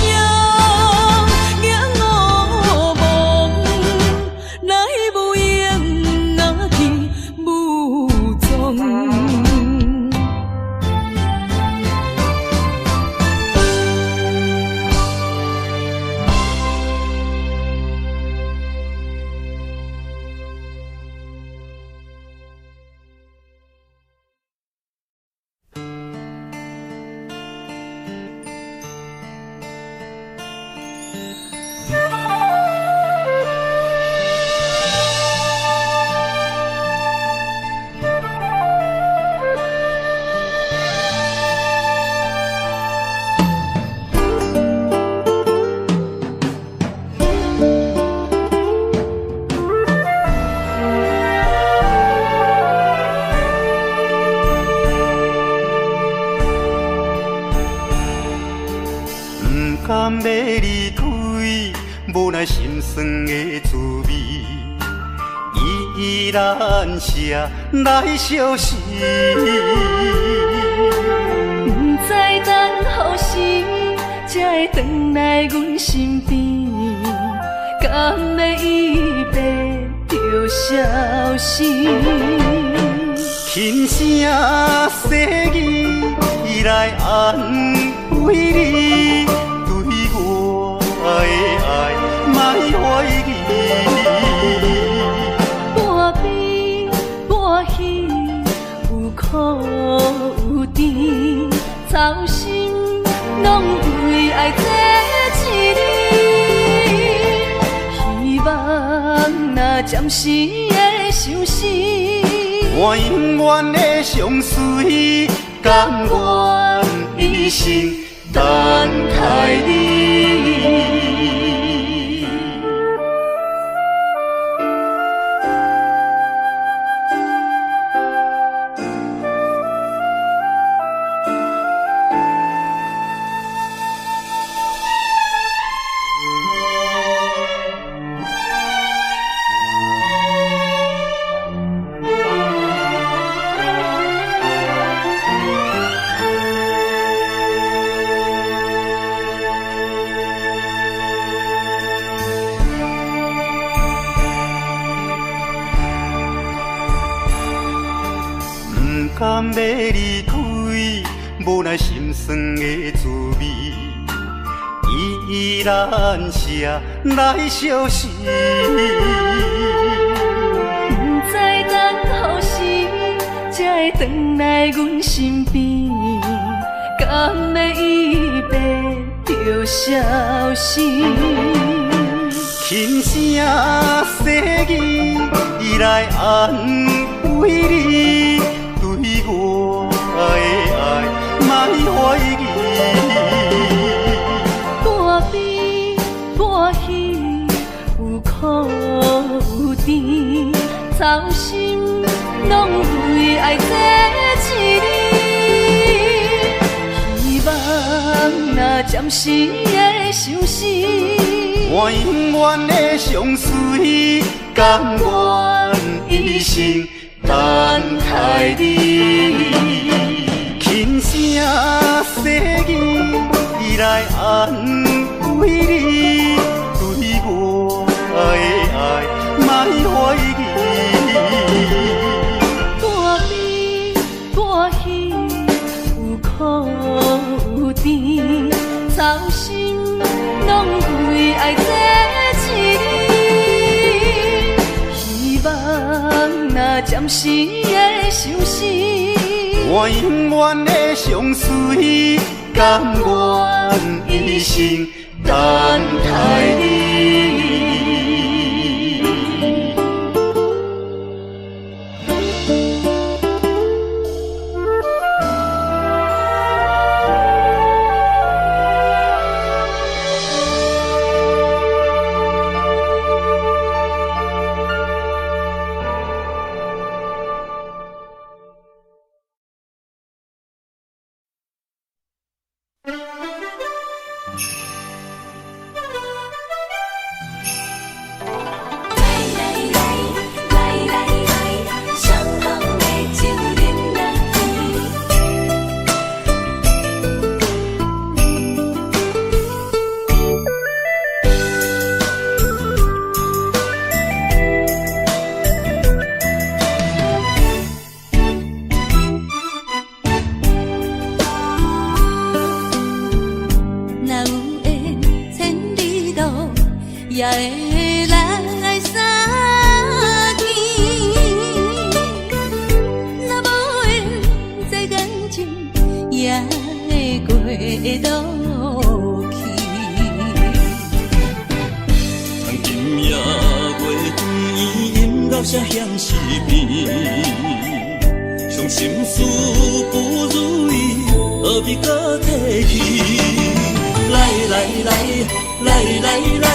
影无梦，来无影啊去无踪。酸的滋味，依然写来相思。不知等何时才会回来阮身边，敢要伊变就消失？轻声细语来安慰你，对我的爱莫怀疑。半悲半喜，有苦有甜，操心拢为爱这一日。希望若暂时的相思，我永远的相随，甘愿一生等待你。甘要离开，无奈心酸的滋味，依然写来相思。不知等何时才会回来阮身边，敢要伊变就消失？轻声细语来安慰你，对我的爱莫怀疑。半悲半喜，有苦有甜，操心拢为爱这一日。希望若暂时的相思，我永远的相随，甘愿一生等待你。轻声细语来安慰你，对我的爱莫怀疑。半悲半喜，有苦有甜，操心拢为爱这一日。希望若暂时的相思，我永远的相随，甘愿一生等待你。也会来相见，若无缘在感情，也会过渡去。从今夜月圆，因老声响失眠，伤心事不如意，何必搁提起？来来来。来来来，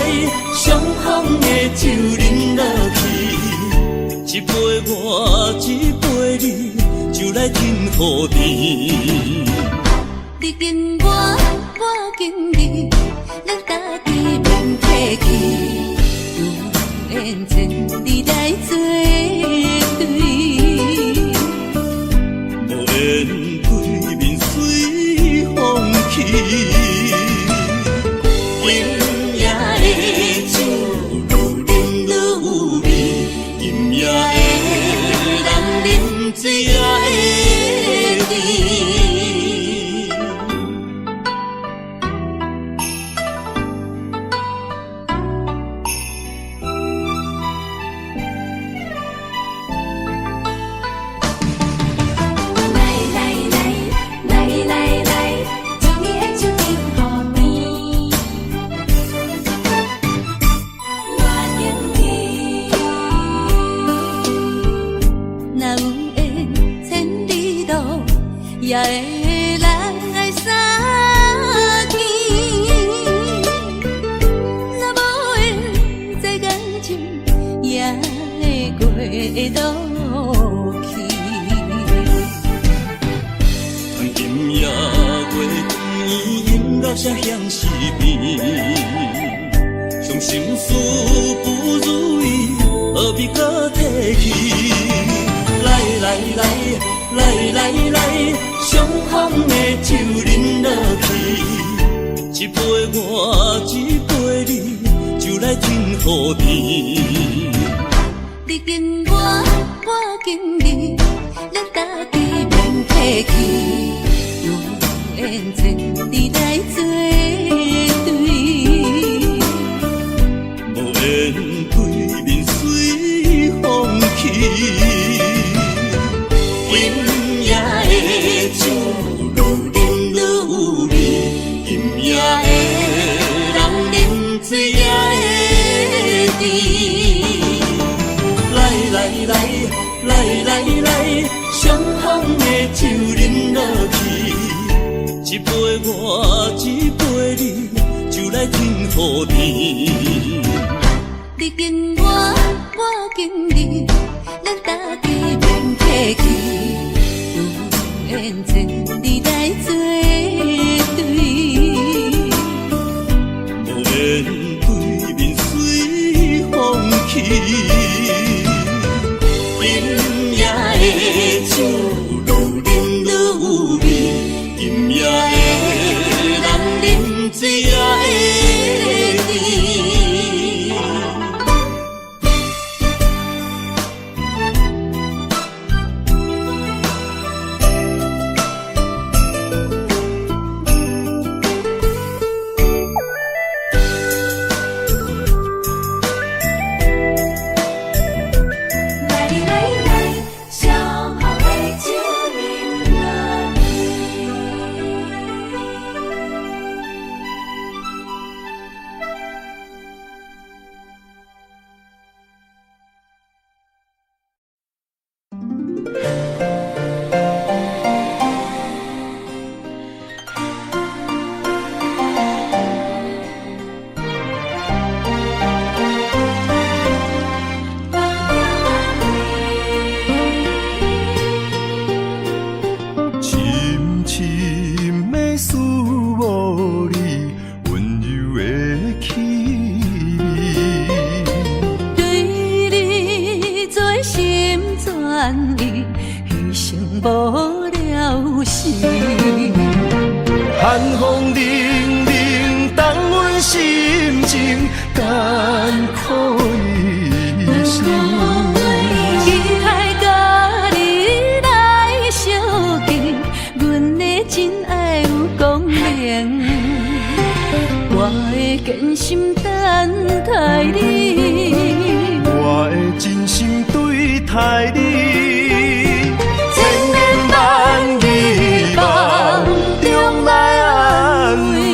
相逢的酒饮落去，一杯我，一杯你，就来敬予甜。你敬我，我敬你，咱家己免客气，缘千里来作对，无缘对面随风去。今夜的酒愈饮愈有味，今夜的人饮醉也会甜。也会来相见，若无缘这感情，也会过落去。今夜月光饮到这乡时边，伤心事不如意，何必搁提起？来来来。来来来，相逢的酒饮落去，一杯我，一杯你，就来甜乎甜。你敬我，我敬你，咱家己免客气，有缘千里来作对，无缘对面随风去。今夜的酒愈饮愈有味，今夜的人饮醉也会甜。来来来，来来来，相逢的酒饮落去，一杯我，一杯你，就来甜乎甜。你敬我，我敬你，咱家己免客气。有缘千里来作对，无缘对面随风去。今夜的酒愈饮愈有味，今夜的人饮醉也会甜。寒风凛凛，冻阮心情艰苦一生。期待甲你来相见，阮的真爱有光明，我的真心等待你，我的真心对待你，千言万语梦中来安慰。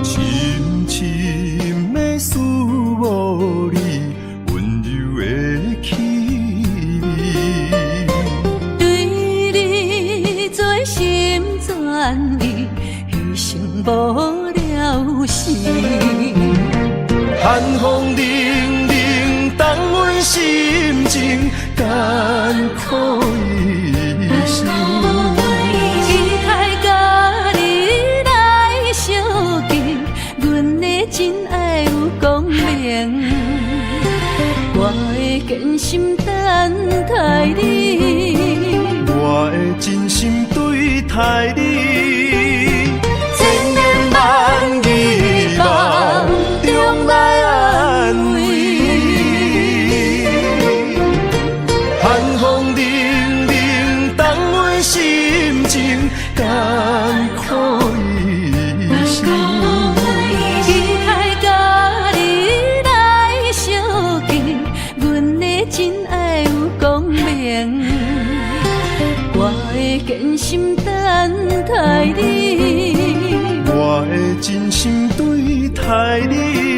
深深的思慕你，温柔的气味，对你做心全意，牺牲无了有时。寒风凛凛，冻阮心情艰苦一生。期待甲你来相见，阮的真爱有光明。我会坚心等待你，我会真心对待你，千言万语梦中来安慰。寒风凛凛，冻阮心情艰苦一生。期待甲你来相见，阮的真爱有光明。我会坚心等待你，我会真心对待你。